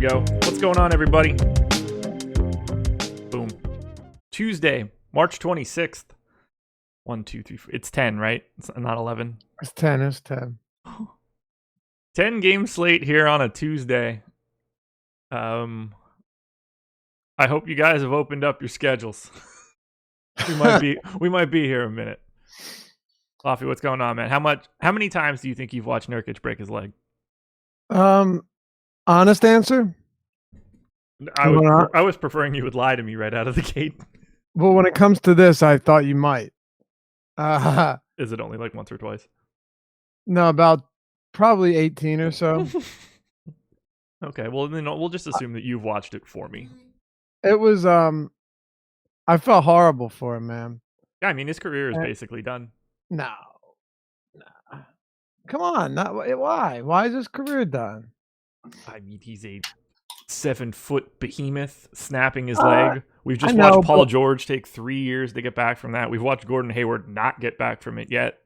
go. What's going on, everybody? Boom. Tuesday, March 26th. 1, 2, 3, 4. It's 10, right? It's not 11. It's 10. It's 10. 10 game slate here on a Tuesday. I hope you guys have opened up your schedules. we might be here a minute. Coffee, what's going on, man? How many times do you think you've watched Nurkic break his leg? Honest answer? I was preferring you would lie to me right out of the gate. Well, when it comes to this, I thought you might. Is it only like once or twice? No, about probably 18 or so. Okay, well then we'll just assume that you've watched it for me. It was I felt horrible for him, man. Yeah, I mean his career is basically done. No. Come on, why? Why is his career done? I mean, he's a 7-foot behemoth snapping his leg. We've just know, watched Paul George take 3 years to get back from that. We've watched Gordon Hayward not get back from it yet.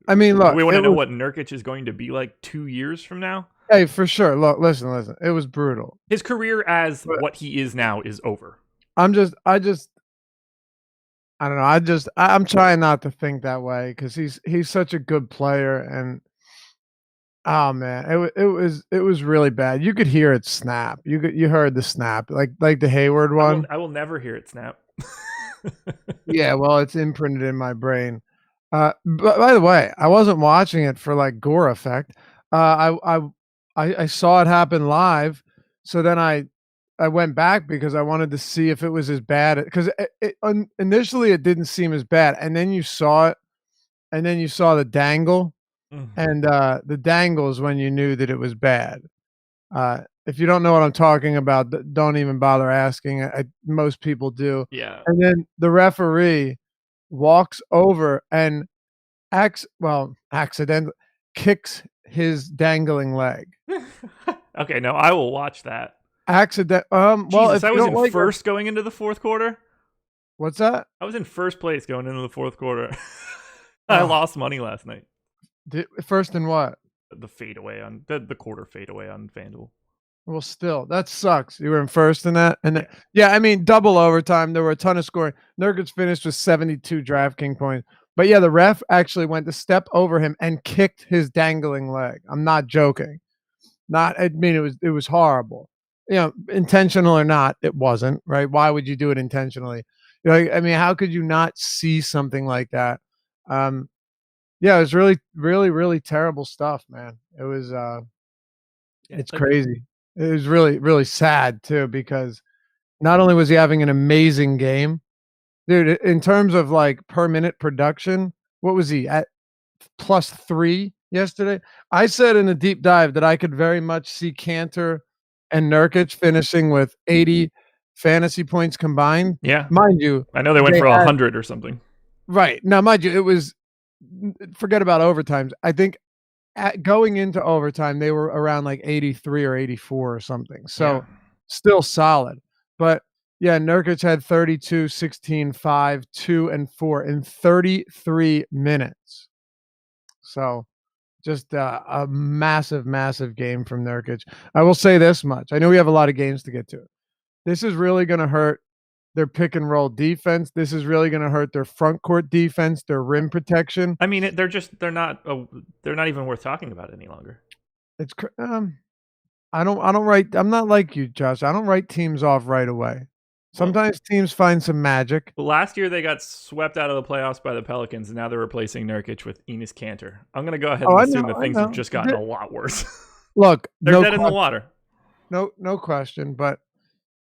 I mean, look, we want to know what Nurkic is going to be like 2 years from now. Hey, for sure. Look, listen. It was brutal. His career as what he is now is over. I don't know. I'm trying not to think that way because he's such a good player, and oh man, it was really bad. You could hear it snap. You heard the snap, like the Hayward one. I will never hear it snap. Yeah, well, it's imprinted in my brain. But by the way, I wasn't watching it for like gore effect. I saw it happen live, so then I went back because I wanted to see if it was as bad, because initially it didn't seem as bad, and then you saw it, and then you saw the dangle, and the dangle is when you knew that it was bad. If you don't know what I'm talking about, don't even bother asking. Most people do. Yeah. And then the referee walks over and accidentally kicks his dangling leg. Okay, no, I will watch that. Well, Jesus, if I was in first going into the fourth quarter. What's that? I was in first place going into the fourth quarter. I lost money last night. First in what? The fadeaway on the quarter fadeaway on FanDuel. Well, still, that sucks. You were in first in that, and yeah, I mean, double overtime. There were a ton of scoring. Nurkic finished with 72 DraftKings points, but yeah, the ref actually went to step over him and kicked his dangling leg. I'm not joking. I mean, it was horrible. You know, intentional or not, it wasn't, right? Why would you do it intentionally? You know, I mean, how could you not see something like that? Yeah, it was really, really, really terrible stuff, man. It was it's crazy. It was really, really sad too, because not only was he having an amazing game, dude, in terms of like per minute production, what was he at? +3 yesterday. I said in a deep dive that I could very much see Cantor and Nurkic finishing with 80 fantasy points combined. Yeah. Mind you, I know they went for 100 or something. Right. Now, mind you, it was, forget about overtimes. I think going into overtime, they were around like 83 or 84 or something. So still solid. But yeah, Nurkic had 32, 16, 5, 2, and 4 in 33 minutes. So just a massive, massive game from Nurkic. I will say this much. I know we have a lot of games to get to. This is really going to hurt their pick and roll defense. This is really going to hurt their front court defense, their rim protection. I mean, they're not even worth talking about any longer. It's I'm not like you, Josh. I don't write teams off right away. Sometimes teams find some magic. Last year they got swept out of the playoffs by the Pelicans, and now they're replacing Nurkic with Enes Kanter. I'm going to go ahead and assume that things have just gotten a lot worse. Look, they're dead in the water. No question, but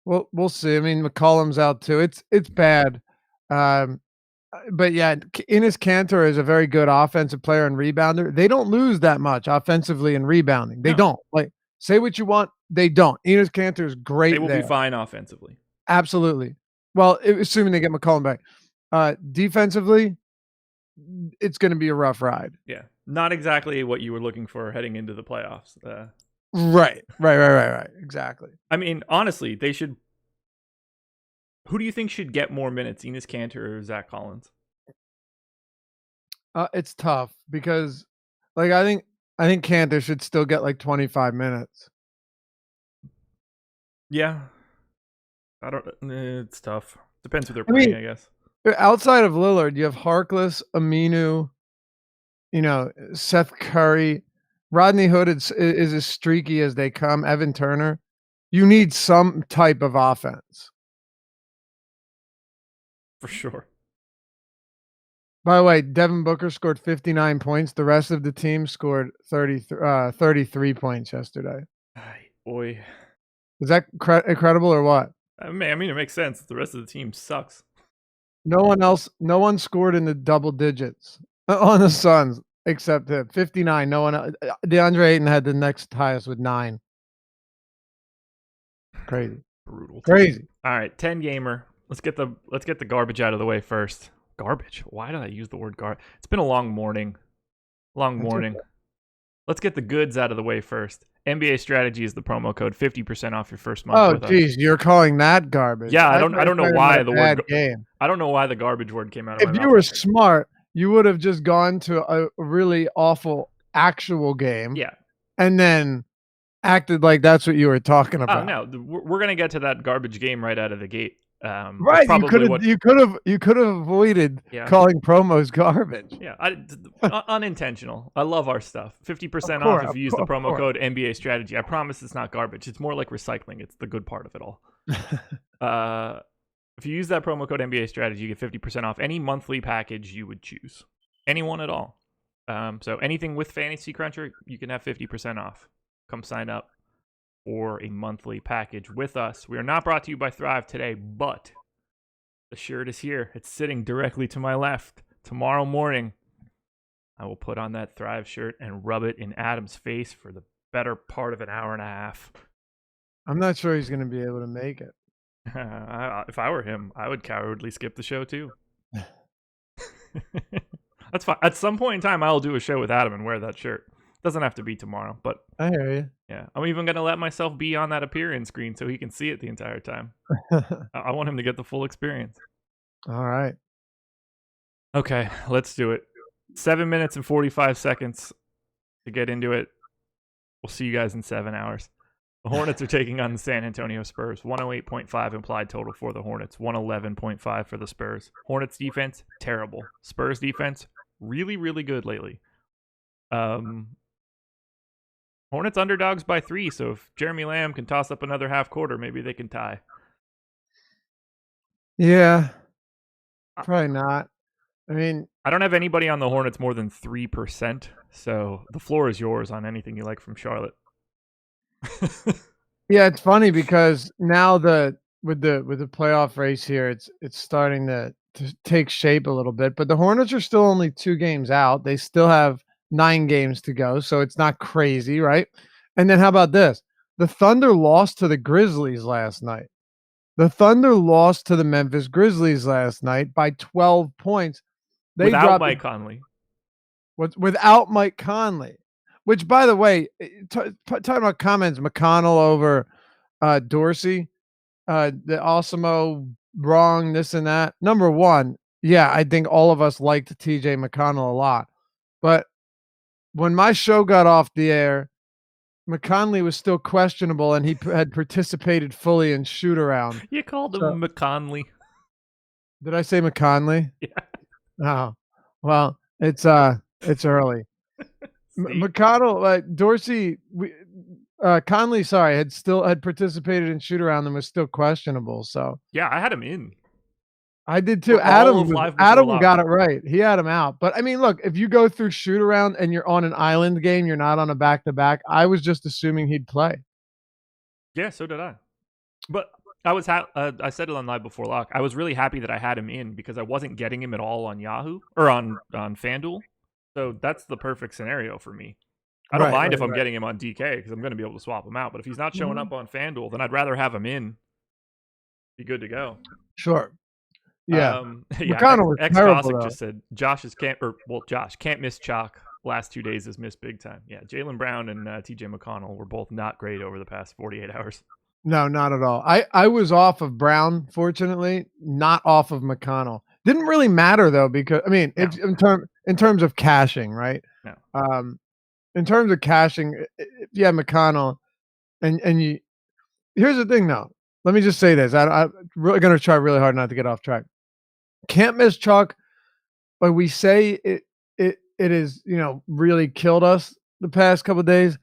we'll see. I mean, McCollum's out too. It's bad. But yeah, Enes Kanter is a very good offensive player and rebounder. They don't lose that much offensively and rebounding. They don't. Like, say what you want, they don't. Enes Kanter is great. They will be fine offensively. Absolutely. Well, assuming they get McCollum back. Defensively, it's going to be a rough ride. Yeah. Not exactly what you were looking for heading into the playoffs. Right. Exactly. I mean, honestly, they should. Who do you think should get more minutes, Enes Kanter or Zach Collins? It's tough because, like, I think Kanter should still get like 25 minutes. Yeah. I don't. It's tough. Depends who they're playing, I guess. Outside of Lillard, you have Harkless, Aminu, Seth Curry, Rodney Hood is as streaky as they come. Evan Turner. You need some type of offense. For sure. By the way, Devin Booker scored 59 points. The rest of the team scored 33 points yesterday. Boy. Is that incredible or what? I mean, it makes sense. The rest of the team sucks. No one scored in the double digits on the Suns except him. 59. No one. DeAndre Ayton had the next highest with 9. Crazy. Brutal. Crazy. All right, 10 gamer. Let's get the garbage out of the way first. Garbage? Why did I use the word garbage? It's been a long morning. Okay. Let's get the goods out of the way first. NBA strategy is the promo code, 50% off your first month. Oh, geez, you're calling that garbage? Yeah, I don't know why the word. I don't know why the garbage word came out of my mouth. If you were smart, you would have just gone to a really awful actual game. Yeah, and then acted like that's what you were talking about. Oh no, we're gonna get to that garbage game right out of the gate. Right, you could have avoided calling promos garbage. Yeah, unintentional. I love our stuff. 50% off if you use the promo code NBA strategy. I promise it's not garbage. It's more like recycling. It's the good part of it all. If you use that promo code NBA strategy, you get 50% off any monthly package you would choose. Anyone at all. So anything with Fantasy Cruncher, you can have 50% off. Come sign up for a monthly package with us. We are not brought to you by Thrive today, but the shirt is here. It's sitting directly to my left. Tomorrow morning, I will put on that Thrive shirt and rub it in Adam's face for the better part of an hour and a half. I'm not sure he's going to be able to make it. If I were him, I would cowardly skip the show too. That's fine. At some point in time, I'll do a show with Adam and wear that shirt. Doesn't have to be tomorrow, but I hear you. Yeah, I'm even going to let myself be on that appearance screen so he can see it the entire time. I want him to get the full experience. All right. Okay, let's do it. 7 minutes and 45 seconds to get into it. We'll see you guys in 7 hours. The Hornets are taking on the San Antonio Spurs. 108.5 implied total for the Hornets. 111.5 for the Spurs. Hornets defense, terrible. Spurs defense, really, really good lately. Hornets underdogs by 3, so if Jeremy Lamb can toss up another half quarter, maybe they can tie. Yeah, probably not. I mean, I don't have anybody on the Hornets more than 3%, so the floor is yours on anything you like from Charlotte. Yeah, it's funny because now with the playoff race here, it's starting to take shape a little bit, but the Hornets are still only 2 games out. They still have 9 games to go, so it's not crazy, right? And then how about this? The Thunder lost to the Grizzlies last night. The Thunder lost to the Memphis Grizzlies last night by 12 points. Without Mike Conley. Without Mike Conley. Which, by the way, talking about comments, McConnell over Dorsey, the Osimo wrong, this and that. Number one, yeah, I think all of us liked TJ McConnell a lot. But when my show got off the air, McConley was still questionable, and he had participated fully in shoot around. You called him McConley. Did I say McConley? Yeah. Oh, well, it's early. McConnell, Dorsey, Conley, sorry, had participated in shoot around and was still questionable. So yeah, I had him in. I did too. Adam got it right. He had him out. But I mean, look, if you go through shoot around and you're on an island game, you're not on a back-to-back. I was just assuming he'd play. Yeah, so did I. But I said it on Live Before Lock. I was really happy that I had him in because I wasn't getting him at all on Yahoo or on FanDuel. So that's the perfect scenario for me. I don't mind if I'm getting him on DK because I'm going to be able to swap him out. But if he's not showing up on FanDuel, then I'd rather have him in. Be good to go. Sure. Yeah. McConnell was terrible, just said Josh can't miss chalk. Last 2 days has missed big time. Yeah, Jaylen Brown and TJ McConnell were both not great over the past 48 hours. No, not at all. I was off of Brown, fortunately, not off of McConnell. Didn't really matter though, because I mean, it's in terms of cashing, right? No. In terms of cashing, if you have McConnell and you here's the thing, though. Let me just say this. I'm really gonna try really hard not to get off track. Can't miss chalk, but we say it is, really killed us the past couple of days,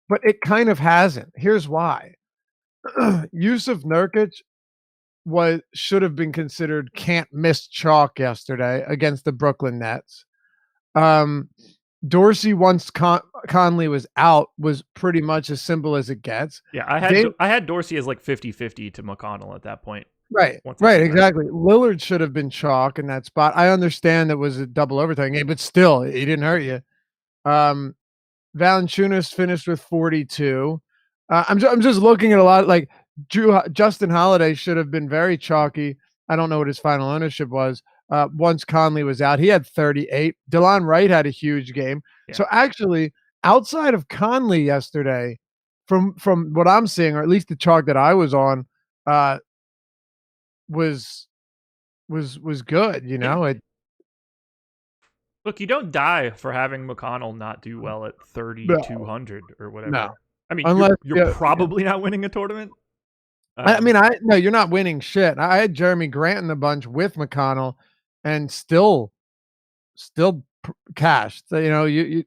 but it kind of hasn't. Here's why. Yusuf Nurkic should have been considered can't miss chalk yesterday against the Brooklyn Nets. Dorsey, once Conley was out, was pretty much as simple as it gets. Yeah, I had Dorsey as like 50-50 to McConnell at that point. Right, exactly. Lillard should have been chalk in that spot. I understand it was a double overtime game, but still, he didn't hurt you. Valanciunas finished with 42. I'm just looking at a lot like Justin Holiday should have been very chalky. I don't know what his final ownership was. Once Conley was out, he had 38. DeLon Wright had a huge game. Yeah. So actually, outside of Conley yesterday, from what I'm seeing, or at least the chalk that I was on, was good. Yeah. Look, you don't die for having McConnell not do well at 3,200 or whatever. No. I mean, you're probably not winning a tournament. No, you're not winning shit. I had Jeremy Grant in the bunch with McConnell, and still cashed. So, it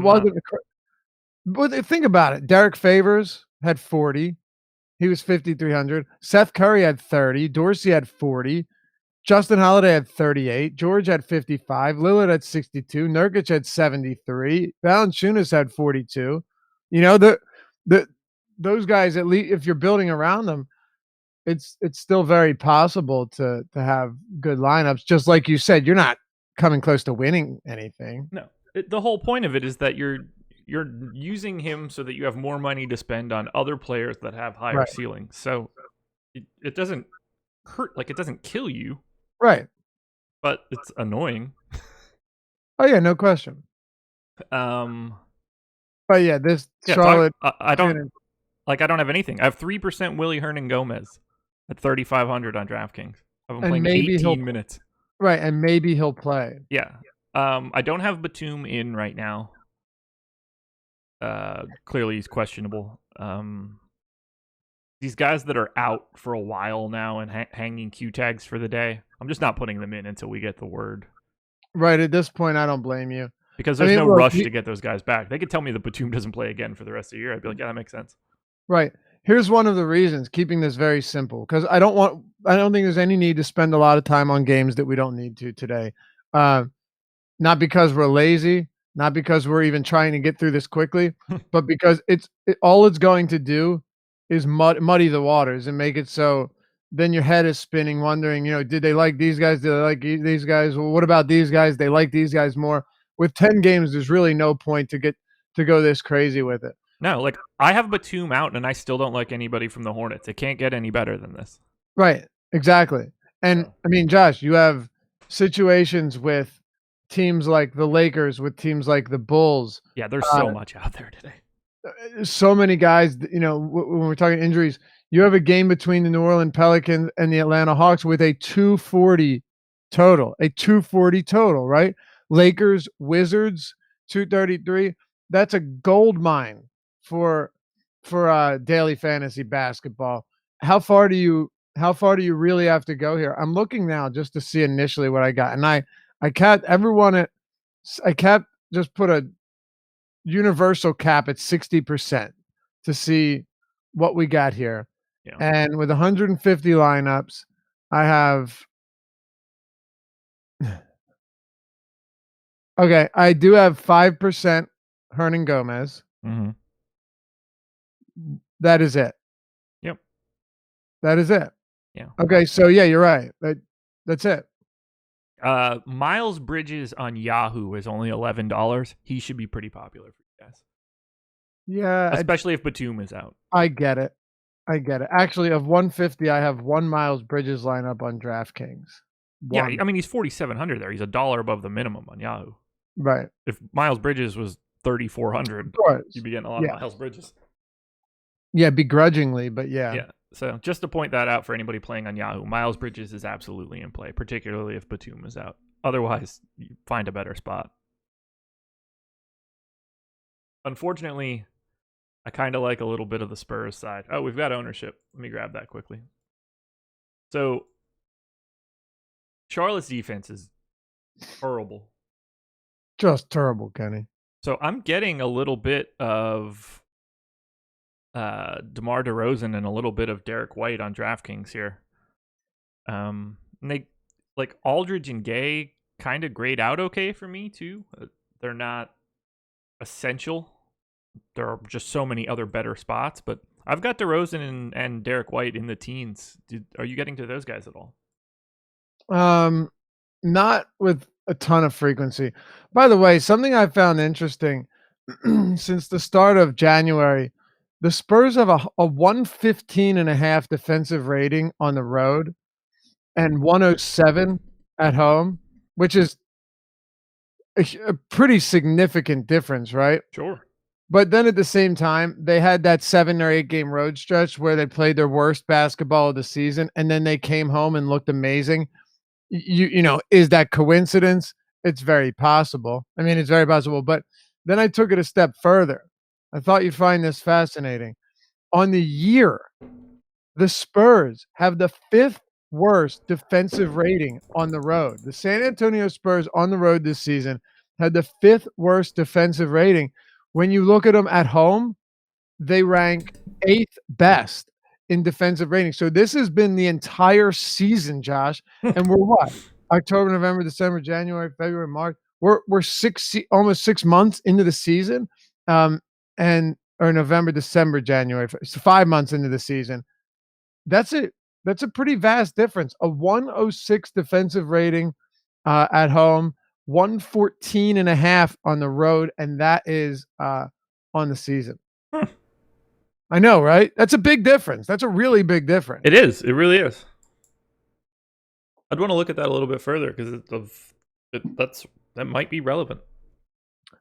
wasn't. But think about it. Derek Favors had 40. He was 5,300. Seth Curry had 30. Dorsey had 40. Justin Holiday had 38. George had 55. Lillard had 62. Nurkic had 73. Valanciunas had 42. Those guys, at least if you're building around them, it's still very possible to have good lineups. Just like you said, you're not coming close to winning anything. No, the whole point of it is that you're using him so that you have more money to spend on other players that have higher ceilings. So it doesn't hurt, like it doesn't kill you. Right. But it's annoying. Oh yeah, no question. But yeah, this Charlotte. I don't have anything. I have 3% Willie Hernan-Gomez at 3,500 on DraftKings. I've been playing 18 minutes. Right, and maybe he'll play. Yeah. I don't have Batum in right now. Clearly he's questionable. These guys that are out for a while now and hanging Q tags for the day, I'm just not putting them in until we get the word. Right, at this point, I don't blame you. Because there's no rush to get those guys back. They could tell me that Batum doesn't play again for the rest of the year. I'd be like, yeah, that makes sense. Right. Here's one of the reasons, keeping this very simple, because I don't think there's any need to spend a lot of time on games that we don't need to today. Not because we're lazy, not because we're even trying to get through this quickly, but because all it's going to do is muddy the waters and make it so then your head is spinning, wondering, did they like these guys? Did they like these guys? Well, what about these guys? They like these guys more. With 10 games, there's really no point to go this crazy with it. No, like I have Batum out and I still don't like anybody from the Hornets. It can't get any better than this. Right, exactly. And I mean, Josh, you have situations with teams like the Lakers, with teams like the Bulls. Yeah, there's so much out there today. So many guys, when we're talking injuries, you have a game between the New Orleans Pelicans and the Atlanta Hawks with a 240 total, right? Lakers, Wizards, 233. That's a gold mine for daily fantasy basketball. How far do you really have to go here? I'm looking now just to see initially what I got, and I just put a universal cap at 60% to see what we got here. Yeah. And with 150 lineups, I have okay, I do have 5% Hernan-Gomez. Mm-hmm. That is it. Yep. That is it. Yeah. Okay, so yeah, you're right. That's it. Miles Bridges on Yahoo is only $11. He should be pretty popular for you guys. Yeah. Especially if Batum is out. I get it. Actually, of 150, I have one Miles Bridges lineup on DraftKings. Yeah, I mean, he's 4,700 there. He's $1 above the minimum on Yahoo. Right. If Miles Bridges was 3,400, you'd be getting a lot of Miles Bridges. Yeah, begrudgingly, but yeah. Yeah. So just to point that out for anybody playing on Yahoo, Miles Bridges is absolutely in play, particularly if Batum is out. Otherwise, you find a better spot. Unfortunately, I kind of like a little bit of the Spurs side. Oh, we've got ownership. Let me grab that quickly. So Charlotte's defense is horrible. Just terrible, Kenny. So I'm getting a little bit of DeMar DeRozan and a little bit of Derek White on DraftKings here. And they like Aldridge and Gay kind of grade out okay for me too. They're not essential. There are just so many other better spots, but I've got DeRozan and Derek White in the teens. Are you getting to those guys at all? Not with a ton of frequency. By the way, something I found interesting since the start of January, the Spurs have a 115.5 defensive rating on the road and 107 at home, which is a pretty significant difference, right? Sure. But then at the same time, they had that 7 or 8 game road stretch where they played their worst basketball of the season, and then they came home and looked amazing. You know, is that coincidence? It's very possible. I mean, it's very possible. But then I took it a step further. I thought you'd find this fascinating. On the year, the Spurs have the 5th worst defensive rating on the road. The San Antonio Spurs on the road this season had the 5th worst defensive rating. When you look at them at home, they rank 8th best in defensive rating. So this has been the entire season, Josh. And we're what? October, November, December, January, February, March. We're almost 6 months into the season. Or November, December, January. So 5 months into the season. That's a pretty vast difference. A 106 defensive rating at home, 114.5 on the road, and that is on the season. I know, right? That's a big difference. That's a really big difference. It is. It really is. I'd want to look at that a little bit further because that might be relevant.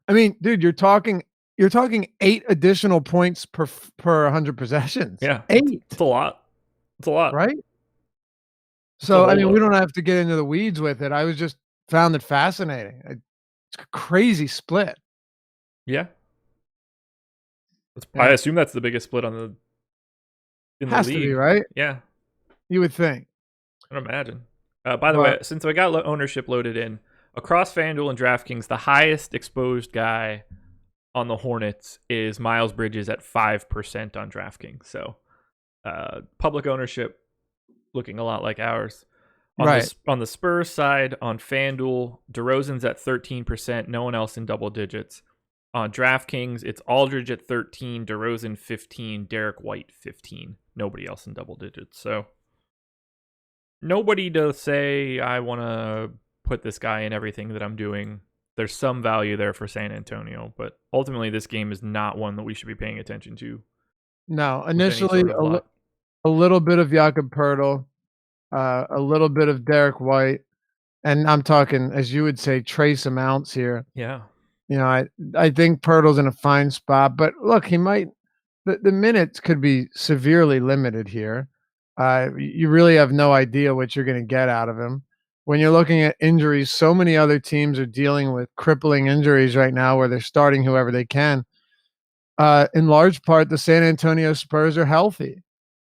I mean, dude, you're talking 8 additional points per 100 possessions. Yeah, 8. It's a lot. It's a lot, right? So I mean, we don't have to get into the weeds with it. I was just found it fascinating. It's a crazy split. Yeah. I assume that's the biggest split in the league. Has to be, right? Yeah. You would think. I'd imagine. By the way, since I got ownership loaded in, across FanDuel and DraftKings, the highest exposed guy on the Hornets is Miles Bridges at 5% on DraftKings. So public ownership looking a lot like ours. On the Spurs side, on FanDuel, DeRozan's at 13%, no one else in double digits. On DraftKings, it's Aldridge at 13, DeRozan 15, Derek White 15. Nobody else in double digits. So nobody to say I want to put this guy in everything that I'm doing. There's some value there for San Antonio, but ultimately this game is not one that we should be paying attention to. No, initially a little bit of Jakob Poeltl, a little bit of Derek White, and I'm talking, as you would say, trace amounts here. Yeah. You know, I think Poeltl's in a fine spot, but look, he might the minutes could be severely limited here. You really have no idea what you're going to get out of him. When you're looking at injuries, so many other teams are dealing with crippling injuries right now where they're starting whoever they can. In large part, the San Antonio Spurs are healthy.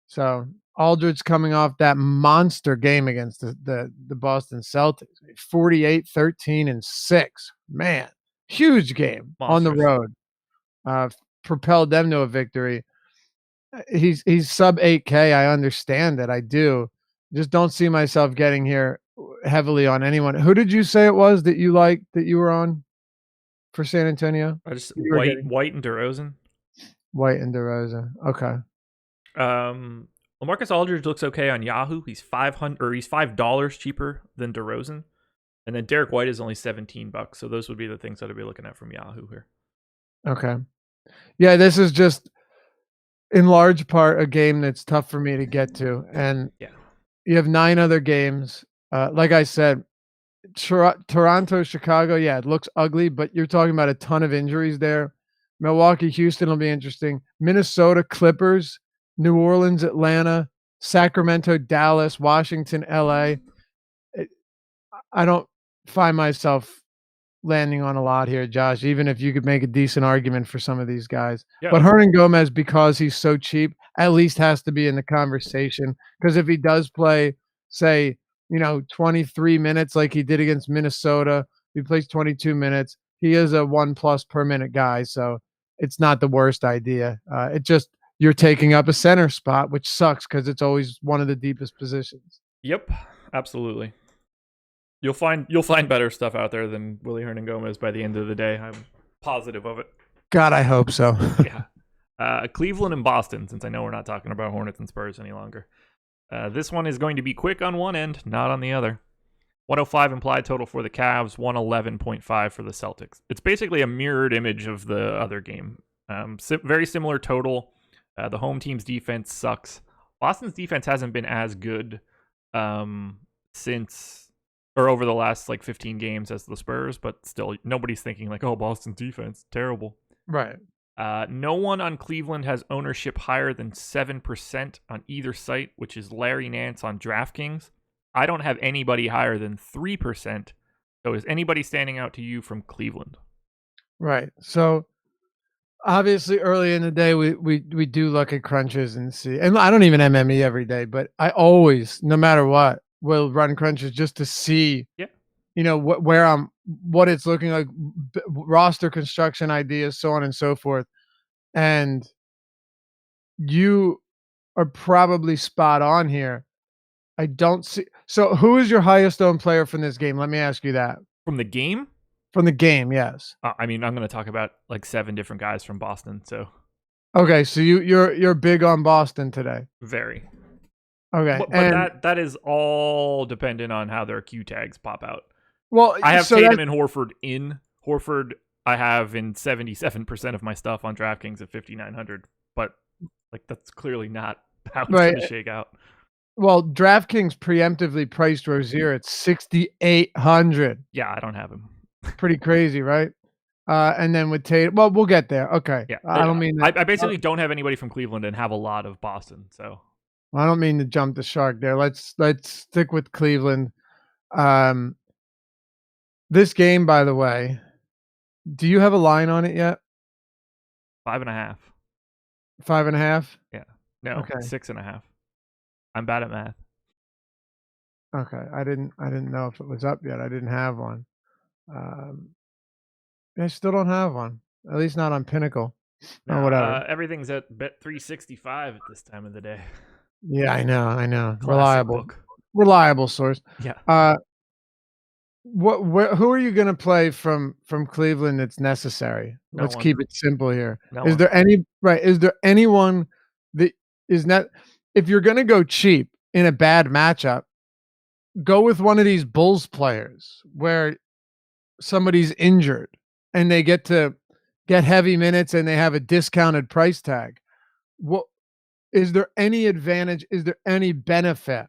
So Aldridge coming off that monster game against the Boston Celtics. 48, 13, and 6. Man, huge game on the road. Propelled them to a victory. He's sub 8K. I understand that. I do. Just don't see myself getting here heavily on anyone. Who did you say it was that you liked that you were on for San Antonio? White and DeRozan. White and DeRozan. Okay. Marcus Aldridge looks okay on Yahoo. He's $5 cheaper than DeRozan, and then Derek White is only $17. So those would be the things that I'd be looking at from Yahoo here. Okay. Yeah, this is just in large part a game that's tough for me to get to, and you have 9 other games. Like I said, Toronto, Chicago. Yeah, it looks ugly, but you're talking about a ton of injuries there. Milwaukee, Houston will be interesting. Minnesota, Clippers. New Orleans, Atlanta, Sacramento, Dallas, Washington, LA. I don't find myself landing on a lot here, Josh, even if you could make a decent argument for some of these guys. Yeah, But Hernan Gomez, because he's so cheap, at least has to be in the conversation. Because if he does play, say, 23 minutes like he did against Minnesota, he plays 22 minutes. He is a 1+ per minute guy, so it's not the worst idea. It just you're taking up a center spot, which sucks because it's always one of the deepest positions. Yep, absolutely. You'll find better stuff out there than Willie Hernan Gomez by the end of the day. I'm positive of it. God, I hope so. Yeah. Cleveland and Boston, since I know we're not talking about Hornets and Spurs any longer. This one is going to be quick on one end, not on the other. 105 implied total for the Cavs, 111.5 for the Celtics. It's basically a mirrored image of the other game. Very similar total. The home team's defense sucks. Boston's defense hasn't been as good since or over the last 15 games as the Spurs, but still nobody's thinking like, oh, Boston's defense, terrible. Right. No one on Cleveland has ownership higher than 7% on either site, which is Larry Nance on DraftKings. I don't have anybody higher than 3%. So is anybody standing out to you from Cleveland? Right. So obviously early in the day we do look at crunches and see, and I don't even MME every day, but I always, no matter what, will run crunches just to see what it's looking like, roster construction ideas, so on and so forth. And you are probably spot on here. I don't see. So who is your highest owned player from this game? Let me ask you that. From the game? From the game, yes. I mean, I'm going to talk about 7 different guys from Boston. So okay, so you're big on Boston today. Very. Okay, but that is all dependent on how their Q tags pop out. Well, I have Tatum and Horford in. Horford I have in 77% of my stuff on DraftKings at 5,900, but that's clearly not how it's going to shake out. Well, DraftKings preemptively priced Rozier at 6,800. Yeah, I don't have him. Pretty crazy, right? And then with Tatum, well, we'll get there. Okay. Yeah, I don't mean that. I basically don't have anybody from Cleveland and have a lot of Boston. So I don't mean to jump the shark there. Let's stick with Cleveland. This game, by the way, do you have a line on it yet? 5.5. 5.5? Yeah. No. Okay. 6.5. I'm bad at math. Okay. I didn't know if it was up yet. I didn't have one. I still don't have one. At least not on Pinnacle. No, or whatever. Everything's at bet 365 at this time of the day. Yeah, I know. Classic Reliable source. Yeah. Who are you going to play from Cleveland that's necessary? Let's keep it simple here. Is there anyone that is not, if you're going to go cheap in a bad matchup, go with one of these Bulls players where somebody's injured and they get to get heavy minutes and they have a discounted price tag. What is there any advantage? Is there any benefit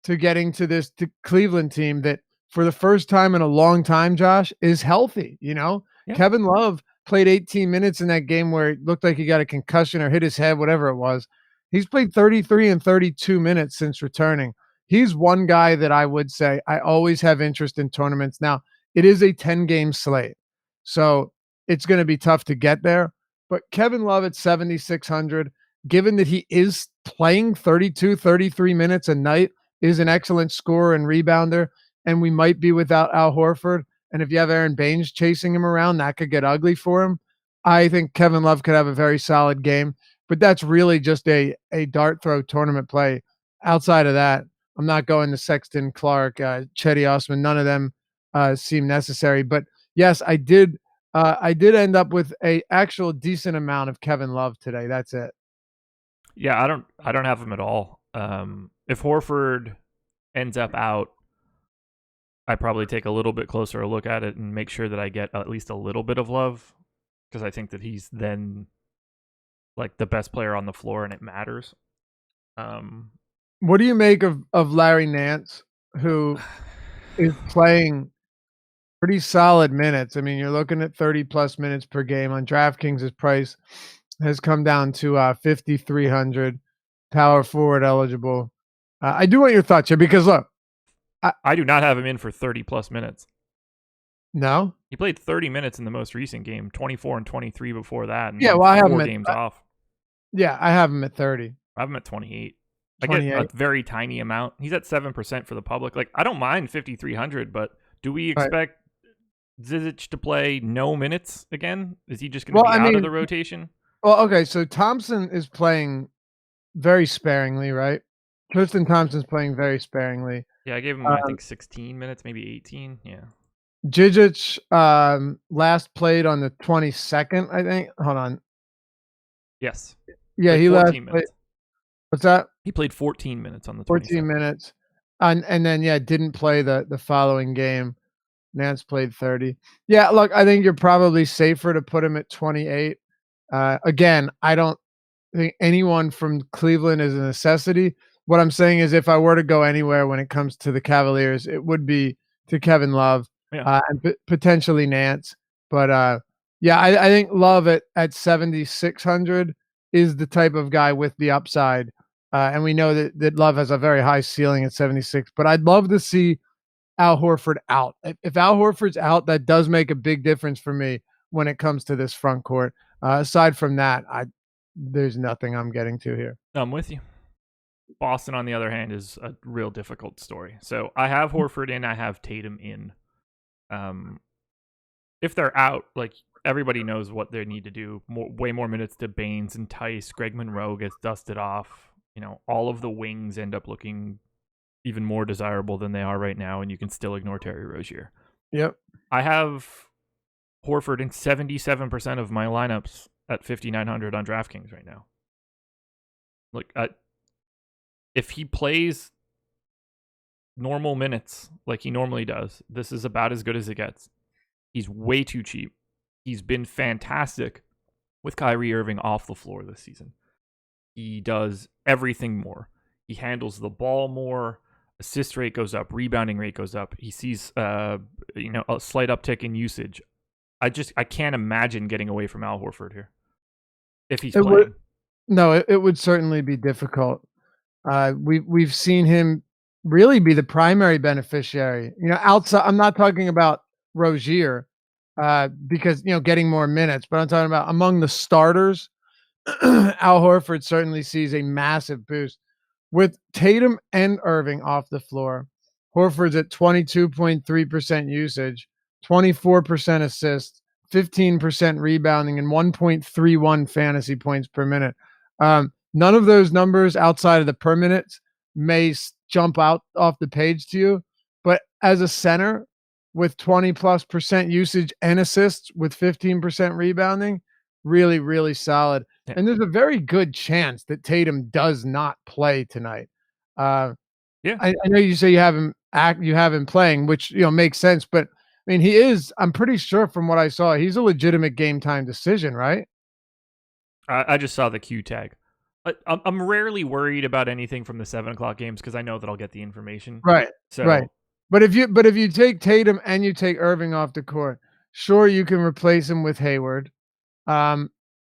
to getting to this Cleveland team that for the first time in a long time, Josh, is healthy? Yeah. Kevin Love played 18 minutes in that game where it looked like he got a concussion or hit his head, whatever it was. He's played 33 and 32 minutes since returning. He's one guy that I would say I always have interest in tournaments. Now, it is a 10-game slate, so it's going to be tough to get there. But Kevin Love at 7,600, given that he is playing 32, 33 minutes a night, is an excellent scorer and rebounder, and we might be without Al Horford. And if you have Aaron Baines chasing him around, that could get ugly for him. I think Kevin Love could have a very solid game, but that's really just a dart throw tournament play. Outside of that, I'm not going to Sexton, Clark, Chetty Osman. None of them seem necessary. But yes, I did end up with a actual decent amount of Kevin Love today. That's it. Yeah, I don't have him at all. If Horford ends up out, I probably take a little bit closer a look at it and make sure that I get at least a little bit of Love, because I think that he's then the best player on the floor and it matters. What do you make of Larry Nance, who is playing pretty solid minutes? I mean, you're looking at 30+ minutes per game. On DraftKings, his price has come down to 5,300, power forward eligible. I do want your thoughts here because look, I do not have him in for 30+ minutes. No? He played 30 minutes in the most recent game, 24 and 23 before that, and Yeah, then well, I have him 4 at games off. yeah, I have him at 30. I have him at 28. I get a 28. very tiny amount. He's at 7% for the public. Like, I don't mind 5,300, but do we Right. expect Zizic to play no minutes again? Is he just going to Well, be I out of mean the rotation? well, okay, so Thompson is playing very sparingly, right? Tristan Thompson's playing very sparingly. Yeah, I gave him, I think, 16 minutes, maybe 18. Yeah. Zizic, last played on the 22nd, I think. Hold on. Yes. Yeah, Played he last 14 played minutes. what's that? He played 14 minutes on the 14 22nd. minutes. And then, yeah, didn't play the following game. Nance played 30. Yeah, look, I think you're probably safer to put him at 28. Again, I don't think anyone from Cleveland is a necessity. What I'm saying is if I were to go anywhere when it comes to the Cavaliers, it would be to Kevin Love, Yeah. and potentially Nance. But, yeah, I think Love at 7,600 is the type of guy with the upside, and we know that Love has a very high ceiling at 76, but I'd love to see Al Horford out. If Al Horford's out, that does make a big difference for me when it comes to this front court. Aside from that, there's nothing I'm getting to here. I'm with you. Boston, on the other hand, is a real difficult story. So I have Horford in, I have Tatum in. If they're out, like, everybody knows what they need to do. Way more minutes to Baines and Tice. Greg Monroe gets dusted off. You know, all of the wings end up looking even more desirable than they are right now, and you can still ignore Terry Rozier. Yep. I have Horford in 77% of my lineups at 5,900 on DraftKings right now. Look, if he plays normal minutes like he normally does, this is about as good as it gets. He's way too cheap. He's been fantastic with Kyrie Irving off the floor this season. He does everything more. He handles the ball more. Assist rate goes up. Rebounding rate goes up. He sees, a slight uptick in usage. I can't imagine getting away from Al Horford here if he's playing. It would certainly be difficult. We've seen him really be the primary beneficiary. You know, outside, I'm not talking about Rozier, because getting more minutes, but I'm talking about among the starters. Al Horford certainly sees a massive boost with Tatum and Irving off the floor. Horford's at 22.3% usage, 24% assists, 15% rebounding, and 1.31 fantasy points per minute. None of those numbers outside of the per minutes may jump out off the page to you, but as a center with 20+% usage and assists with 15% rebounding, really, really solid. Yeah. And there's a very good chance that Tatum does not play tonight. Yeah, I know you say you have him playing, which makes sense, but I mean, he is. I'm pretty sure from what I saw, he's a legitimate game time decision, right? I just saw the Q tag. I'm rarely worried about anything from the 7:00 games because I know that I'll get the information. Right. So Right. But if you take Tatum and you take Irving off the court, sure you can replace him with Hayward. But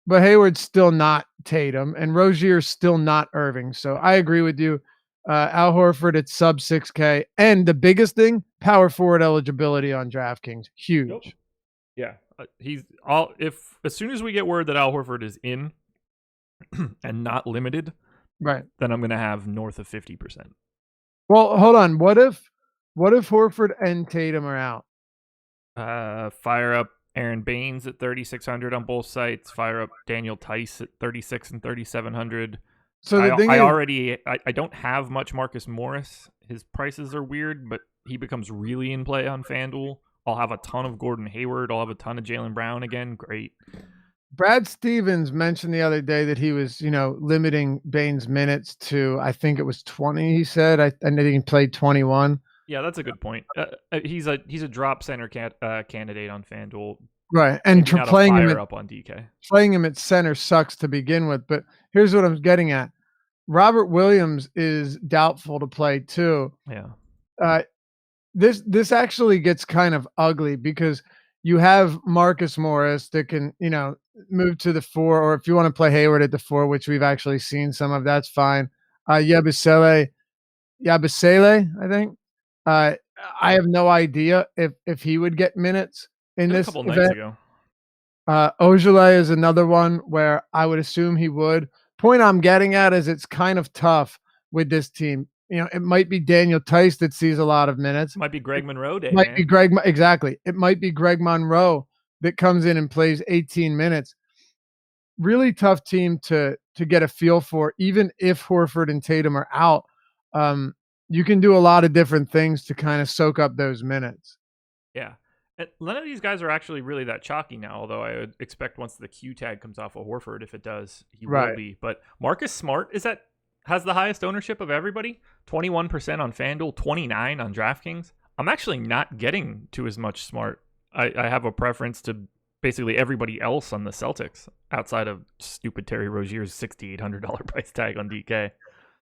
Hayward's still not Tatum, and Rozier's still not Irving. So I agree with you. Al Horford at sub 6K, and the biggest thing, power forward eligibility on DraftKings, huge. Yep. Yeah, he's all. If as soon as we get word that Al Horford is in and not limited, Right? Then I'm gonna have north of 50%. Well, hold on. What if Horford and Tatum are out? Fire up Aaron Baines at 3,600 on both sites. Fire up Daniel Tice at 36 and 3,700. So the thing is, I don't have much Marcus Morris. His prices are weird, but he becomes really in play on FanDuel. I'll have a ton of Gordon Hayward. I'll have a ton of Jaylen Brown again. Great. Brad Stevens mentioned the other day that he was, limiting Baines' minutes to, I think it was 20. He said, I think he played 21. Yeah, that's a good point. He's a drop center candidate on FanDuel, right? And playing him up on DK. Playing him at center sucks to begin with. But here's what I'm getting at: Robert Williams is doubtful to play too. Yeah. This actually gets kind of ugly because you have Marcus Morris that can, move to the 4, or if you want to play Hayward at the 4, which we've actually seen some of, that's fine. Yabusele, I think. I have no idea if he would get minutes in Did a this couple nights event. ago. Ojale is another one where I would assume he would. Point I'm getting at is it's kind of tough with this team. It might be Daniel Tice that sees a lot of minutes. Might be Greg Monroe day, Might man. be Greg exactly. It might be Greg Monroe that comes in and plays 18 minutes. Really tough team to get a feel for, even if Horford and Tatum are out. You can do a lot of different things to kind of soak up those minutes. Yeah. And none of these guys are actually really that chalky now, although I would expect once the Q tag comes off of Horford, if it does, he will be. But Marcus Smart has the highest ownership of everybody, 21% on FanDuel, 29 on DraftKings. I'm actually not getting to as much Smart. I have a preference to basically everybody else on the Celtics outside of stupid Terry Rozier's $6,800 price tag on DK.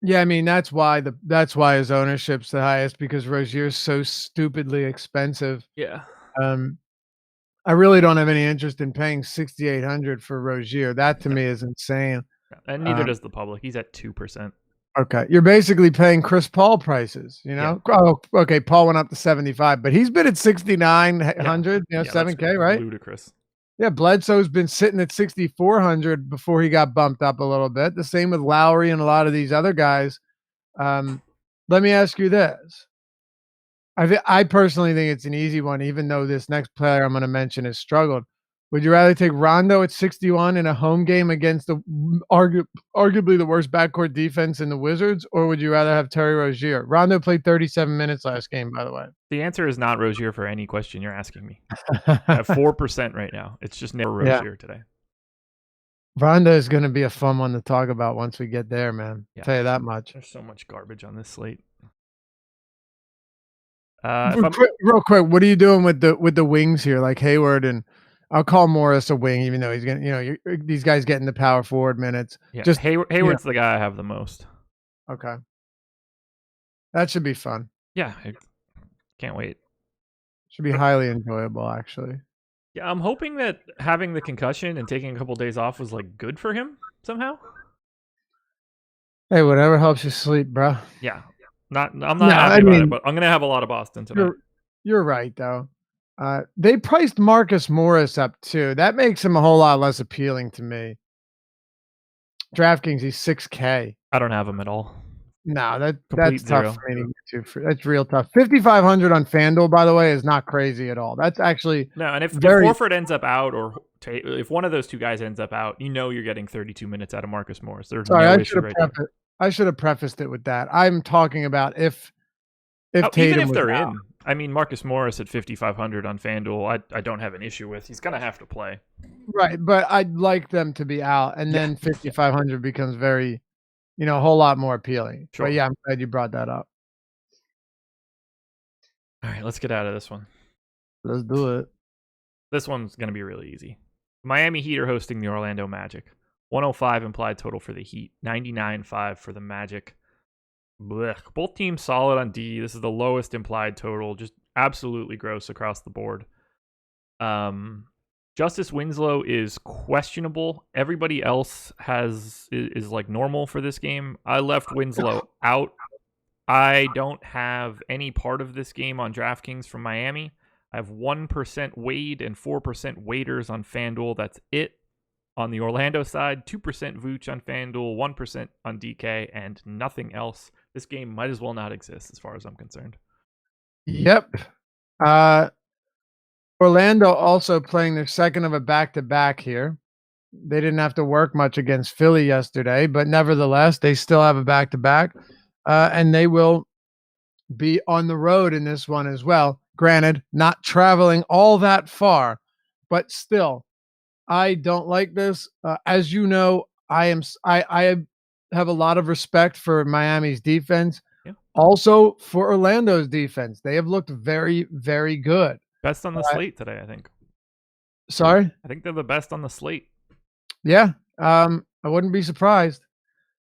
Yeah, I mean that's why his ownership's the highest, because Rozier's so stupidly expensive. Yeah. I really don't have any interest in paying $6,800 for Rozier. That to me is insane. And neither does the public. He's at 2%. Okay, you're basically paying Chris Paul prices. Yeah. Oh, okay. Paul went up to 75, but he's been at 6,900. Yeah, 7K, right? Ludicrous. Yeah, Bledsoe's been sitting at 6,400 before he got bumped up a little bit. The same with Lowry and a lot of these other guys. Let me ask you this. I personally think it's an easy one, even though this next player I'm going to mention has struggled. Would you rather take Rondo at 61 in a home game against the arguably the worst backcourt defense in the Wizards, or would you rather have Terry Rozier? Rondo played 37 minutes last game, by the way. The answer is not Rozier for any question you're asking me. I have 4% right now. It's just never Rozier today. Rondo is going to be a fun one to talk about once we get there, man. Yeah. I'll tell you that much. There's so much garbage on this slate. Real quick, what are you doing with the wings here, like Hayward, and I'll call Morris a wing, even though he's gonna, these guys getting the power forward minutes. Yeah, just Hayward's the guy I have the most. Okay, that should be fun. Yeah, I can't wait. Should be highly enjoyable, actually. Yeah, I'm hoping that having the concussion and taking a couple days off was like good for him somehow. Hey, whatever helps you sleep, bro. Yeah. I'm not happy about it, but I'm gonna have a lot of Boston tonight. You're right, though. They priced Marcus Morris up too. That makes him a whole lot less appealing to me. DraftKings, he's 6K. I don't have him at all. No, that's zero. tough for me to get to. That's real tough. 5,500 on FanDuel, by the way, is not crazy at all. That's actually no. And if Horford ends up out, or if one of those two guys ends up out, you're getting 32 minutes out of Marcus Morris. There's no issue right there. I should have prefaced it with that. I'm talking about if Tatum even if was they're out. in. I mean, Marcus Morris at 5,500 on FanDuel, I don't have an issue with. He's gonna have to play. Right, but I'd like them to be out, and then 5,500 becomes very, a whole lot more appealing. Sure. But yeah, I'm glad you brought that up. All right, let's get out of this one. Let's do it. This one's gonna be really easy. Miami Heat are hosting the Orlando Magic. 105 implied total for the Heat, 99.5 for the Magic. Blech. Both teams solid on D. This is the lowest implied total, just absolutely gross across the board. Justice Winslow is questionable. Everybody else is like normal for this game. I left Winslow out. I don't have any part of this game on DraftKings from Miami. I have 1% Wade and 4% Waiters on FanDuel. That's it. On the Orlando side, 2% Vooch on FanDuel, 1% on DK, and nothing else. This game might as well not exist as far as I'm concerned. Yep. Orlando also playing their second of a back-to-back here. They didn't have to work much against Philly yesterday, but nevertheless, they still have a back-to-back, and they will be on the road in this one as well. Granted, not traveling all that far, but still. I don't like this. As you know, I have a lot of respect for Miami's defense. Yeah. Also for Orlando's defense. They have looked very, very good. Best on the slate today, I think. Sorry? I think they're the best on the slate. Yeah. I wouldn't be surprised.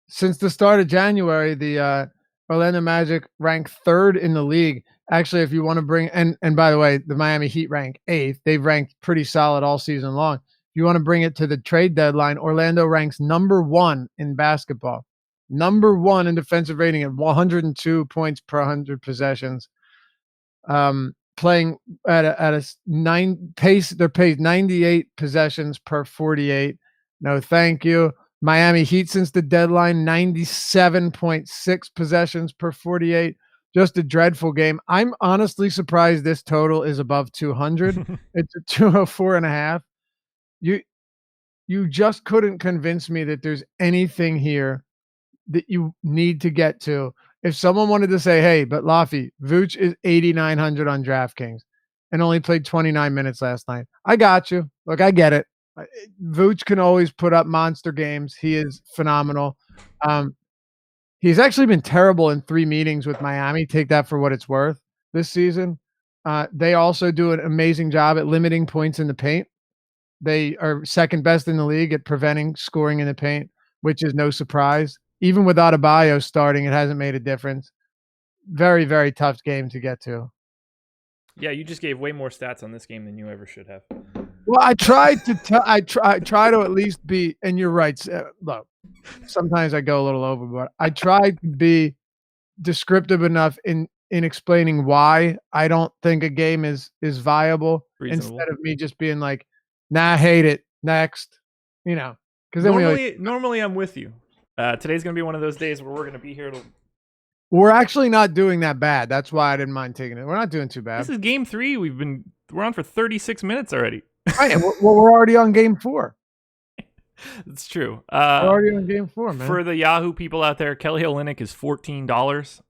Since the start of January, the Orlando Magic ranked 3rd in the league. Actually, if you want to bring and by the way, the Miami Heat rank 8th. They've ranked pretty solid all season long. If you want to bring it to the trade deadline, Orlando ranks number 1 in basketball. Number 1 in defensive rating at 102 points per 100 possessions. Playing at a 9 pace. They're paid 98 possessions per 48. No, thank you. Miami Heat since the deadline, 97.6 possessions per 48. Just a dreadful game. I'm honestly surprised this total is above 200. It's a 204.5. You just couldn't convince me that there's anything here that you need to get to. If someone wanted to say, "Hey, but Laffy, Vooch is 8,900 on DraftKings and only played 29 minutes last night." I got you. Look, I get it. Vooch can always put up monster games. He is phenomenal. He's actually been terrible in 3 meetings with Miami. Take that for what it's worth this season. They also do an amazing job at limiting points in the paint. They are second best in the league at preventing scoring in the paint, which is no surprise. Even without Adebayo starting, it hasn't made a difference. Very, very tough game to get to. Yeah, you just gave way more stats on this game than you ever should have. Well, I tried to I try to at least be, and you're right. Look, sometimes I go a little overboard. I tried to be descriptive enough in explaining why I don't think a game is viable. Reasonable. Instead of me just being like, "Nah, I hate it. Next." Because then normally I'm with you. Today's gonna be one of those days where we're gonna be here. We're actually not doing that bad. That's why I didn't mind taking it. We're not doing too bad. This is game 3. We're on for 36 minutes already. Right, we're already on game 4. That's true. We're already on game 4, man. For the Yahoo people out there, Kelly Olynyk is $14.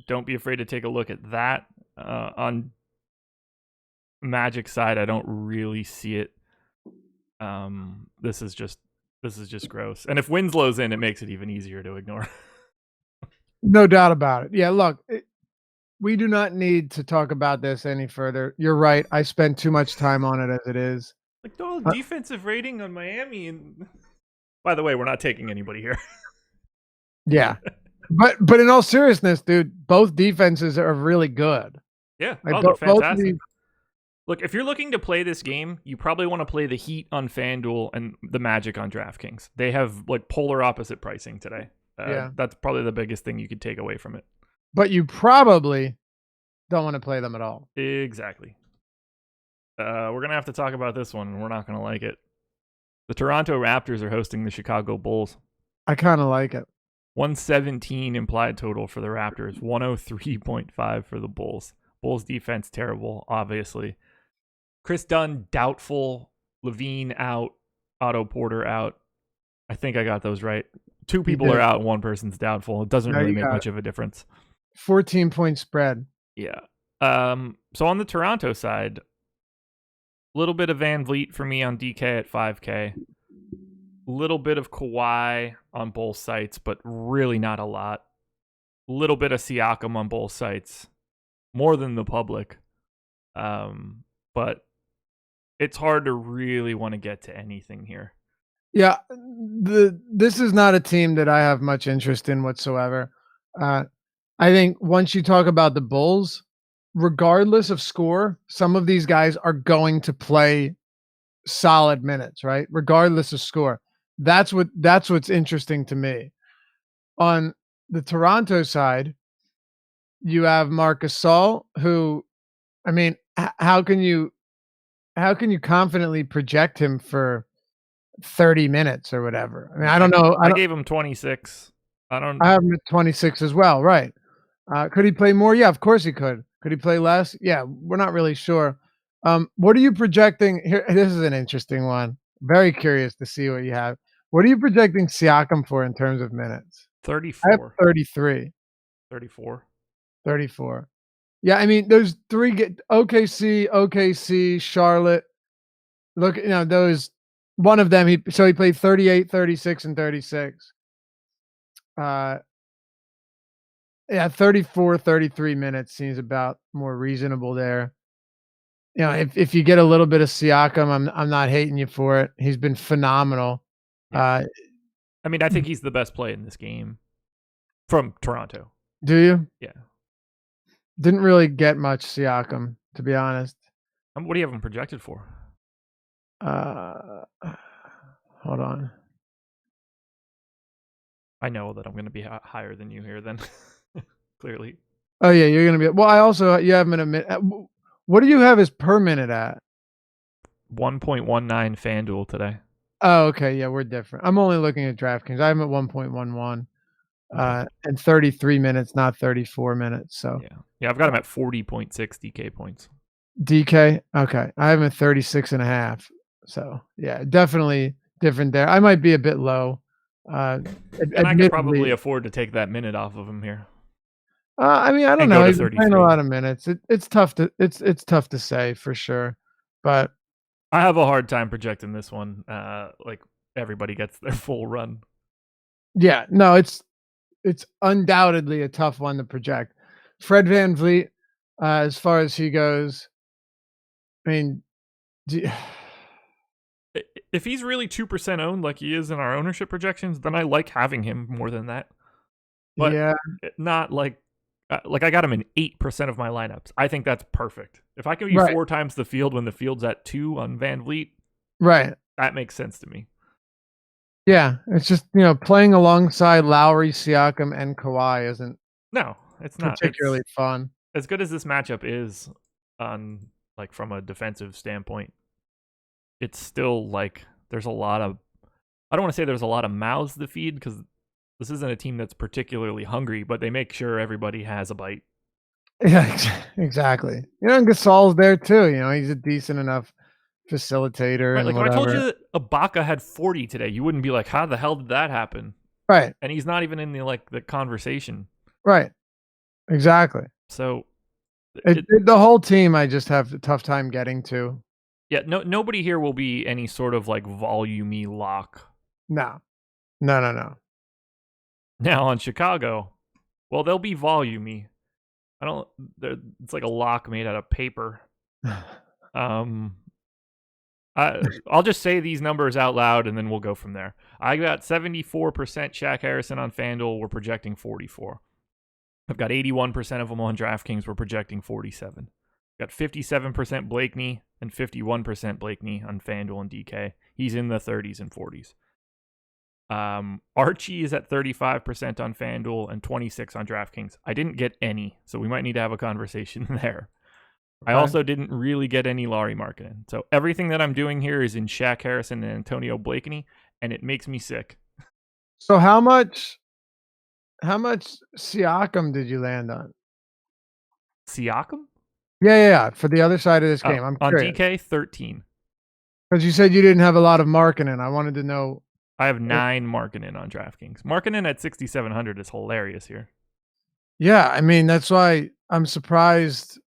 Don't be afraid to take a look at that. On Magic side, I don't really see it. This is just gross. And if Winslow's in, it makes it even easier to ignore. No doubt about it. Yeah, look, we do not need to talk about this any further. You're right. I spend too much time on it as it is. Like the defensive rating on Miami, and by the way, we're not taking anybody here. Yeah, but in all seriousness, dude, both defenses are really good. Yeah, they're fantastic. Look, if you're looking to play this game, you probably want to play the Heat on FanDuel and the Magic on DraftKings. They have like polar opposite pricing today. Yeah, that's probably the biggest thing you could take away from it. But you probably don't want to play them at all. Exactly. We're going to have to talk about this one, and we're not going to like it. The Toronto Raptors are hosting the Chicago Bulls. I kind of like it. 117 implied total for the Raptors, 103.5 for the Bulls. Bulls defense terrible, obviously. Chris Dunn doubtful, Levine out, Otto Porter out. I think I got those right. 2 people are out and 1 person's doubtful. It doesn't really make much of a difference. 14-point spread. Yeah. So on the Toronto side, a little bit of Van Vliet for me on DK at 5K. A little bit of Kawhi on both sites, but really not a lot. A little bit of Siakam on both sites. More than the public. But it's hard to really want to get to anything here. Yeah, this is not a team that I have much interest in whatsoever. I think once you talk about the Bulls, regardless of score, some of these guys are going to play solid minutes, right? Regardless of score. That's what's interesting to me. On the Toronto side, you have Marc Gasol, who, I mean, how can you confidently project him for 30 minutes or whatever? I mean, I don't know. I gave him 26. I have him at 26 as well, right? Could he play more? Yeah, of course he could. Could he play less? Yeah, we're not really sure. What are you projecting here? This is an interesting one. Very curious to see what you have. What are you projecting Siakam for in terms of minutes? 34. I have 33. 34. 34. Yeah, I mean, those 3 OKC, Charlotte. Look, those, one of them, he played 38, 36, and 36. Yeah, 34, 33 minutes seems about more reasonable there. If you get a little bit of Siakam, I'm not hating you for it. He's been phenomenal. Yeah. I mean, I think he's the best play in this game from Toronto. Do you? Yeah. Didn't really get much Siakam, to be honest. What do you have him projected for? Hold on. I know that I'm going to be higher than you here then. Clearly. Oh yeah, you're gonna be. Well, I also you have him in a minute. What do you have his per minute at? 1.19 FanDuel today. Oh, okay. Yeah, we're different. I'm only looking at DraftKings. I'm at 1.11, Okay. and 33 minutes, not 34 minutes. So Yeah, I've got him at 40.6 DK points. DK. Okay, I have him at 36.5. So yeah, definitely different there. I might be a bit low. And I could Admittedly, probably afford to take that minute off of him here I mean, I don't and go know. to He's been playing a 33. lot of minutes. It's tough to it's tough to say for sure, but I have a hard time projecting this one. Like everybody gets their full run. yeah, no, it's undoubtedly a tough one to project. Fred VanVleet, as far as he goes, I mean, do, If he's really 2% owned like he is in our ownership projections, then I like having him more than that. But yeah, not like I got him in 8% of my lineups. I think that's perfect. If I can be right, 4 times the field when the field's at 2 on Van Vliet, right. that makes sense to me. Yeah, it's just, playing alongside Lowry, Siakam, and Kawhi isn't No, it's not. particularly It's fun. as good as this matchup is on like from a defensive standpoint. It's still like there's a lot of I don't want to say there's a lot of mouths to feed because this isn't a team that's particularly hungry, but they make sure everybody has a bite. Yeah, exactly. And Gasol's there too. He's a decent enough facilitator Right, and like if I told whatever. you that Ibaka had 40 today, you wouldn't be like, "How the hell did that happen?" Right, And he's not even in the conversation. right, exactly. So The whole team, I just have a tough time getting to. yeah, nobody here will be any sort of like volumey lock. No, no, no, no. Now on Chicago, well, they'll be volumey. I don't. It's like a lock made out of paper. Um, I'll just say these numbers out loud and then we'll go from there. I got 74% Shaq Harrison on FanDuel. We're projecting 44. I've got 81% of them on DraftKings. We're projecting 47. Got 57% Blakeney and 51% Blakeney on FanDuel and DK. He's in the 30s and 40s. Archie is at 35% on FanDuel and 26 on DraftKings. I didn't get any, so we might need to have a conversation there. I also didn't really get any Lauri Markkanen. So everything that I'm doing here is in Shaq Harrison and Antonio Blakeney, and it makes me sick. So how much Siakam did you land on? Siakam? Yeah. For the other side of this game, I'm on curious. DK, 13. Because you said you didn't have a lot of Markkanen. I wanted to know. I have 9 Markkanen on DraftKings. Markkanen at 6,700 is hilarious here. Yeah, I mean that's why I'm surprised.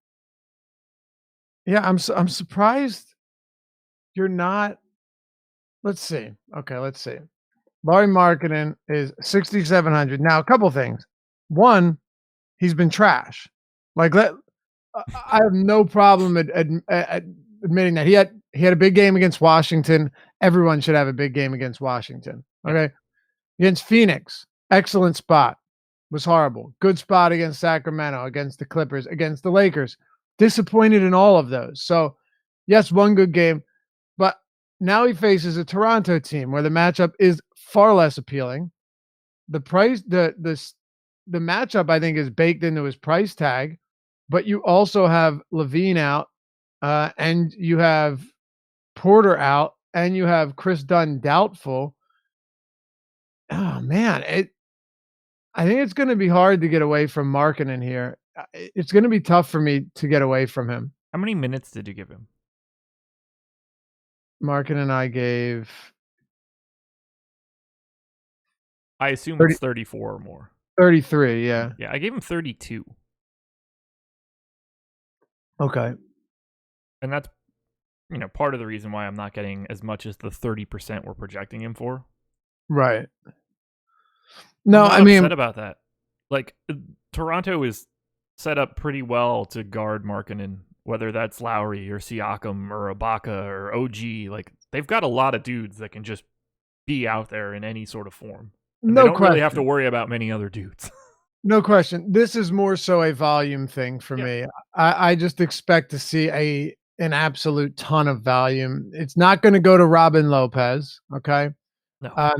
Yeah, I'm surprised you're not. Let's see. Okay, let's see. Lauri Markkanen is 6,700. Now, a couple things. One, he's been trash. Like I have no problem admitting that he had a big game against Washington. Everyone should have a big game against Washington. Okay, against Phoenix, excellent spot. Was horrible. Good spot against Sacramento, against the Clippers, against the Lakers. Disappointed in all of those. So, yes, one good game, but now he faces a Toronto team where the matchup is far less appealing. The price, the matchup, I think, is baked into his price tag, but you also have Levine out, and you have Porter out, and you have Chris Dunn doubtful. Oh man, I think it's going to be hard to get away from Markkanen here. It's going to be tough for me to get away from him. How many minutes did you give him? Markkanen I gave. I assume it's 34 or more. 33, yeah. Yeah, I gave him 32. Okay. And that's part of the reason why I'm not getting as much as the 30% we're projecting him for. Right. No, I'm I not mean, upset about that. Like Toronto is set up pretty well to guard Markkanen, whether that's Lowry or Siakam or Ibaka or OG. Like they've got a lot of dudes that can just be out there in any sort of form. And they don't really have to worry about many other dudes. No question. This is more so a volume thing for me. I just expect to see an absolute ton of volume. It's not going to go to Robin Lopez, okay? No.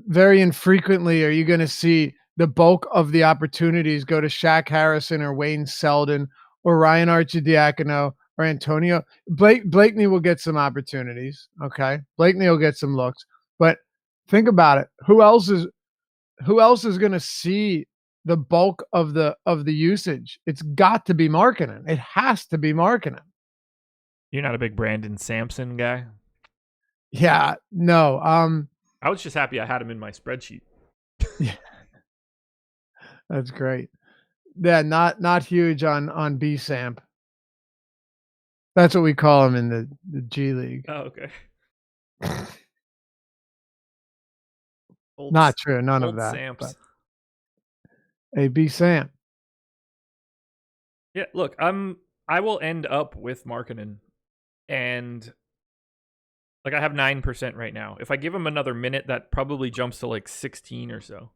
Very infrequently are you going to see the bulk of the opportunities go to Shaq Harrison or Wayne Selden or Ryan Arcidiacono or Antonio. Blakeney will get some opportunities. Okay. Blakeney will get some looks. But think about it. Who else is going to see the bulk of the usage? It's got to be Markkanen. It has to be Markkanen. You're not a big Brandon Sampson guy? Yeah, no. I was just happy I had him in my spreadsheet. Yeah. That's great. Yeah, not huge on B Samp. That's what we call him in the G League. Oh, okay. Not true. None of that. Samps. Hey, B Samp. Yeah, look, I will end up with Markkanen, and like I have 9% right now. If I give him another minute, that probably jumps to like 16 or so.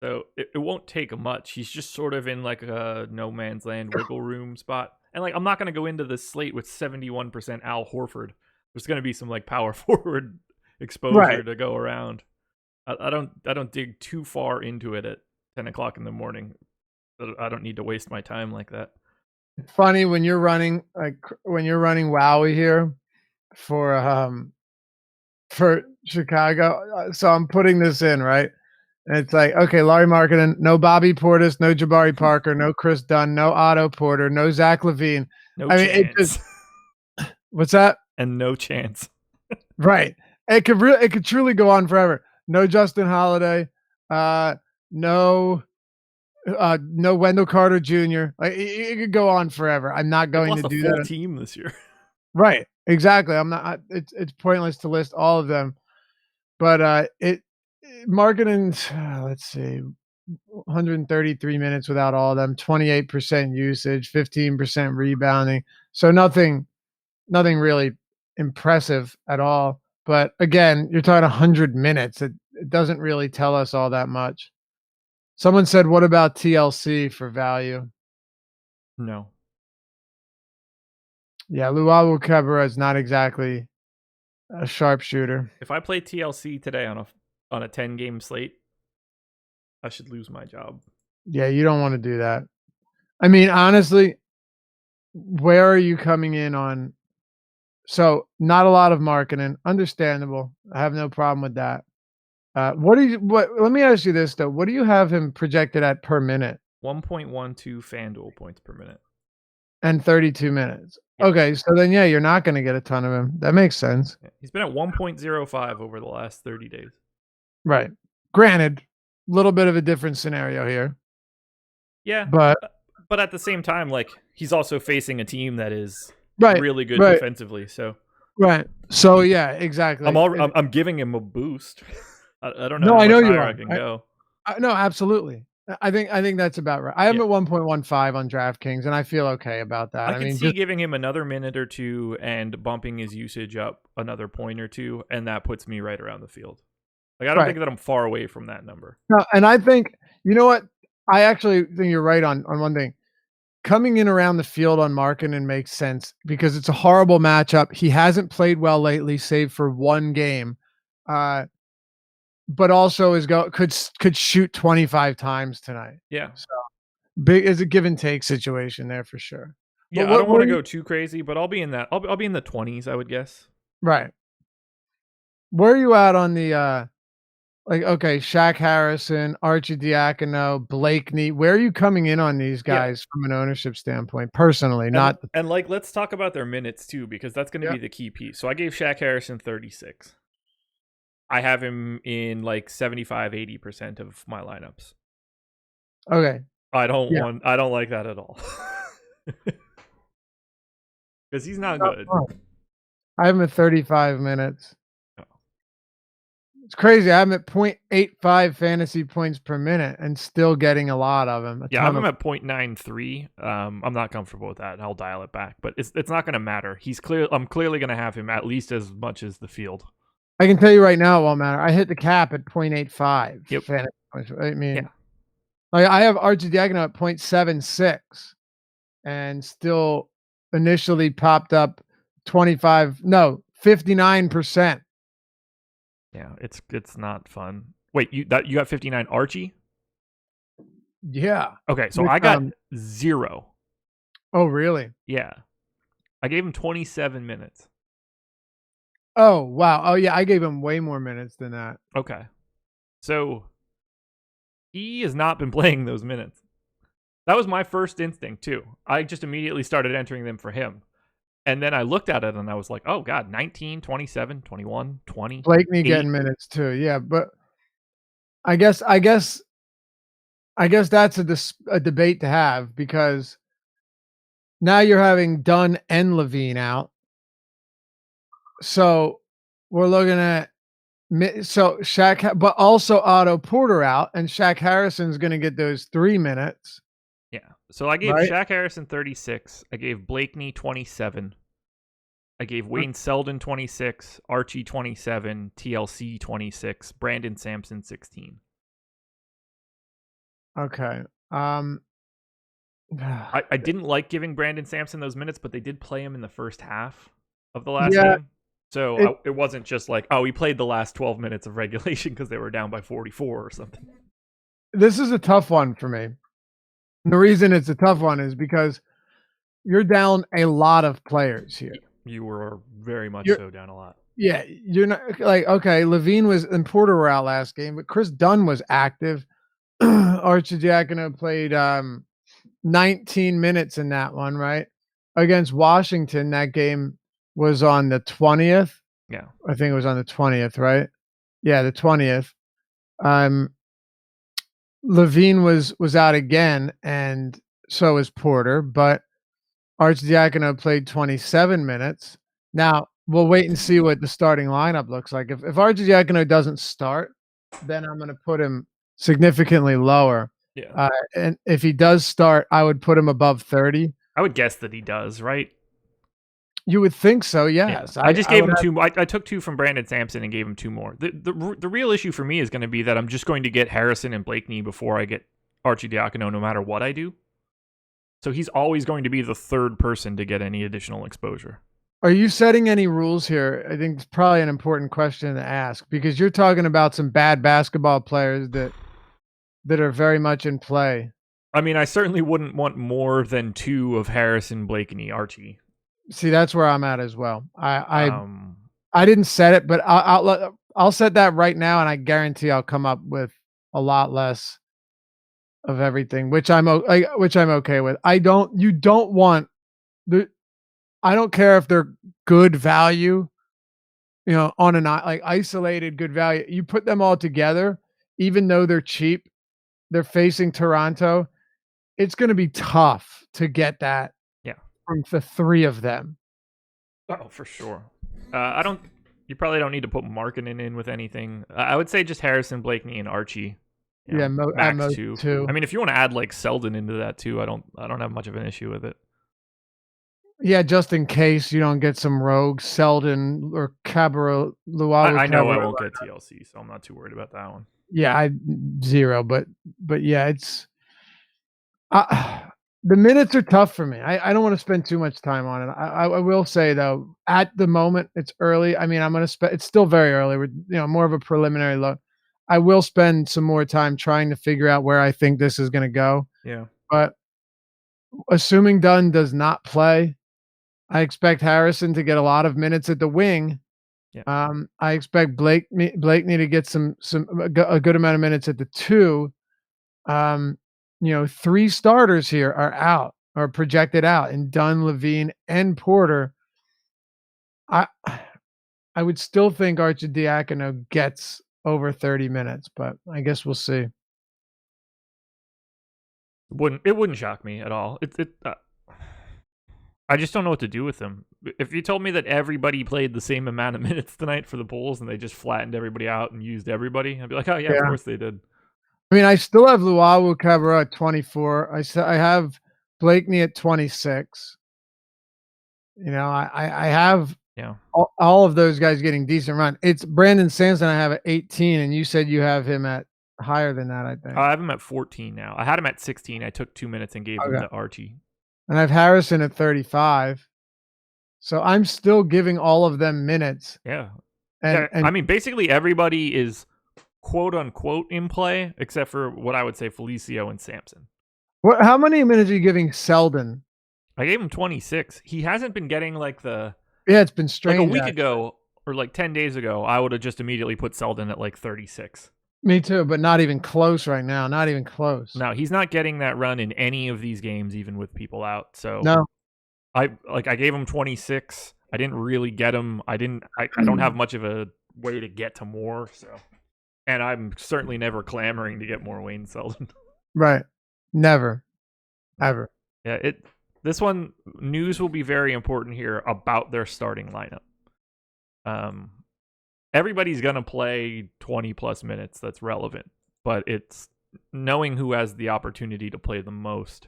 So it won't take much. He's just sort of in like a no man's land wiggle room spot. And like I'm not going to go into the slate with 71% Al Horford. There's going to be some like power forward exposure to go around. I don't dig too far into it at 10 o'clock in the morning. I don't need to waste my time like that. It's funny when you're running Wowie here for Chicago. So I'm putting this in, right? And it's like, okay, Lauri Markkanen, no Bobby Portis, no Jabari Parker, no Chris Dunn, no Otto Porter, no Zach LaVine. Chance. What's that? And no chance. Right. It could truly go on forever. No Justin Holiday, no Wendell Carter Jr. Like it could go on forever. I'm not going to do that. Full team this year. Right. Exactly. I'm not. It's pointless to list all of them, but Markkanen's, let's see, 133 minutes without all of them, 28% usage, 15% rebounding. So nothing really impressive at all. But again, you're talking 100 minutes. It doesn't really tell us all that much. Someone said, what about TLC for value? No. Yeah, Luau Cabrera is not exactly a sharpshooter. If I play TLC today on a 10-game slate, I should lose my job. Yeah, you don't want to do that. I mean, honestly, where are you coming in on? So not a lot of Markkanen, understandable. I have no problem with that. Let me ask you this though. What do you have him projected at per minute? 1.12 FanDuel points per minute. And 32 minutes. Yeah. Okay, so then you're not going to get a ton of him. That makes sense. Yeah. He's been at 1.05 over the last 30 days. Right. Granted, a little bit of a different scenario here. Yeah. But at the same time, like he's also facing a team that is really good defensively. So right. So yeah, exactly. I'm giving him a boost. I don't know. No, I know you are. I can go. No, absolutely. I think that's about right. I have him at 1.15 on DraftKings, and I feel okay about that. I can see giving him another minute or two and bumping his usage up another point or two, and that puts me right around the field. Like I don't think that I'm far away from that number. No, and I think you know what? I actually think you're right on one thing. Coming in around the field on Markkanen makes sense because it's a horrible matchup. He hasn't played well lately, save for one game. But also could shoot 25 times tonight. Yeah. So big is a give and take situation there for sure. Yeah, I don't want to go too crazy, but I'll be in that. I'll be in the 20s, I would guess. Right. Where are you at on the okay, Shaq Harrison, Arcidiacono, Blakeney? Where are you coming in on these guys from an ownership standpoint? Personally, and like let's talk about their minutes too, because that's going to be the key piece. So I gave Shaq Harrison 36. I have him in like 75-80% of my lineups. Okay. I don't like that at all. Because he's not good. I have him at 35 minutes. Oh. It's crazy. I have him at 0.85 fantasy points per minute and still getting a lot of him. I have him at 0.93. I'm not comfortable with that. I'll dial it back. But it's not going to matter. I'm clearly going to have him at least as much as the field. I can tell you right now, it won't matter. I hit the cap at 0.85. Yep. I mean, like I have Arcidiacono at 0.76 and still initially popped up 59%. Yeah, it's not fun. Wait, you got 59 Archie? Yeah. Okay, so With, I got 0. oh, really? Yeah. I gave him 27 minutes. Oh, wow. Oh, yeah, I gave him way more minutes than that. Okay. So he has not been playing those minutes. That was my first instinct, too. I just immediately started entering them for him. And then I looked at it and I was like, oh, God, 19, 27, 21, 20. Blakeney 8. getting minutes too. Yeah, but I guess that's a debate to have because now you're having Dunn and Levine out. So we're looking at so Shaq, but also Otto Porter out, and Shaq Harrison's going to get those 3 minutes. Yeah. So I gave Right. Shaq Harrison 36. I gave Blakeney 27. I gave Wayne Selden 26, Archie 27, TLC 26, Brandon Sampson 16. Okay. I didn't like giving Brandon Sampson those minutes, but they did play him in the first half of the last Yeah, game. So it wasn't just like, oh, he played the last 12 minutes of regulation because they were down by 44 or something. this is a tough one for me. The reason it's a tough one is because you're down a lot of players here. You were very much so down a lot. Yeah, you're not like, okay, Levine was and Porter were out last game, but Chris Dunn was active. Arcidiacono played 19 minutes in that one, right? Against Washington, that game was on the 20th. Yeah. I think it was on the 20th, right? Yeah, the 20th. Levine was out again, and so was Porter, but Arcidiacono played 27 minutes. Now, we'll wait and see what the starting lineup looks like. If Arcidiacono doesn't start, then I'm gonna put him significantly lower. Yeah. And if he does start, I would put him above 30. I would guess that he does, right? You would think so, yes. Yeah. I just gave him 2. I took 2 from Brandon Sampson and gave him 2 more. The real issue for me is going to be that I'm just going to get Harrison and Blakeney before I get Arcidiacono, no matter what I do. So he's always going to be the third person to get any additional exposure. Are you setting any rules here? I think it's probably an important question to ask because you're talking about some bad basketball players that are very much in play. I mean, I certainly wouldn't want more than 2 of Harrison, Blakeney, Archie. See, that's where I'm at as well. I didn't set it, but I'll set that right now, and I guarantee I'll come up with a lot less of everything, which I'm okay with. I don't care if they're good value, on an like isolated good value. You put them all together, even though they're cheap, they're facing Toronto. It's going to be tough to get that. From the 3 of them. Oh, for sure. You probably don't need to put Markkanen in with anything. I would say just Harrison, Blakeney, and Archie. Max 2. I mean, if you want to add like Selden into that too, I don't have much of an issue with it. Yeah, just in case you don't get some rogue Selden or Cabarrot Luau. I know I won't get TLC, so I'm not too worried about that one. Yeah, 0, but yeah, it's the minutes are tough for me. I don't want to spend too much time on it. I will say though, at the moment it's early. I mean, I'm going to spend. It's still very early. We're more of a preliminary look. I will spend some more time trying to figure out where I think this is going to go. Yeah. But assuming Dunn does not play, I expect Harrison to get a lot of minutes at the wing. Yeah. I expect Blakeney to get a good amount of minutes at the 2. 3 starters here are projected out in Dunn, Levine, and Porter. I would still think Arcidiacono gets over 30 minutes, but I guess we'll see. It wouldn't shock me at all. I just don't know what to do with them. If you told me that everybody played the same amount of minutes tonight for the Bulls and they just flattened everybody out and used everybody, I'd be like, oh yeah. Of course they did. I mean, I still have Luau Cabarrot at 24. I have Blakeney at 26. I have all of those guys getting decent run. It's Brandon Sampson I have at 18, and you said you have him at higher than that, I think. I have him at 14 now. I had him at 16. I took 2 minutes and gave him to Archie. And I have Harrison at 35. So I'm still giving all of them minutes. Yeah. And I mean, basically everybody is quote unquote in play, except for what I would say Felicio and Sampson. How many minutes are you giving Selden? I gave him 26. He hasn't been getting like the. Yeah, it's been strange. Like a week ago or like 10 days ago, I would have just immediately put Selden at like 36. Me too, but not even close right now. Not even close. No, he's not getting that run in any of these games, even with people out. So no, I gave him 26. I didn't really get him. I don't have much of a way to get to more. So, and I'm certainly never clamoring to get more Wayne Selden. Right. Never. Ever. Yeah, this one, news will be very important here about their starting lineup. Everybody's going to play 20 plus minutes. That's relevant, but it's knowing who has the opportunity to play the most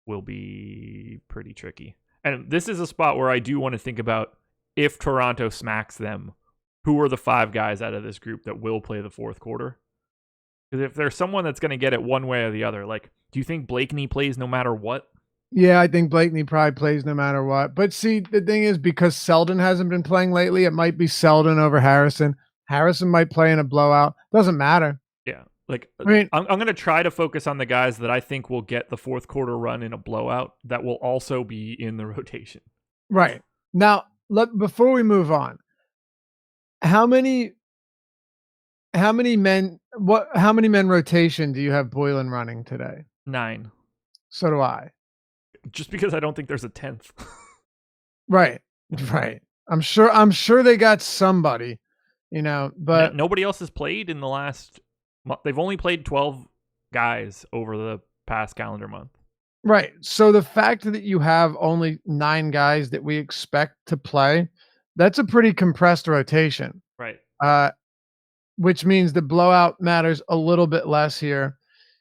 will be pretty tricky. And this is a spot where I do want to think about, if Toronto smacks them, who are the 5 guys out of this group that will play the fourth quarter? Because if there's someone that's going to get it one way or the other, like, do you think Blakeney plays no matter what? Yeah, I think Blakeney probably plays no matter what. But see, the thing is, because Selden hasn't been playing lately, it might be Selden over Harrison. Harrison might play in a blowout. Doesn't matter. Yeah. Like, I mean, I'm going to try to focus on the guys that I think will get the fourth quarter run in a blowout that will also be in the rotation. Right. Now, before we move on, how many men rotation do you have Boylan running today? 9. So do I. Just because I don't think there's a 10th. Right. Right. I'm sure they got somebody, but nobody else has played in the last month. They've only played 12 guys over the past calendar month. Right. So the fact that you have only 9 guys that we expect to play, that's a pretty compressed rotation. Right. Which means the blowout matters a little bit less here.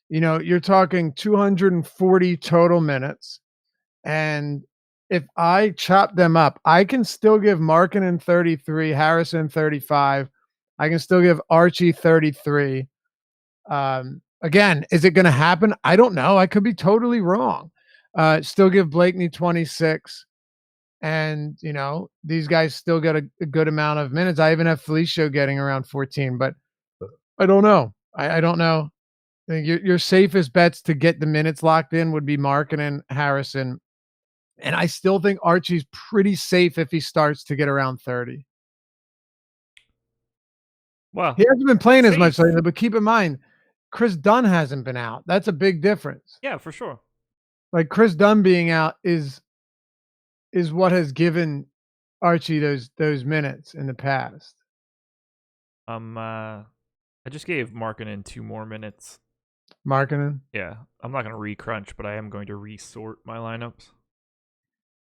You're talking 240 total minutes. And if I chop them up, I can still give Markkanen 33, Harrison 35. I can still give Archie 33. Again, is it going to happen? I don't know. I could be totally wrong. Still give Blakeney 26. And, these guys still get a good amount of minutes. I even have Felicio getting around 14, but I don't know. I don't know. I think your safest bets to get the minutes locked in would be Markkanen, Harrison. And I still think Archie's pretty safe if he starts to get around 30. Well, he hasn't been playing as much lately, but keep in mind, Chris Dunn hasn't been out. That's a big difference. Yeah, for sure. Like Chris Dunn being out is what has given Archie those minutes in the past. I just gave Markkanen 2 more minutes. Markkanen? Yeah, I'm not going to re-crunch, but I am going to resort my lineups.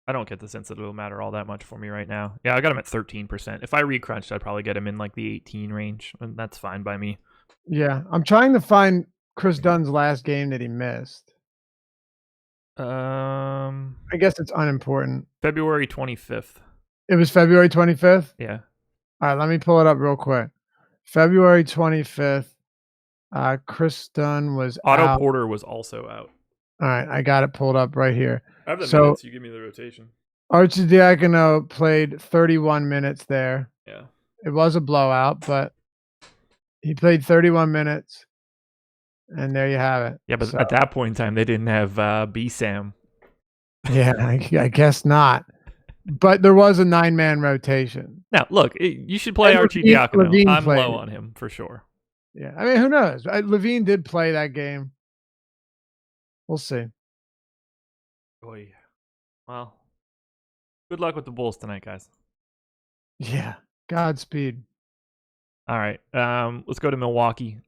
I don't get the sense that it'll matter all that much for me right now. Yeah, I got him at 13%. If I re-crunched, I'd probably get him in like the 18 range, and that's fine by me. Yeah, I'm trying to find Chris Dunn's last game that he missed. I guess it's unimportant. February 25th. It was February 25th? Yeah. All right, let me pull it up real quick. February 25th. Chris Dunn was Otto out. Porter was also out. All right, I got it pulled up right here. I have the minutes. You give me the rotation. Archie Diacono played 31 minutes there. Yeah. It was a blowout, but he played 31 minutes. And there you have it. Yeah, but at that point in time, they didn't have B-Sam. Yeah, I guess not. But there was a 9-man rotation. Now, look, you should play Archie Diacono. I'm low on him for sure. Yeah, I mean, who knows? Levine did play that game. We'll see. Boy, well, good luck with the Bulls tonight, guys. Yeah, Godspeed. All right, let's go to Milwaukee.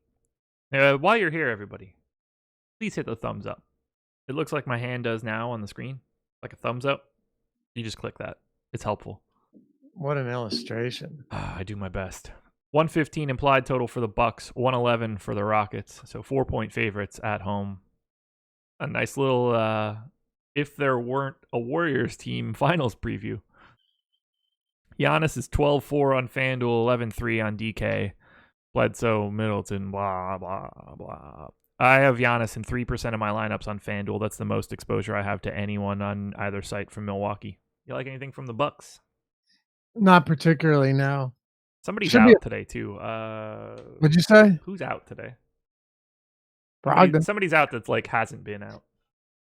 While you're here, everybody, please hit the thumbs up. It looks like my hand does now on the screen, like a thumbs up. You just click that. It's helpful. What an illustration. I do my best. 115 implied total for the Bucks, 111 for the Rockets. So 4-point favorites at home. A nice little if there weren't a Warriors team finals preview. Giannis is 12-4 on FanDuel, 11-3 on DK. Bledsoe, Middleton, blah, blah, blah. I have Giannis in 3% of my lineups on FanDuel. That's the most exposure I have to anyone on either site from Milwaukee. You like anything from the Bucks? Not particularly, no. Somebody's Should out be. today too. What'd you say? Who's out today? Brogdon. Somebody's out that's like hasn't been out,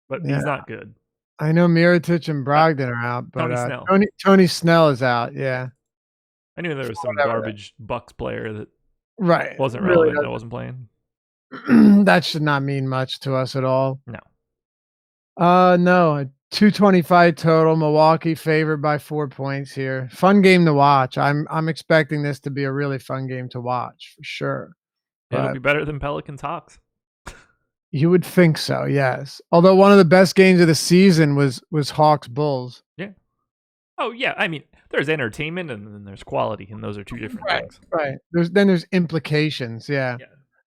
but Yeah. he's not good. I know Mirotic and Brogdon are out, but Tony Snell. Tony Snell is out. Yeah. I knew there was some Whatever. garbage Bucks player that Right. wasn't Really relevant that wasn't playing. that should not mean much to us at all. No. No. 225 total. Milwaukee favored by 4 points here. Fun game to watch. I'm expecting this to be a really fun game to watch for sure. It'll But be better than Pelicans Hawks. you would think so, yes. Although one of the best games of the season was Hawks Bulls. Yeah. Oh yeah. I mean, there's entertainment and then there's quality, and those are two different things. Right. There's implications. Yeah.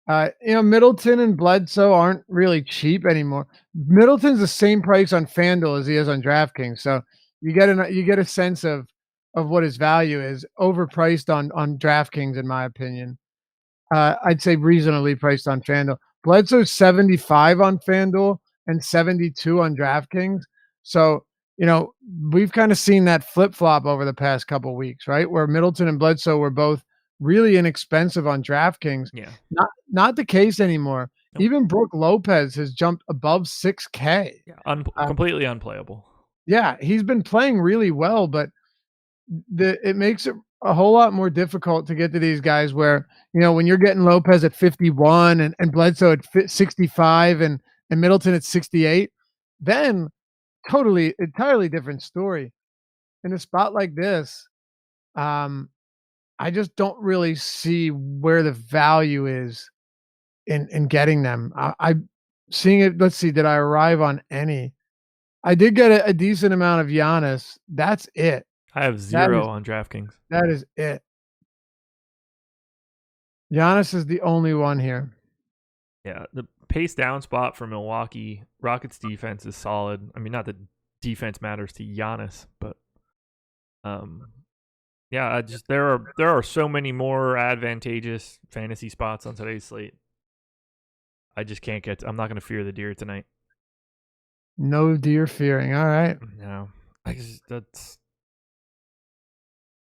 Yeah. Middleton and Bledsoe aren't really cheap anymore. Middleton's the same price on FanDuel as he is on DraftKings, so you get a sense of what his value is. Overpriced on DraftKings, in my opinion. I'd say reasonably priced on FanDuel. Bledsoe's 75 on FanDuel and 72 on DraftKings. So, we've kind of seen that flip-flop over the past couple weeks, right? Where Middleton and Bledsoe were both really inexpensive on DraftKings. Yeah. Not the case anymore. Nope. Even Brook Lopez has jumped above 6K. Yeah, completely unplayable. Yeah, he's been playing really well, but it makes it a whole lot more difficult to get to these guys where, when you're getting Lopez at 51 and Bledsoe at 65 and Middleton at 68, then entirely different story. In a spot like this, I just don't really see where the value is in getting them. I'm seeing it. Let's see. Did I arrive on any? I did get a decent amount of Giannis. That's it. I have 0 on DraftKings. That is it. Giannis is the only one here. Yeah, the pace down spot for Milwaukee. Rockets defense is solid. I mean, not that defense matters to Giannis, but yeah, there are so many more advantageous fantasy spots on today's slate. I just can't I'm not going to fear the deer tonight. No deer fearing. All right. No, that's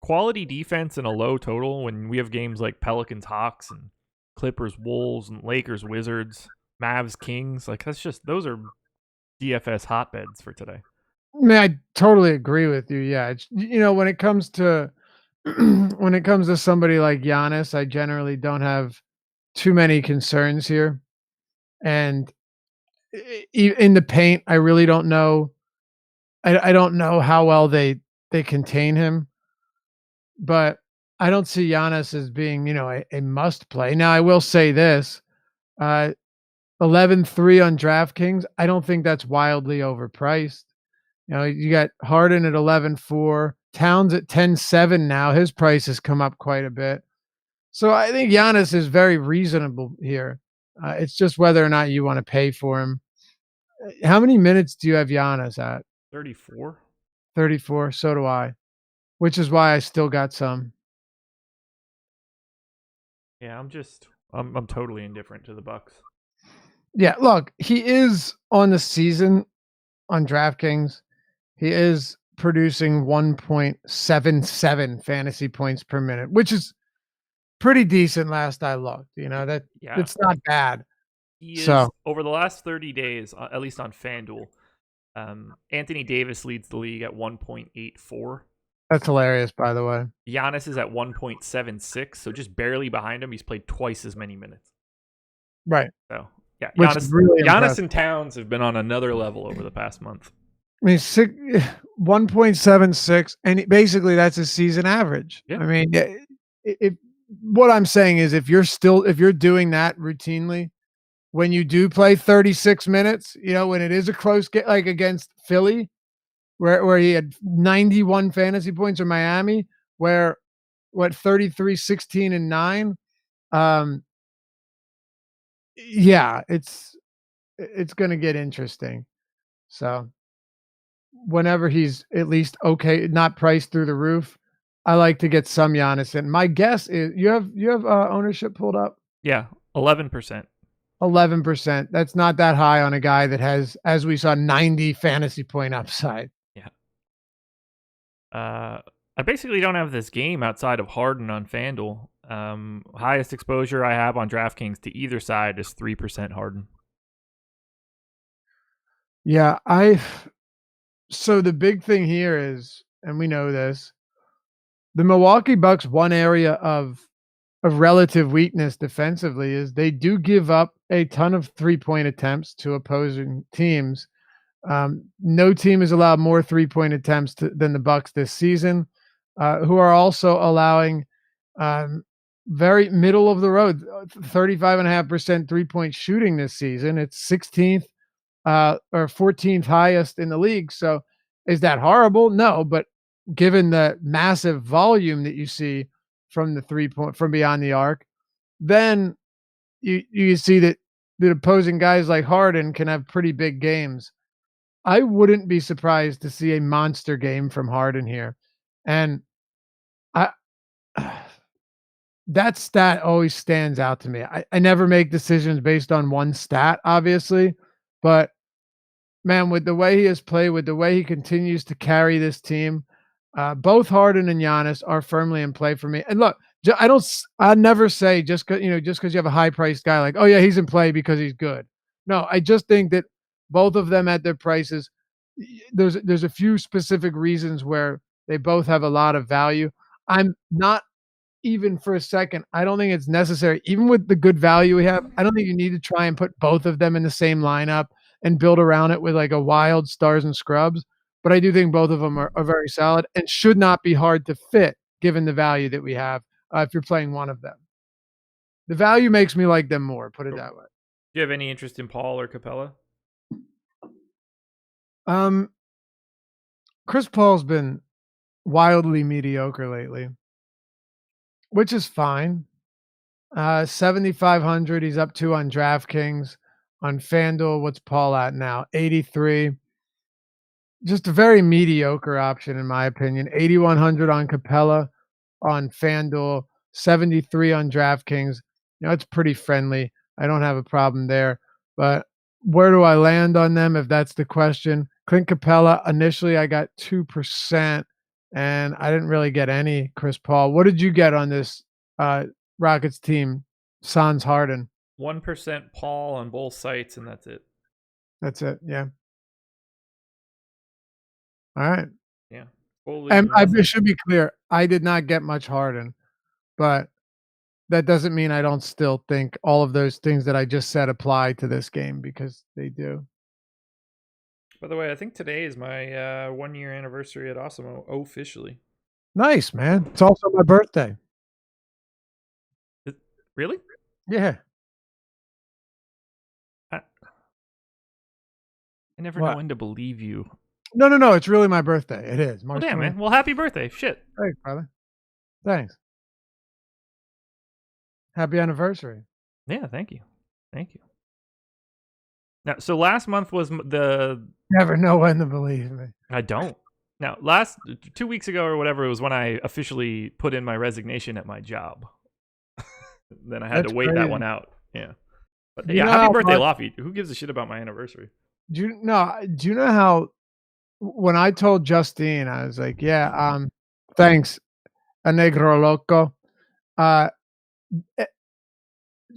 quality defense and a low total when we have games like Pelicans Hawks and Clippers Wolves and Lakers Wizards, Mavs Kings. Like those are DFS hotbeds for today. I mean, I totally agree with you. Yeah, it's, when it comes to somebody like Giannis, I generally don't have too many concerns here. And in the paint, I really don't know. I don't know how well they contain him, but I don't see Giannis as being, a must play. Now, I will say this, 11-3 on DraftKings. I don't think that's wildly overpriced. You got Harden at 11-4, Towns at 10-7 now. His price has come up quite a bit. So I think Giannis is very reasonable here. It's just whether or not you want to pay for him. How many minutes do you have Giannis at? 34. 34. So do I, which is why I still got some. Yeah, I'm totally indifferent to the Bucks. Yeah, look, he is on the season on DraftKings. He is producing 1.77 fantasy points per minute, which is pretty decent last I looked. It's not bad. He is, over the last 30 days, at least on FanDuel, Anthony Davis leads the league at 1.84. That's hilarious, by the way. Giannis is at 1.76, so just barely behind him. He's played twice as many minutes. Right. So, yeah, Giannis and Towns have been on another level over the past month. I mean, 1.76, and basically that's his season average. Yeah. I mean, what I'm saying is if you're doing that routinely, when you do play 36 minutes, when it is a close game, like against Philly, where he had 91 fantasy points, or Miami, where 33, 16, and 9. Yeah, it's going to get interesting. So whenever he's at least okay, not priced through the roof, I like to get some Giannis in. My guess is you have ownership pulled up. Yeah, 11%. 11%. That's not that high on a guy that has, as we saw, 90 fantasy point upside. Yeah. I basically don't have this game outside of Harden on FanDuel. Highest exposure I have on DraftKings to either side is 3% Harden. Yeah, so the big thing here is, and we know this, the Milwaukee Bucks, one area of relative weakness defensively is they do give up a ton of three-point attempts to opposing teams. No team has allowed more three-point attempts than the Bucks this season, who are also allowing very middle of the road, 35.5% three-point shooting this season. It's 16th or 14th highest in the league. So is that horrible? No, but given the massive volume that you see from the three-point from beyond the arc, then you see that the opposing guys like Harden can have pretty big games. I wouldn't be surprised to see a monster game from Harden here. And I that stat always stands out to me. I never make decisions based on one stat, obviously, but man, with the way he has played, with the way he continues to carry this team, both Harden and Giannis are firmly in play for me. And look, I never say just because you have a high priced guy like, oh yeah, he's in play because he's good. No, I just think that both of them at their prices, there's a few specific reasons where they both have a lot of value. I'm not even for a second. I don't think it's necessary, even with the good value we have. I don't think you need to try and put both of them in the same lineup and build around it with like a wild stars and scrubs. But I do think both of them are very solid and should not be hard to fit given the value that we have if you're playing one of them. The value makes me like them more, put it that way. Do you have any interest in Paul or Capella? Chris Paul's been wildly mediocre lately, which is fine. 7,500 he's up to on DraftKings. On FanDuel, what's Paul at now? 83. Just a very mediocre option, in my opinion. 8,100 on Capella on FanDuel, 73 on DraftKings. It's pretty friendly. I don't have a problem there. But where do I land on them if that's the question? Clint Capella, initially I got 2%, and I didn't really get any Chris Paul. What did you get on this Rockets team, Sans Harden? 1% Paul on both sites, and that's it. That's it, yeah. All right. Yeah. And I should be clear, I did not get much Harden, but that doesn't mean I don't still think all of those things that I just said apply to this game, because they do. By the way, I think today is my 1-year anniversary at Osimo officially. Nice, man. It's also my birthday. Really? Yeah. I never know when to believe you. No. It's really my birthday. It is. Well, damn, man. Well, happy birthday. Shit. Thanks, brother. Thanks. Happy anniversary. Yeah, thank you. Thank you. Now, so last month was the... Never know when to believe me. I don't. Now, 2 weeks ago or whatever, it was when I officially put in my resignation at my job. Then I had to wait that one out. Yeah. But yeah, happy birthday, Laffy. Who gives a shit about my anniversary? Do you know how when I told Justine, I was like, yeah, thanks, a negro loco.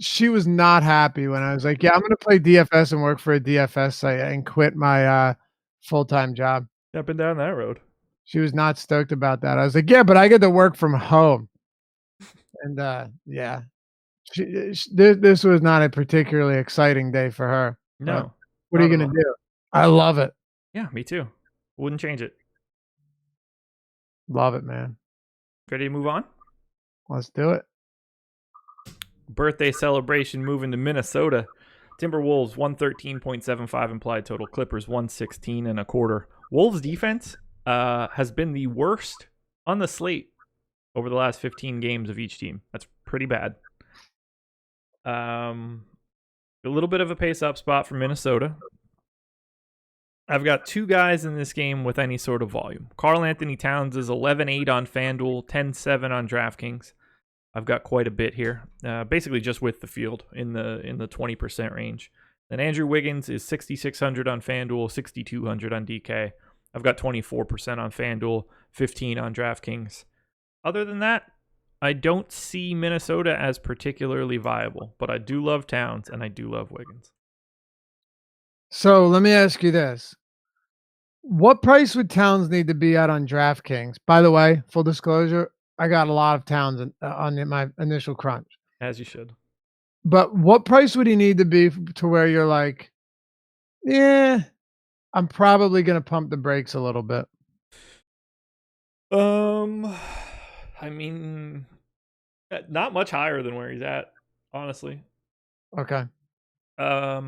She was not happy when I was like, yeah, I'm going to play DFS and work for a DFS site and quit my full-time job. I've been down that road. She was not stoked about that. I was like, yeah, but I get to work from home. And yeah, this was not a particularly exciting day for her. No. What are you going to do? I love it. Yeah, me too. Wouldn't change it. Love it, man. Ready to move on? Let's do it. Birthday celebration moving to Minnesota. Timberwolves 113.75 implied total. Clippers 116.25. Wolves defense has been the worst on the slate over the last 15 games of each team. That's pretty bad. A little bit of a pace up spot for Minnesota. I've got two guys in this game with any sort of volume. Karl Anthony Towns is 11-8 on FanDuel, 10-7 on DraftKings. I've got quite a bit here, basically just with the field in the 20% range. Then Andrew Wiggins is 6,600 on FanDuel, 6,200 on DK. I've got 24% on FanDuel, 15 on DraftKings. Other than that, I don't see Minnesota as particularly viable, but I do love Towns and I do love Wiggins. So let me ask you this. What price would Towns need to be at on DraftKings? By the way, full disclosure, I got a lot of Towns on my initial crunch. As you should. But what price would he need to be to where you're like, yeah, I'm probably going to pump the brakes a little bit? I mean, not much higher than where he's at, honestly. Okay. I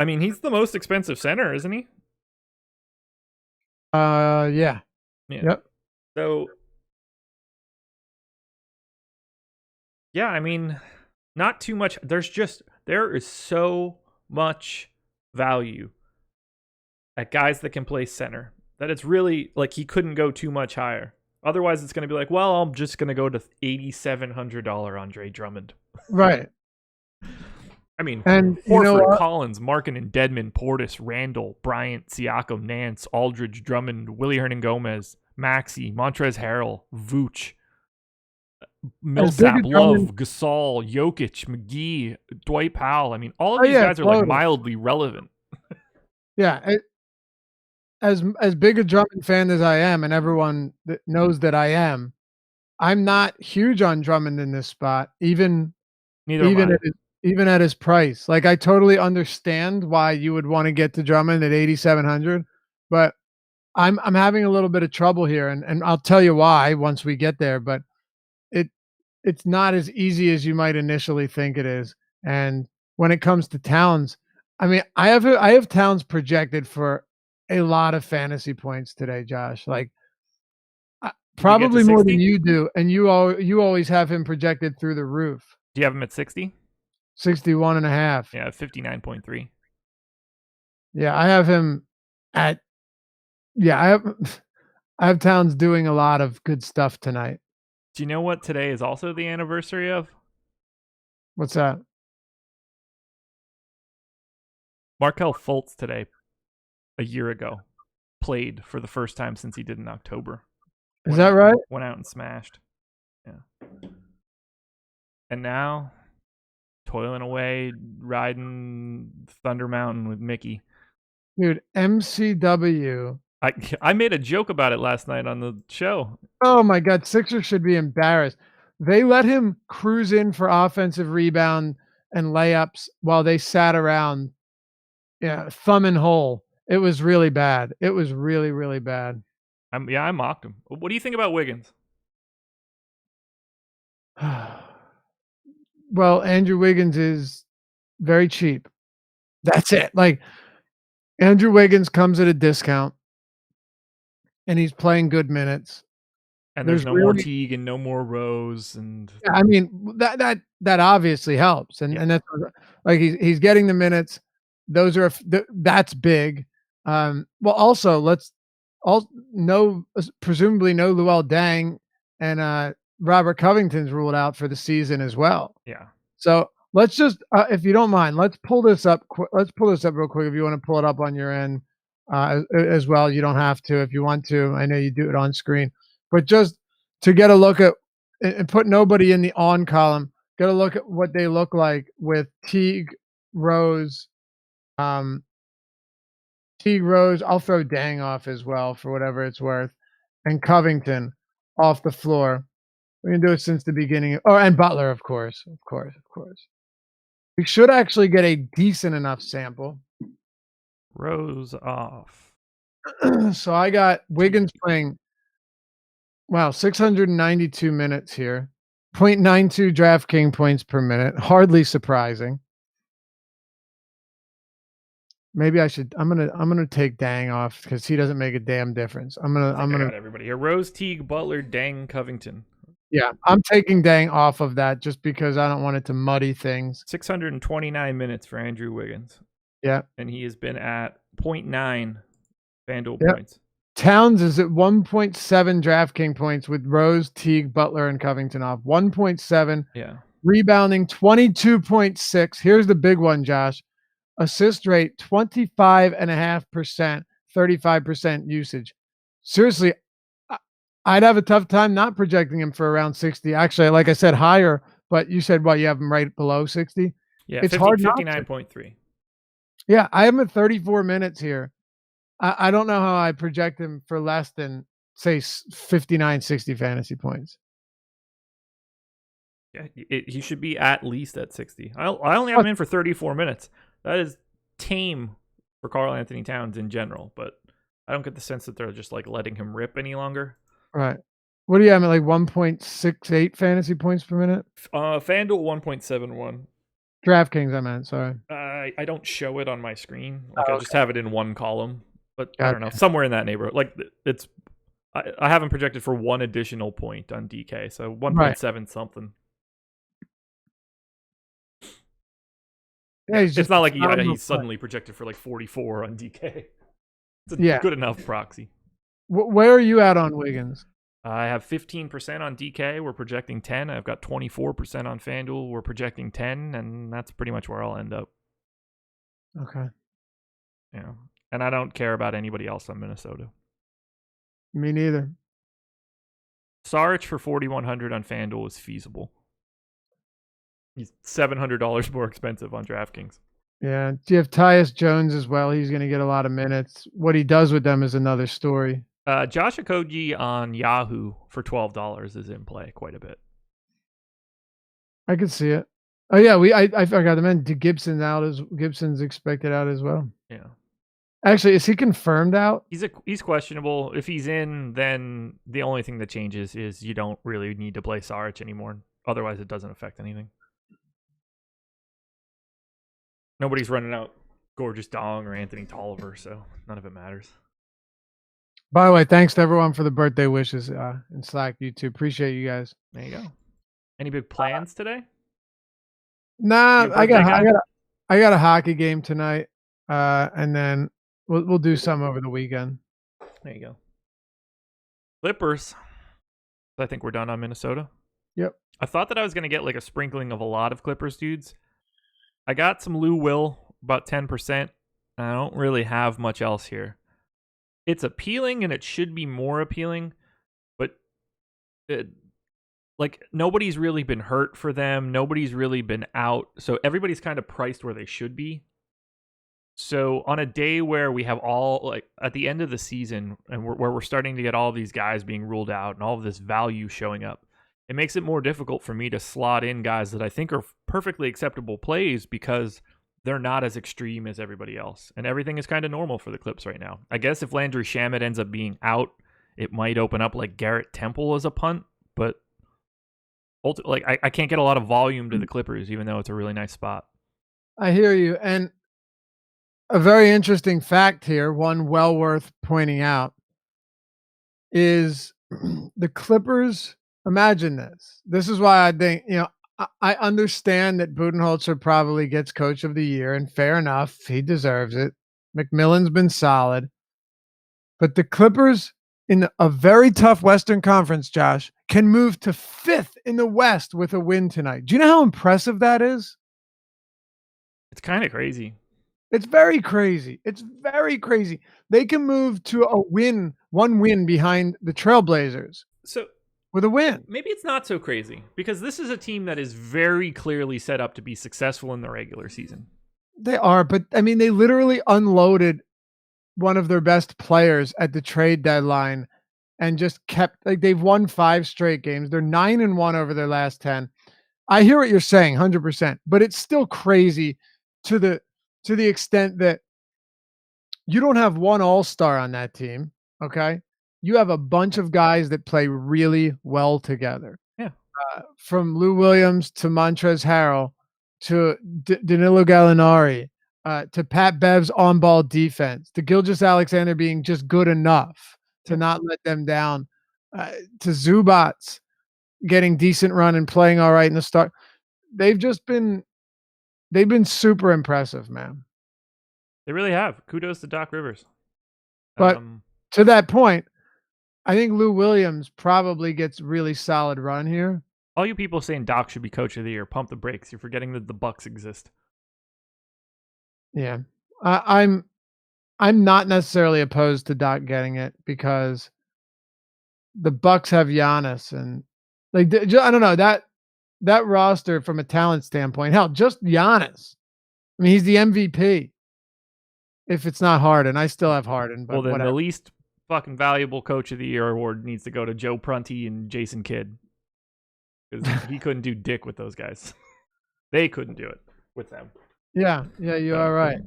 mean, he's the most expensive center, isn't he? Yeah. Yep. So, yeah, I mean, not too much. There is so much value at guys that can play center that it's really like he couldn't go too much higher. Otherwise, it's going to be like, well, I'm just going to go to $8,700 Andre Drummond. Right. I mean, and Horford, Collins, Markkanen, Dedmon, Portis, Randall, Bryant, Siakam, Nance, Aldridge, Drummond, Willie Hernan-Gomez, Maxey, Montrezl Harrell, Vooch, Millsap, Love, Gasol, Jokic, McGee, Dwight Powell. I mean, all of these guys are like mildly relevant. Yeah. As big a Drummond fan as I am, and everyone that knows that I am, I'm not huge on Drummond in this spot, even at his price. Like, I totally understand why you would want to get to Drummond at 8,700, but I'm having a little bit of trouble here, and I'll tell you why once we get there. But it's not as easy as you might initially think it is. And when it comes to Towns, I mean, I have Towns projected for a lot of fantasy points today, Josh. Like, probably more than you do, and you always have him projected through the roof. Do you have him at 60? 61.5. Yeah, 59.3. Yeah, I have him at. Yeah, I have Towns doing a lot of good stuff tonight. Do you know what today is also the anniversary of? What's that? Markelle Fultz today, a year ago, played for the first time since he did in October. Is that right? Went out and smashed. Yeah. And now, toiling away, riding Thunder Mountain with Mickey. Dude, MCW. I made a joke about it last night on the show. Oh my God, Sixers should be embarrassed. They let him cruise in for offensive rebound and layups while they sat around, thumb and hole. It was really bad. It was really, really bad. I mocked him. What do you think about Wiggins? Well, Andrew Wiggins is very cheap. That's it. Like, Andrew Wiggins comes at a discount, and he's playing good minutes. And there's no more Teague and no more Rose, and I mean that obviously helps, and that's like he's getting the minutes. Those are that's big. Well, also presumably no Luol Deng, and Robert Covington's ruled out for the season as well. Yeah. So let's just, if you don't mind, let's pull this up. Let's pull this up real quick. If you want to pull it up on your end as well, you don't have to if you want to. I know you do it on screen, but just to get a look at and put nobody in the on column, get a look at what they look like with Teague, Rose. Teague, Rose, I'll throw Dang off as well for whatever it's worth, and Covington off the floor. We can do it since the beginning. Oh, and Butler, of course. We should actually get a decent enough sample. Rose off. So I got Wiggins playing, 692 minutes here. 0.92 DraftKings points per minute. Hardly surprising. Maybe I should. I'm gonna take Dang off because he doesn't make a damn difference. I got everybody here. Rose, Teague, Butler, Dang, Covington. Yeah, I'm taking Dang off of that just because I don't want it to muddy things. 629 minutes for Andrew Wiggins. Yeah, and he has been at 0.9 FanDuel points. Towns is at 1.7 DraftKings points with Rose, Teague, Butler, and Covington off. 1.7. Yeah. Rebounding 22.6. Here's the big one, Josh. assist rate 25.5%, 35% usage. Seriously, I'd have a tough time not projecting him for around 60. Actually, like I said, higher, but you said what, you have him right below 60? Yeah, It's 50, hard not to. 59.3. Yeah, I have him at 34 minutes here. I don't know how I project him for less than, say, 59, 60 fantasy points. Yeah, he should be at least at 60. I only have him in for 34 minutes. That is tame for Karl Anthony Towns in general, but I don't get the sense that they're just like letting him rip any longer. Right. What do you have at, like 1.68 fantasy points per minute? FanDuel 1.71. DraftKings, I meant, sorry. I don't show it on my screen. Like I just have it in one column, but I don't know, Gotcha. somewhere in that neighborhood. Like it's I haven't projected for one additional point on DK, so 1.7 something. Yeah, it's not like he's suddenly projected for like 44 on DK. It's a good enough proxy. Where are you at on Wiggins? I have 15% on DK. We're projecting 10. I've got 24% on FanDuel. We're projecting 10, and that's pretty much where I'll end up. Okay. Yeah, and I don't care about anybody else on Minnesota. Me neither. Saric for 4,100 on FanDuel is feasible. He's $700 more expensive on DraftKings. Yeah. Do you have Tyus Jones as well? He's going to get a lot of minutes. What he does with them is another story. Josh Okogie on Yahoo for $12 is in play quite a bit. I could see it. Oh yeah, I forgot to mention Gibson's expected out as well. Yeah. Actually, is he confirmed out? He's questionable. If he's in, then the only thing that changes is you don't really need to play Saric anymore. Otherwise, it doesn't affect anything. Nobody's running out Gorgeous Dong or Anthony Tolliver, so none of it matters. By the way, thanks to everyone for the birthday wishes in Slack, YouTube. Appreciate you guys. There you go. Any big plans today? Nah, I got a hockey game tonight, and then we'll do some over the weekend. There you go. Clippers. I think we're done on Minnesota. Yep. I thought that I was going to get like a sprinkling of a lot of Clippers dudes. I got some Lou Will, about 10%. I don't really have much else here. It's appealing, and it should be more appealing, but nobody's really been hurt for them. Nobody's really been out. So everybody's kind of priced where they should be. So on a day where we have all, like at the end of the season, and where we're starting to get all of these guys being ruled out and all of this value showing up, it makes it more difficult for me to slot in guys that I think are perfectly acceptable plays because they're not as extreme as everybody else. And everything is kind of normal for the Clips right now. I guess if Landry Shamet ends up being out, it might open up like Garrett Temple as a punt, but I can't get a lot of volume to the Clippers, even though it's a really nice spot. I hear you. And a very interesting fact here, one well worth pointing out, is the Clippers. Imagine this. This is why I think, I understand that Budenholzer probably gets Coach of the Year, and fair enough. He deserves it. McMillan's been solid. But the Clippers, in a very tough Western Conference, Josh, can move to 5th in the West with a win tonight. Do you know how impressive that is? It's kind of crazy. It's very crazy. It's very crazy. They can move to one win behind the Trailblazers. So with a win. Maybe it's not so crazy because this is a team that is very clearly set up to be successful in the regular season. They are, but I mean, they literally unloaded one of their best players at the trade deadline and just kept, like, they've won 5 straight games. They're 9-1 over their last 10. I hear what you're saying 100%, but it's still crazy to the extent that you don't have one all-star on that team. Okay. You have a bunch of guys that play really well together. Yeah. From Lou Williams to Montrezl Harrell to Danilo Gallinari to Pat Bev's on-ball defense to Gilgeous-Alexander being just good enough to not let them down to Zubats getting decent run and playing all right in the start. They've been super impressive, man. They really have. Kudos to Doc Rivers. But to that point, I think Lou Williams probably gets really solid run here. All you people saying Doc should be Coach of the Year, pump the brakes. You're forgetting that the Bucks exist. Yeah. I'm not necessarily opposed to Doc getting it because the Bucks have Giannis and like I don't know that roster from a talent standpoint. Hell, just Giannis. I mean, he's the MVP. If it's not Harden, I still have Harden, Well, but then the whatever. least fucking valuable Coach of the Year award needs to go to Joe Prunty and Jason Kidd because he couldn't do dick with those guys. They couldn't do it with them. Yeah, you are right.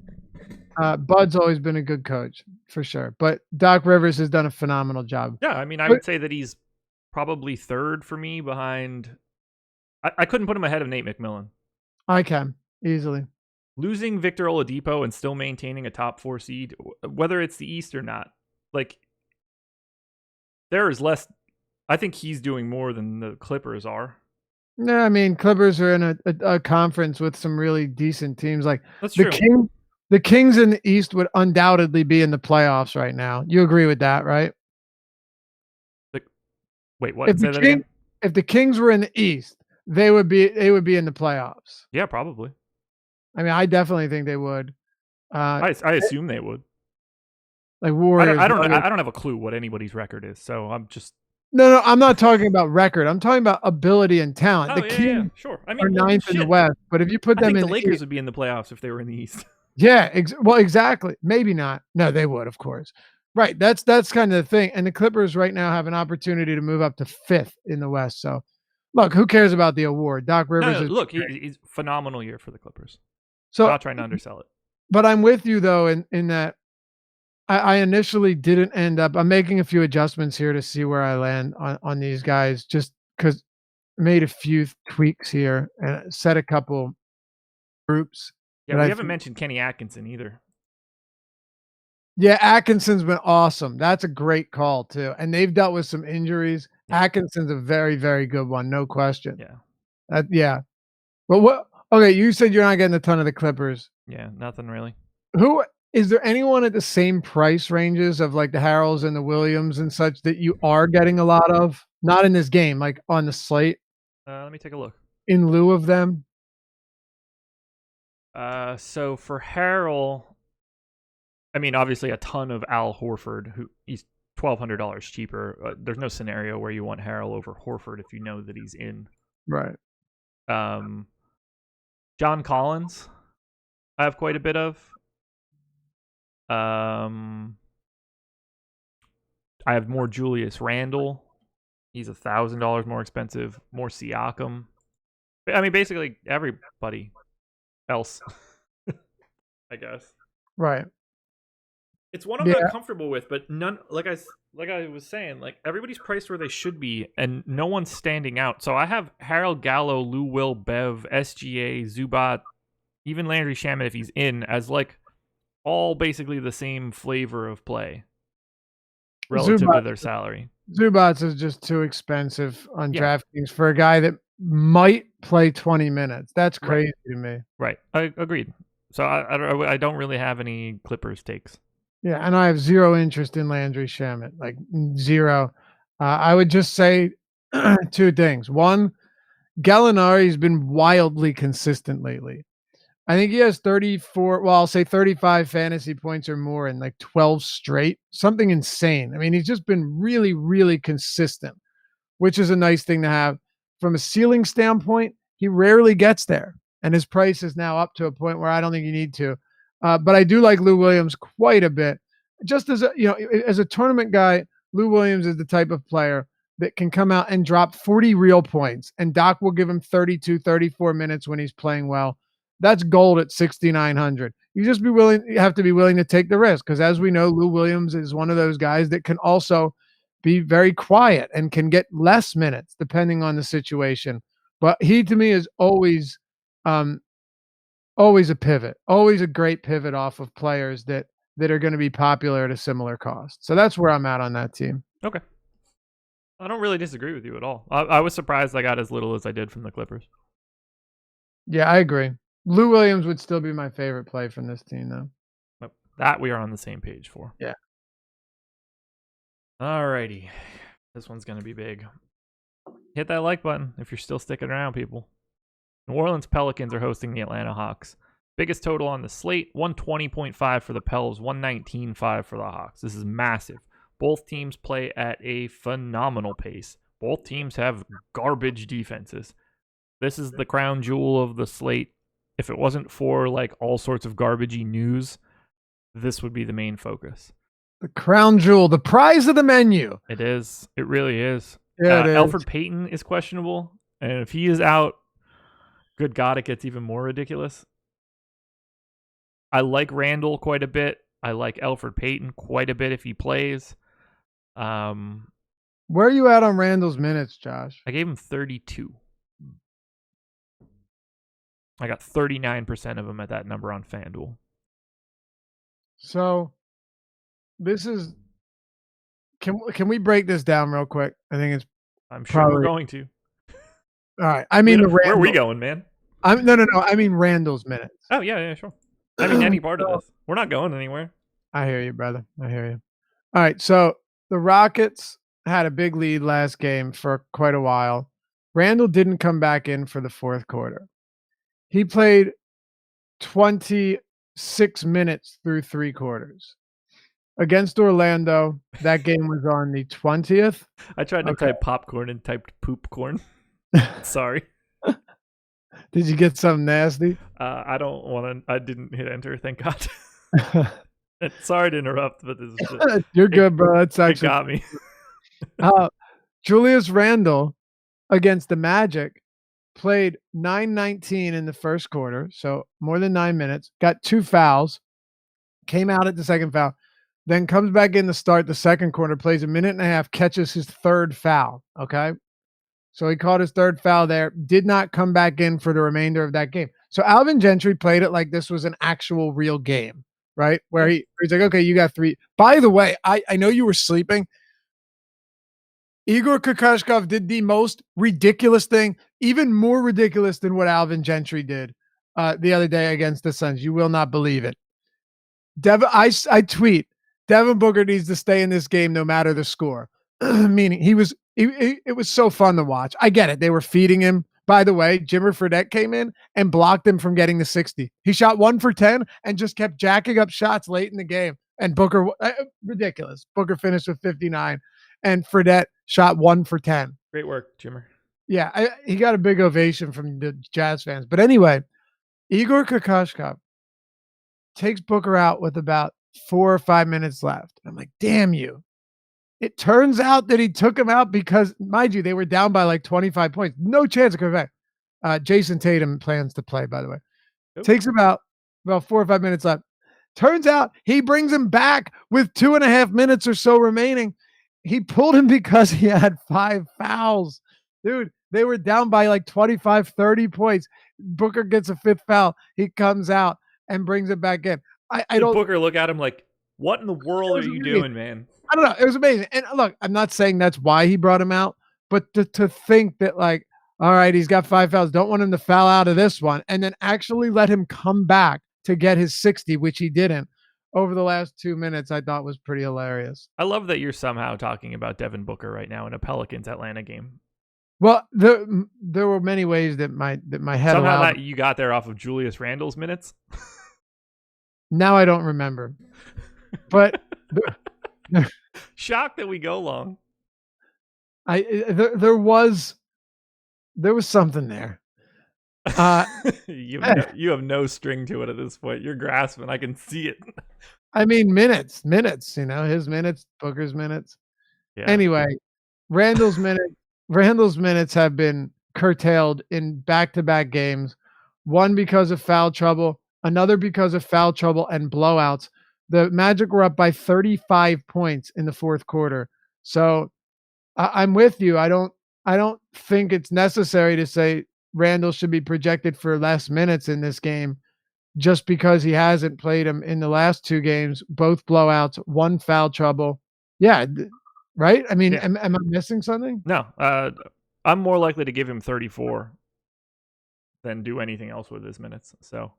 Bud's always been a good coach for sure, but Doc Rivers has done a phenomenal job. Yeah, I mean, I would say that he's probably third for me behind. I couldn't put him ahead of Nate McMillan. I can easily. Losing Victor Oladipo and still maintaining a top 4 seed, whether it's the East or not, like there is less. I think he's doing more than the Clippers are. No, I mean Clippers are in a conference with some really decent teams. Like That's true. The Kings in the East would undoubtedly be in the playoffs right now. You agree with that, right? Wait, what? Say that again? If the Kings were in the East, they would be in the playoffs. Yeah, probably. I mean, I definitely think they would. I assume they would. Like Warriors. I don't have a clue what anybody's record is, so I'm just. No, I'm not talking about record. I'm talking about ability and talent. Oh, the Kings sure. I mean, are ninth in the West, but if you put them in the Lakers would be in the playoffs if they were in the East. Yeah, well, exactly. Maybe not. No, they would, of course. Right. That's kind of the thing. And the Clippers right now have an opportunity to move up to 5th in the West. So, look, who cares about the award? Doc Rivers. Look, he's phenomenal year for the Clippers. So, I'm not trying to undersell it. But I'm with you though in that I initially didn't end up. I'm making a few adjustments here to see where I land on these guys, just because made a few tweaks here and set a couple groups. Yeah, we haven't mentioned Kenny Atkinson either. Yeah, Atkinson's been awesome. That's a great call too. And they've dealt with some injuries. Yeah. Atkinson's a very, very good one, no question. Yeah. Yeah. But what? Okay, you said you're not getting a ton of the Clippers. Yeah, nothing really. Who is there anyone at the same price ranges of like the Harrells and the Williams and such that you are getting a lot of? Not in this game, like on the slate. Let me take a look. In lieu of them. So for Harrell, I mean, obviously a ton of Al Horford, who he's $1,200 cheaper. There's no scenario where you want Harrell over Horford if you know that he's in. Right. John Collins, I have quite a bit of. I have more Julius Randle. He's $1,000 more expensive. More Siakam. I mean, basically everybody else, I guess. Right. It's one I'm not comfortable with, but none. Like I was saying, like everybody's priced where they should be, and no one's standing out. So I have Harold Gallo, Lou Will, Bev, SGA, Zubac, even Landry Shamet if he's in, as like all basically the same flavor of play relative to their salary. Zubac is just too expensive on DraftKings for a guy that might play 20 minutes. That's crazy to me. Right. I agreed. So I don't really have any Clippers takes. Yeah, and I have zero interest in Landry Shamet, like zero. I would just say 2 things. One, Gallinari's been wildly consistent lately. I think he has 34, well, I'll say 35 fantasy points or more in like 12 straight. Something insane. I mean, he's just been really, really consistent, which is a nice thing to have. From a ceiling standpoint, he rarely gets there. And his price is now up to a point where I don't think you need to. But I do like Lou Williams quite a bit. Just as a tournament guy, Lou Williams is the type of player that can come out and drop 40 real points, and Doc will give him 32, 34 minutes when he's playing well. That's gold at 6,900. You have to be willing to take the risk, because as we know, Lou Williams is one of those guys that can also be very quiet and can get less minutes depending on the situation. But he, to me, is always a pivot, always a great pivot off of players that are going to be popular at a similar cost. So that's where I'm at on that team. Okay. I don't really disagree with you at all. I was surprised I got as little as I did from the Clippers. Yeah, I agree. Lou Williams would still be my favorite play from this team, though. That we are on the same page for. Yeah. Alrighty. This one's going to be big. Hit that like button if you're still sticking around, people. New Orleans Pelicans are hosting the Atlanta Hawks. Biggest total on the slate, 120.5 for the Pels, 119.5 for the Hawks. This is massive. Both teams play at a phenomenal pace. Both teams have garbage defenses. This is the crown jewel of the slate. If it wasn't for like all sorts of garbagey news, this would be the main focus. The crown jewel, the prize of the menu. It is. It really is. Yeah, it is. Elfrid Payton is questionable. And if he is out, good God, it gets even more ridiculous. I like Randall quite a bit. I like Elfrid Payton quite a bit if he plays. Where are you at on Randall's minutes, Josh? I gave him 32. I got 39% of them at that number on FanDuel. So this is can we break this down real quick? I think it's I'm sure we're going to. All right. I mean, where are we going, man? No. I mean Randall's minutes. Oh, yeah, sure. I mean, any part of this. We're not going anywhere. I hear you, brother. I hear you. All right. So the Rockets had a big lead last game for quite a while. Randall didn't come back in for the fourth quarter. He played 26 minutes through three quarters. Against Orlando, that game was on the 20th. I tried to type popcorn and typed poop corn. Sorry. Did you get something nasty? I don't want to. I didn't hit enter. Thank God. Sorry to interrupt, but this is just, you're good, bro. That's actually got me. Julius Randle against the Magic played 9:19 in the first quarter, so more than 9 minutes. Got 2 fouls. Came out at the second foul. Then comes back in to start the second quarter. Plays a minute and a half. Catches his third foul. Okay. So he caught his third foul there, did not come back in for the remainder of that game. So Alvin Gentry played it like this was an actual real game, right? Where he's like, okay, you got 3. By the way, I know you were sleeping. Igor Kokoshkov did the most ridiculous thing, even more ridiculous than what Alvin Gentry did the other day against the Suns. You will not believe it. I tweet, Devin Booker needs to stay in this game no matter the score. Meaning it was so fun to watch. I get it. They were feeding him. By the way, Jimmer Fredette came in and blocked him from getting the 60. He shot 1 for 10 and just kept jacking up shots late in the game. And Booker, ridiculous. Booker finished with 59 and Fredette shot 1 for 10. Great work, Jimmer. Yeah, he got a big ovation from the Jazz fans. But anyway, Igor Kokoshkov takes Booker out with about 4 or 5 minutes left. I'm like, damn you. It turns out that he took him out because, mind you, they were down by like 25 points. No chance of coming back. Jason Tatum plans to play, by the way. Oops. Takes about 4 or 5 minutes left. Turns out he brings him back with 2.5 minutes or so remaining. He pulled him because he had 5 fouls. Dude, they were down by like 25, 30 points. Booker gets a 5th foul. He comes out and brings it back in. I don't. Booker look at him like, what in the world are you doing, man? I don't know. It was amazing. And look, I'm not saying that's why he brought him out, but to think that like, all right, he's got 5 fouls. Don't want him to foul out of this one. And then actually let him come back to get his 60, which he didn't over the last 2 minutes, I thought was pretty hilarious. I love that you're somehow talking about Devin Booker right now in a Pelicans-Atlanta game. Well, there were many ways that my head somehow allowed. That you got there off of Julius Randle's minutes. Now I don't remember, but shocked that we go long. There was something there. You have no string to it at this point. You're grasping. I can see it. I mean, minutes. You know, his minutes, Booker's minutes. Yeah. Anyway, Randall's minutes have been curtailed in back-to-back games. One because of foul trouble, another because of foul trouble and blowouts. The Magic were up by 35 points in the fourth quarter. So I'm with you. I don't think it's necessary to say Randall should be projected for less minutes in this game just because he hasn't played him in the last 2 games, both blowouts, 1 foul trouble. Yeah, right? I mean, yeah. Am I missing something? No. I'm more likely to give him 34 than do anything else with his minutes. So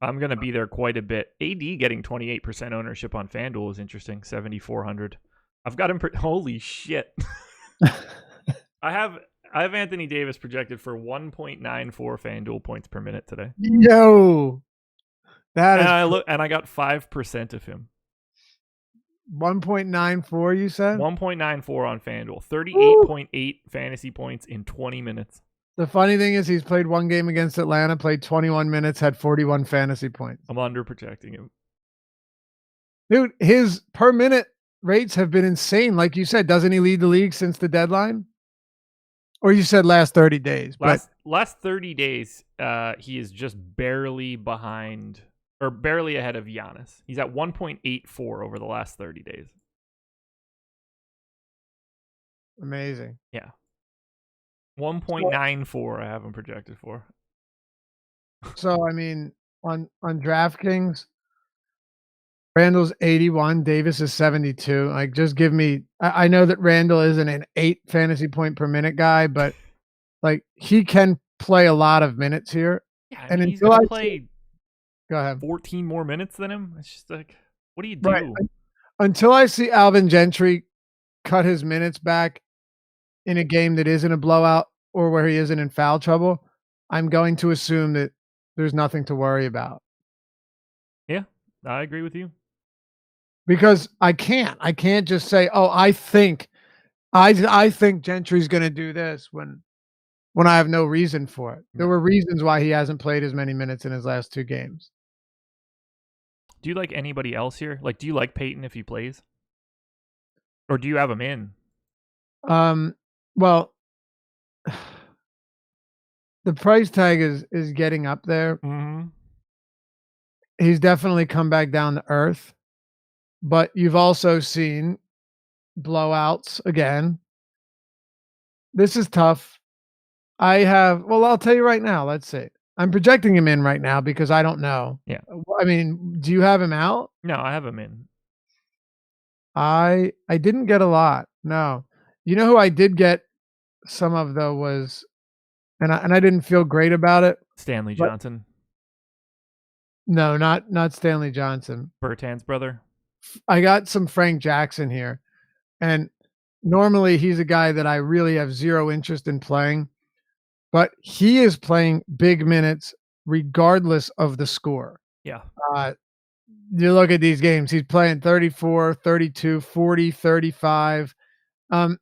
I'm going to be there quite a bit. AD getting 28% ownership on FanDuel is interesting. 7,400. I've got him. Holy shit. I have Anthony Davis projected for 1.94 FanDuel points per minute today. Yo, that And I got 5% of him. 1.94, you said? 1.94 on FanDuel. 38.8 fantasy points in 20 minutes. The funny thing is he's played one game against Atlanta, played 21 minutes, had 41 fantasy points. I'm under protecting him. Dude, his per minute rates have been insane. Like you said, doesn't he lead the league since the deadline? Or you said last 30 days. Last 30 days, he is just barely behind or barely ahead of Giannis. He's at 1.84 over the last 30 days. Amazing. Yeah. 1.94 I have him projected for. So, I mean, on DraftKings, Randall's 81, Davis is 72. Like, just give me – I know that Randall isn't an 8 fantasy point per minute guy, but, like, he can play a lot of minutes here. Yeah, I mean, he's going to play go ahead. 14 more minutes than him. It's just like, what do you do? Right. Until I see Alvin Gentry cut his minutes back in a game that isn't a blowout or where he isn't in foul trouble, I'm going to assume that there's nothing to worry about. Yeah, I agree with you. Because I can't just say, "Oh, I think Gentry's going to do this," when I have no reason for it. There were reasons why he hasn't played as many minutes in his last 2 games. Do you like anybody else here? Like, do you like Peyton if he plays? Or do you have him in? Well, the price tag is getting up there. Mm-hmm. He's definitely come back down to earth. But you've also seen blowouts again. This is tough. I'll tell you right now. Let's see. I'm projecting him in right now because I don't know. Yeah. I mean, do you have him out? No, I have him in. I didn't get a lot. No. You know who I did get some of though was, and I didn't feel great about it. Stanley Johnson. No, not Stanley Johnson. Bertan's brother. I got some Frank Jackson here, and normally he's a guy that I really have zero interest in playing, but he is playing big minutes regardless of the score. Yeah. You look at these games, he's playing 34, 32, 40, 35, and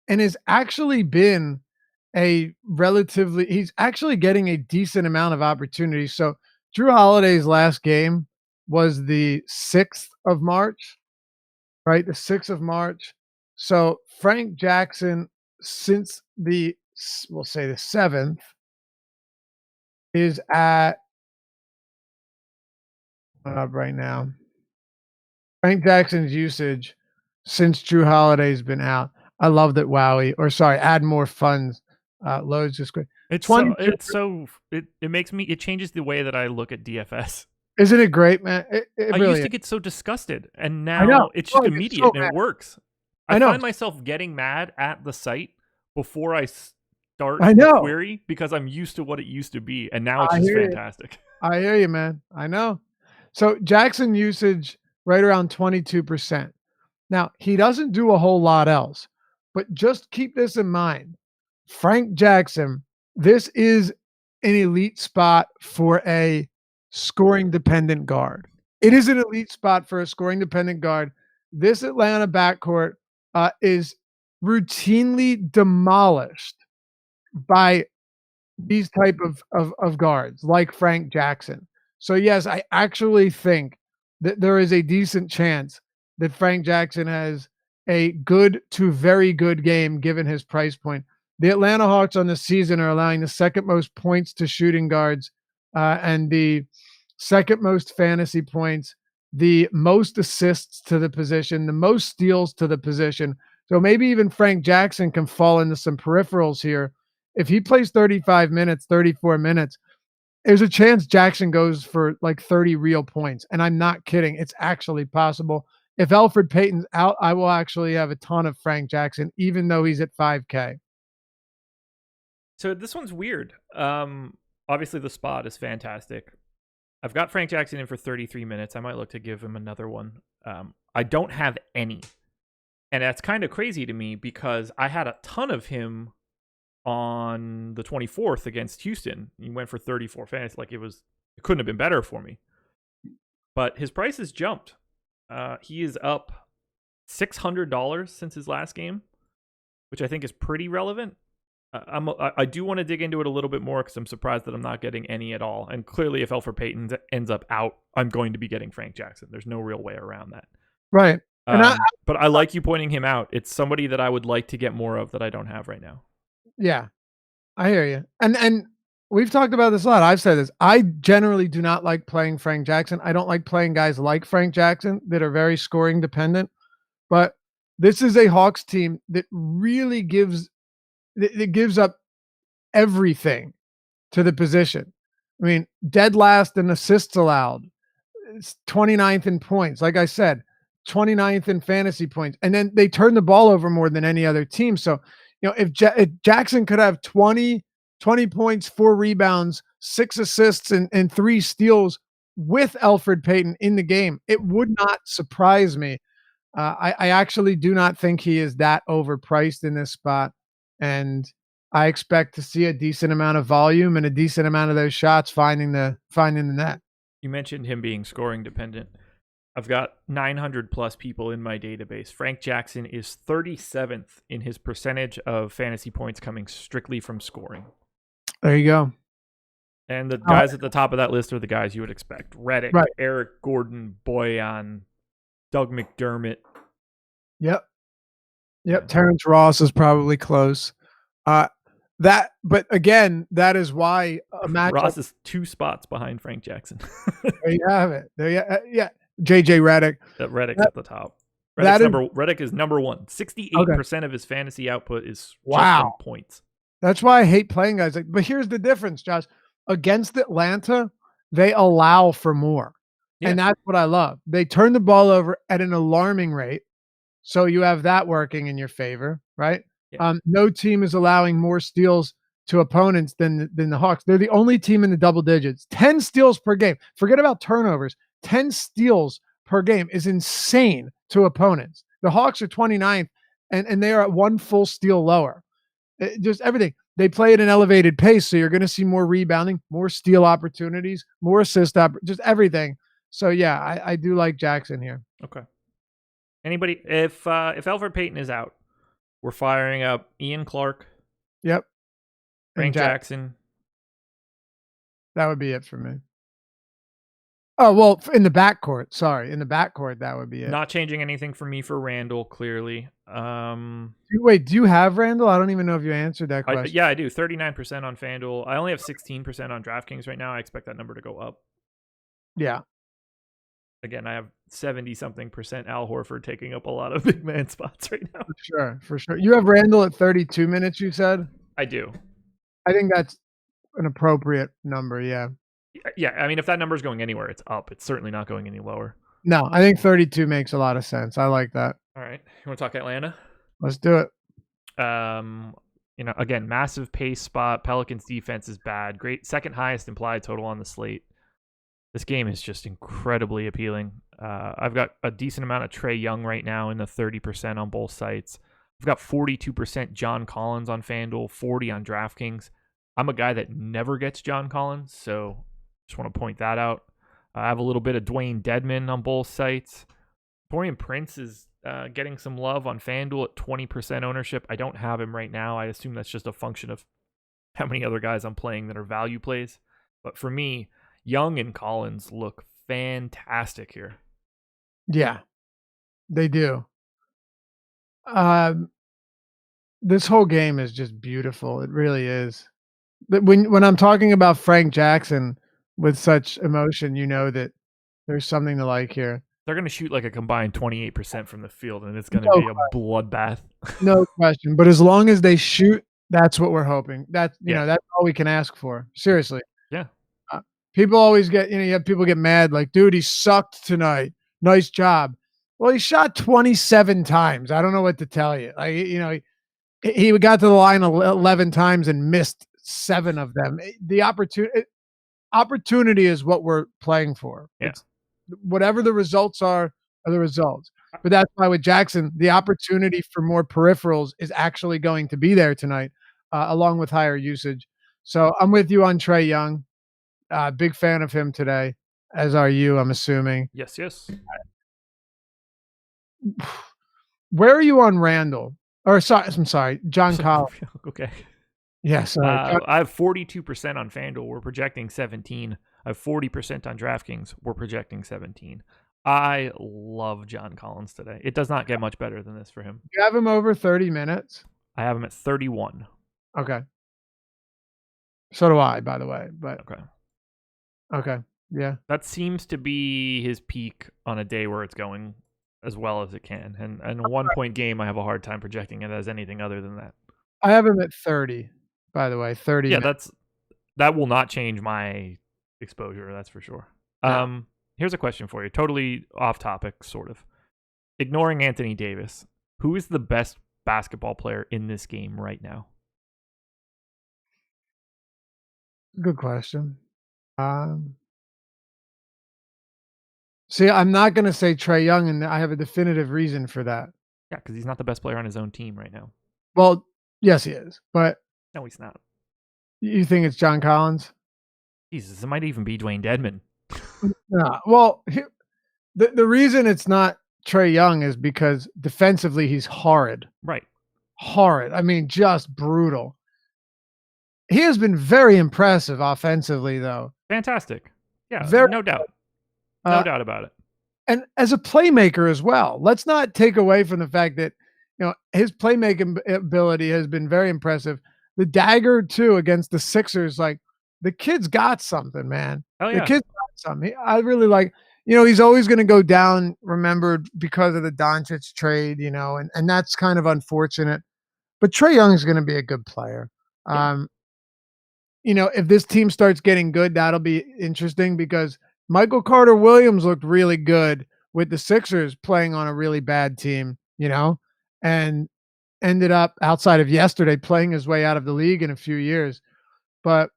has actually been he's actually getting a decent amount of opportunities. So Drew Holiday's last game was the 6th of March, right? The 6th of March. So Frank Jackson, since we'll say the 7th, is at up right now. Frank Jackson's usage since Drew Holiday's been out. I love that add more funds loads just quick. It changes the way that I look at DFS. Isn't it great, man? It I really used to get so disgusted, and now it's just immediate and it works. I find myself getting mad at the site before I start the query because I'm used to what it used to be, and now it's just fantastic. I hear you, man. I know. So Jackson usage right around 22%. Now, he doesn't do a whole lot else, but just keep this in mind. Frank Jackson, this is an elite spot for a scoring-dependent guard. It is an elite spot for a scoring-dependent guard. This Atlanta backcourt is routinely demolished by these type of guards like Frank Jackson. So, yes, I actually think that there is a decent chance that Frank Jackson has a good to very good game given his price point. The Atlanta Hawks on the season are allowing the second most points to shooting guards and the second most fantasy points, the most assists to the position, the most steals to the position. So maybe even Frank Jackson can fall into some peripherals here. If he plays 35 minutes, 34 minutes, there's a chance Jackson goes for like 30 real points. And I'm not kidding. It's actually possible. If Elfrid Payton's out, I will actually have a ton of Frank Jackson, even though he's at 5K. So this one's weird. Obviously, the spot is fantastic. I've got Frank Jackson in for 33 minutes. I might look to give him another one. I don't have any. And that's kind of crazy to me because I had a ton of him on the 24th against Houston. He went for 34 fantasy. Like, it couldn't have been better for me. But his price has jumped. He is up $600 since his last game, which I think is pretty relevant. I do want to dig into it a little bit more because I'm surprised that I'm not getting any at all. And clearly, if Elfrid Payton ends up out, I'm going to be getting Frank Jackson. There's no real way around that. Right. But I like you pointing him out. It's somebody that I would like to get more of that I don't have right now. Yeah, I hear you. And we've talked about this a lot. I've said this. I generally do not like playing Frank Jackson. I don't like playing guys like Frank Jackson that are very scoring dependent. But this is a Hawks team that really gives up everything to the position. I mean, dead last in assists allowed. It's 29th in points. Like I said, 29th in fantasy points. And then they turn the ball over more than any other team. So, if Jackson could have 20 points, 4 rebounds, 6 assists, and 3 steals with Elfrid Payton in the game, it would not surprise me. I actually do not think he is that overpriced in this spot. And I expect to see a decent amount of volume and a decent amount of those shots finding the net. You mentioned him being scoring dependent. I've got 900 plus people in my database. Frank Jackson is 37th in his percentage of fantasy points coming strictly from scoring. There you go. And the guys at the top of that list are the guys you would expect. Redick, right. Eric Gordon, Boyan, Doug McDermott. Yep. Terrence Ross is probably close. But again, that is why a matchup. Ross is 2 spots behind Frank Jackson. There you have it. Yeah. JJ Redick. Redick's at the top. Redick is number 1. 68% of his fantasy output is just from points. That's why I hate playing guys like. But here's the difference, Josh. Against Atlanta, they allow for more. Yeah. And that's what I love. They turn the ball over at an alarming rate. So you have that working in your favor, right? Yeah. No team is allowing more steals to opponents than the Hawks. They're the only team in the double digits. 10 steals per game. Forget about turnovers. 10 steals per game is insane to opponents. The Hawks are 29th, and they are at 1 full steal lower. Just everything. They play at an elevated pace, so you're going to see more rebounding, more steal opportunities, more assist just everything. So, yeah, I do like Jackson here. Okay. Anybody, if Elfrid Payton is out, we're firing up Ian Clark. Yep. Frank Jackson. That would be it for me. Oh, well, in the backcourt. Sorry. In the backcourt, that would be it. Not changing anything for me for Randall, clearly. Wait, do you have Randall? I don't even know if you answered that question. Yeah, I do. 39% on FanDuel. I only have 16% on DraftKings right now. I expect that number to go up. Yeah. Again, I have 70-something% Al Horford taking up a lot of big man spots right now. For sure. You have Randall at 32 minutes, you said? I do. I think that's an appropriate number, yeah. Yeah, I mean, if that number is going anywhere, it's up. It's certainly not going any lower. No, I think 32 makes a lot of sense. I like that. All right. You want to talk Atlanta? Let's do it. Again, massive pace spot. Pelicans defense is bad. Great. Second highest implied total on the slate. This game is just incredibly appealing. I've got a decent amount of Trae Young right now in the 30% on both sites. I've got 42% John Collins on FanDuel, 40 on DraftKings. I'm a guy that never gets John Collins, so just want to point that out. I have a little bit of Dwayne Dedman on both sites. Torian Prince is getting some love on FanDuel at 20% ownership. I don't have him right now. I assume that's just a function of how many other guys I'm playing that are value plays. But for me, Young and Collins look fantastic here. Yeah, they do. This whole game is just beautiful. It really is. But when I'm talking about Frank Jackson with such emotion, you know that there's something to like here. They're going to shoot like a combined 28% from the field, and it's going to be a bloodbath. No question. But as long as they shoot, that's what we're hoping. That's that's all we can ask for. Seriously. Yeah. People always get, you have people get mad like, dude, he sucked tonight. Nice job. Well, he shot 27 times. I don't know what to tell you. Like, he got to the line 11 times and missed 7 of them. The opportunity is what we're playing for. Yeah. It's, whatever the results are the results. But that's why with Jackson, the opportunity for more peripherals is actually going to be there tonight. along with higher usage. So I'm with you on Trae Young. Big fan of him today, as are you, I'm assuming. Yes, yes. Where are you on Randall? Or sorry, I'm sorry, John Collins. Okay. Yeah, sorry. I have 42% on FanDuel. We're projecting 17. I have 40% on DraftKings. We're projecting 17. I love John Collins today. It does not get much better than this for him. You have him over 30 minutes? I have him at 31. Okay. So do I, by the way. But okay. Yeah. That seems to be his peak on a day where it's going as well as it can. And a 1-point game, I have a hard time projecting it as anything other than that. I have him at 30, by the way. 30. Yeah, that will not change my exposure, that's for sure. No. Here's a question for you. Totally off topic, sort of. Ignoring Anthony Davis, who is the best basketball player in this game right now? Good question. See, I'm not going to say Trae Young, and I have a definitive reason for that. Yeah, because he's not the best player on his own team right now. Well, yes, he is, but no, he's not. You think it's John Collins? Jesus, it might even be Dwayne Dedmon. Yeah. Well, the reason it's not Trae Young is because defensively he's horrid. Right. Horrid. I mean, just brutal. He has been very impressive offensively, though. Fantastic. Yeah, no doubt. No doubt about it. And as a playmaker as well. Let's not take away from the fact that his playmaking ability has been very impressive. The dagger too against the Sixers, like the kid's got something, man. Oh yeah. The kid's got something. I really like. He's always going to go down, remembered because of the Doncic trade. And that's kind of unfortunate. But Trae Young is going to be a good player. Yeah. If this team starts getting good, that'll be interesting because Michael Carter Williams looked really good with the Sixers playing on a really bad team, and ended up outside of yesterday playing his way out of the league in a few years. But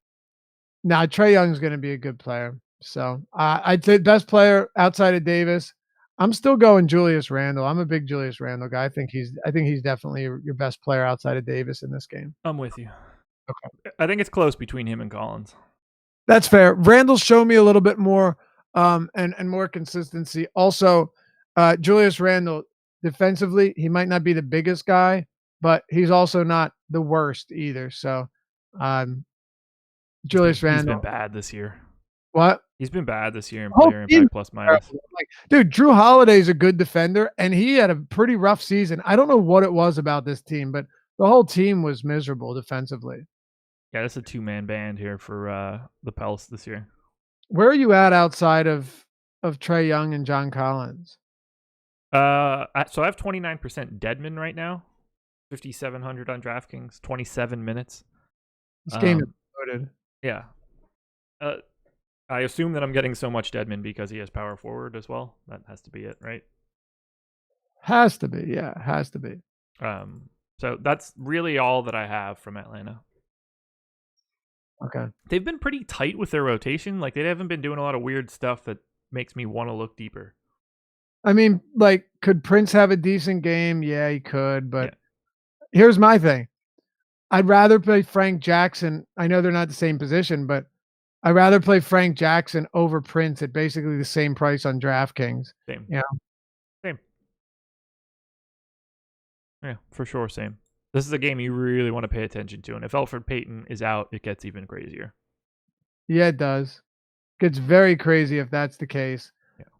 now Trae Young's going to be a good player. So I'd say best player outside of Davis. I'm still going Julius Randle. I'm a big Julius Randle guy. I think he's definitely your best player outside of Davis in this game. I'm with you. Okay. I think it's close between him and Collins. That's fair. Randall's shown me a little bit more and more consistency. Also, Julius Randle, defensively, he might not be the biggest guy, but he's also not the worst either. So, Julius Randle. He's been bad this year. What? He's been bad this year in player impact plus minus. Dude, Drew Holiday's a good defender, and he had a pretty rough season. I don't know what it was about this team, but the whole team was miserable defensively. Yeah, that's a two-man band here for the Pels this year. Where are you at outside of Trae Young and John Collins? So I have 29% Dedmon right now, 5,700 on DraftKings, 27 minutes. This game is loaded. Yeah. I assume that I'm getting so much Dedmon because he has power forward as well. That has to be it, right? Has to be, yeah, has to be. So that's really all that I have from Atlanta. Okay. They've been pretty tight with their rotation. Like, they haven't been doing a lot of weird stuff that makes me want to look deeper. I mean, like, could Prince have a decent game? Yeah, he could. But here's my thing. I'd rather play Frank Jackson. I know they're not the same position, but I'd rather play Frank Jackson over Prince at basically the same price on DraftKings. Same. Yeah. Same. Yeah, for sure, same. This is a game you really want to pay attention to. And if Elfrid Payton is out, it gets even crazier. Yeah, it does. It gets very crazy if that's the case.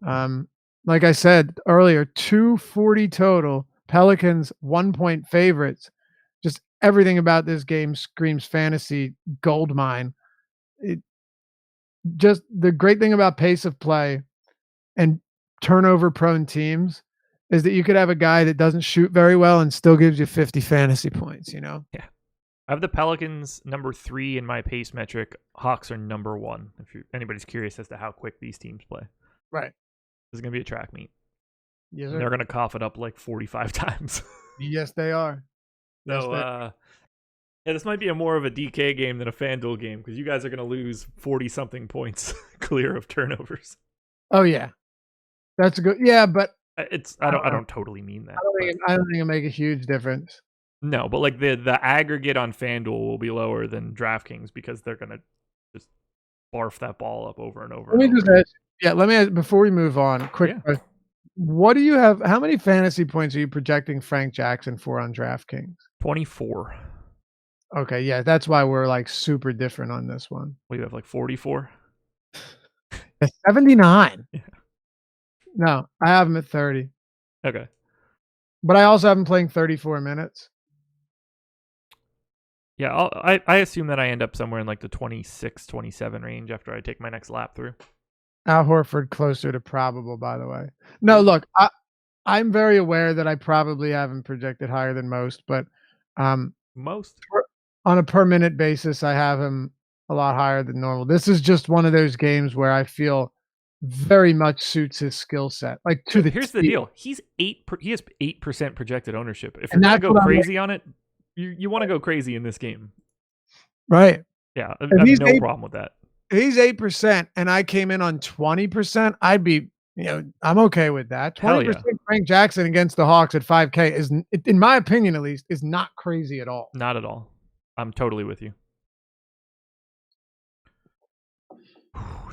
Yeah. Like I said earlier, 240 total. Pelicans 1-point favorites. Just everything about this game screams fantasy goldmine. Just the great thing about pace of play and turnover prone teams is that you could have a guy that doesn't shoot very well and still gives you 50 fantasy points, Yeah. I have the Pelicans number 3 in my pace metric. Hawks are number 1. If anybody's curious as to how quick these teams play. Right. This is going to be a track meet. Yes, sir. They're going to cough it up like 45 times. Yes, they are. So, this might be more of a DK game than a FanDuel game because you guys are going to lose 40-something points clear of turnovers. Oh, yeah. That's good. Yeah, but I don't totally mean that. I don't think it'll make a huge difference. No, but like the aggregate on FanDuel will be lower than DraftKings because they're gonna just barf that ball up over and over. Let me and just over. ask, let me ask, before we move on, quick Yeah. question. What do you have? How many fantasy points are you projecting Frank Jackson for on DraftKings? 24. Okay, yeah, that's why we're like super different on this one. What do you have, like 44? 79. Yeah. No, I have him at 30. Okay. But I also have him playing 34 minutes. Yeah, I assume that I end up somewhere in like the 26, 27 range after I take my next lap through. Al Horford closer to probable, by the way. No, look, I'm very aware that I probably haven't projected higher than most, but Most? on a per minute basis, I have him a lot higher than normal. This is just one of those games where I feel very much suits his skill set. Like Here's the deal. He has 8% projected ownership. If you're And gonna that's go what I'm crazy on it, you want to go crazy in this game. right. Yeah, I If have he's no problem with that. If he's 8% and I came in on 20%, I'd be, I'm okay with that. Hell 20% yeah. Frank Jackson against the Hawks at 5K is, in my opinion at least, is not crazy at all. Not at all. I'm totally with you.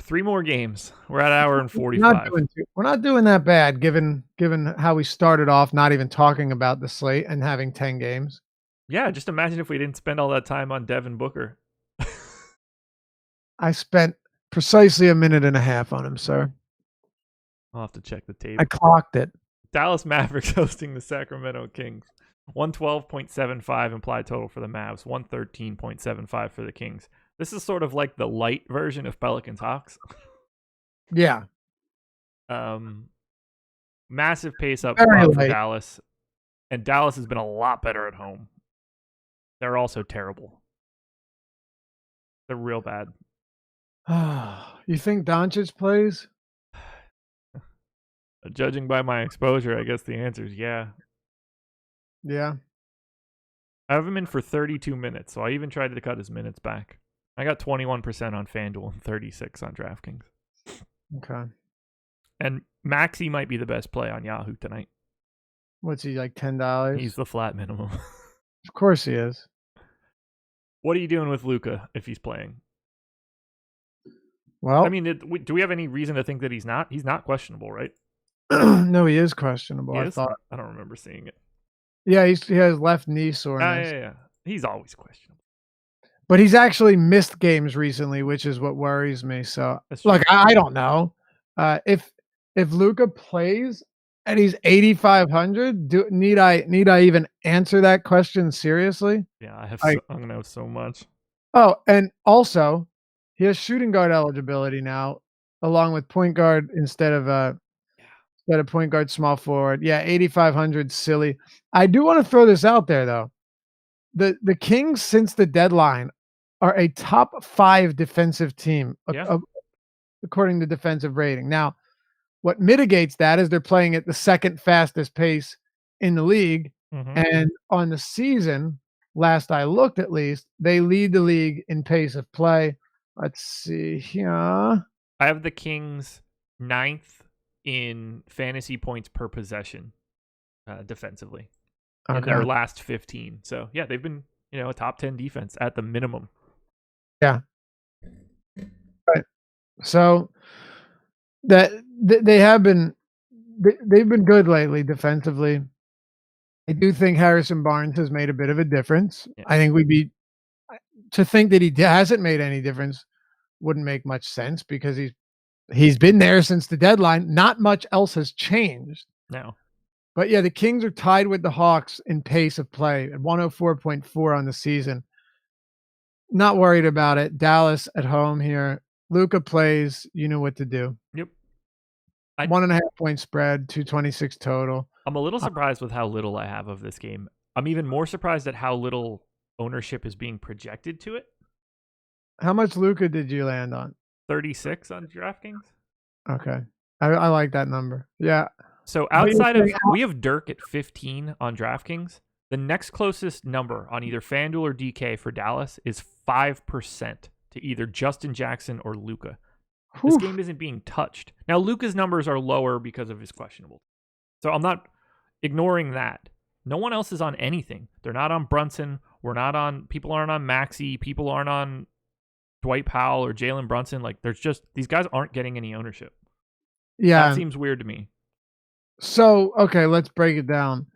3 more games. We're at an hour and 45. We're not doing that bad given how we started off not even talking about the slate and having 10 games. Yeah, just imagine if we didn't spend all that time on Devin Booker. I spent precisely a minute and a half on him, sir. I'll have to check the tape. I clocked it. Dallas Mavericks hosting the Sacramento Kings. 112.75 implied total for the Mavs. 113.75 for the Kings. This is sort of like the light version of Pelicans Hawks. Yeah. Massive pace up Very for light. Dallas. And Dallas has been a lot better at home. They're also terrible. They're real bad. You think Doncic plays? Judging by my exposure, I guess the answer is yeah. Yeah. I have him in for 32 minutes, so I even tried to cut his minutes back. I got 21% on FanDuel and 36 on DraftKings. Okay. And Maxey might be the best play on Yahoo tonight. What's he, like $10? He's the flat minimum. Of course he is. What are you doing with Luka if he's playing? Well, I mean, do we have any reason to think that he's not? He's not questionable, right? no, he is questionable. I don't remember seeing it. Yeah, he has left knee soreness. Yeah. He's always questionable. But he's actually missed games recently, which is what worries me. So, look, I don't know. If Luka plays and he's 8,500, need I even answer that question seriously? Yeah, I'm gonna have so much. Oh, and also, he has shooting guard eligibility now, along with point guard instead of point guard, small forward. Yeah, 8,500, silly. I do want to throw this out there though. The Kings since the deadline are a top 5 defensive team according to defensive rating. Now, what mitigates that is they're playing at the second fastest pace in the league, and on the season, last I looked at least, they lead the league in pace of play. Let's see here. I have the Kings 9th in fantasy points per possession defensively in their last 15. So, yeah, they've been, a top 10 defense at the minimum. Yeah. Right. So that they've been good lately defensively. I do think Harrison Barnes has made a bit of a difference. Yeah. I think to think that he hasn't made any difference wouldn't make much sense because he's been there since the deadline. Not much else has changed. No. But yeah, the Kings are tied with the Hawks in pace of play at 104.4 on the season. Not worried about it. Dallas at home here. Luka plays. You know what to do. Yep. 1.5 point spread, 226 total. I'm a little surprised with how little I have of this game. I'm even more surprised at how little ownership is being projected to it. How much Luka did you land on? 36 on DraftKings. Okay. I like that number. Yeah. So outside of, we have Dirk at 15 on DraftKings. The next closest number on either FanDuel or DK for Dallas is 5% to either Justin Jackson or Luka. This game isn't being touched. Now, Luka's numbers are lower because of his questionable. So I'm not ignoring that. No one else is on anything. They're not on Brunson. People aren't on Maxey. People aren't on Dwight Powell or Jalen Brunson. Like, there's just, these guys aren't getting any ownership. Yeah. That seems weird to me. So, okay, let's break it down.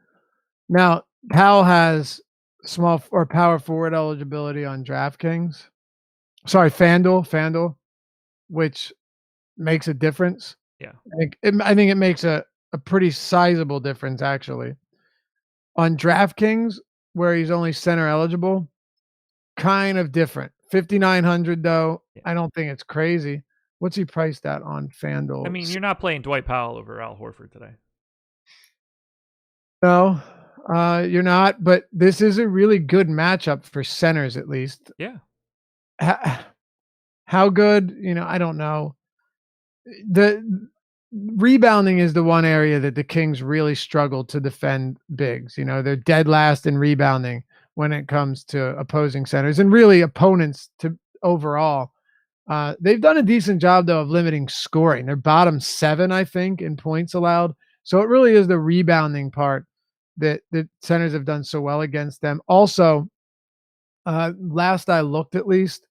Now, Powell has small or power forward eligibility on DraftKings. Sorry, FanDuel, which makes a difference. Yeah. I think it makes a pretty sizable difference, actually. On DraftKings, where he's only center eligible, kind of different. 5,900 though. Yeah. I don't think it's crazy. What's he priced at on FanDuel? I mean, you're not playing Dwight Powell over Al Horford today. No, you're not. But this is a really good matchup for centers, at least. Yeah. How good? I don't know. The rebounding is the one area that the Kings really struggle to defend bigs. They're dead last in rebounding when it comes to opposing centers and really opponents to overall. They've done a decent job, though, of limiting scoring. They're bottom 7, I think, in points allowed. So it really is the rebounding part that the centers have done so well against them. Also, last I looked, at least,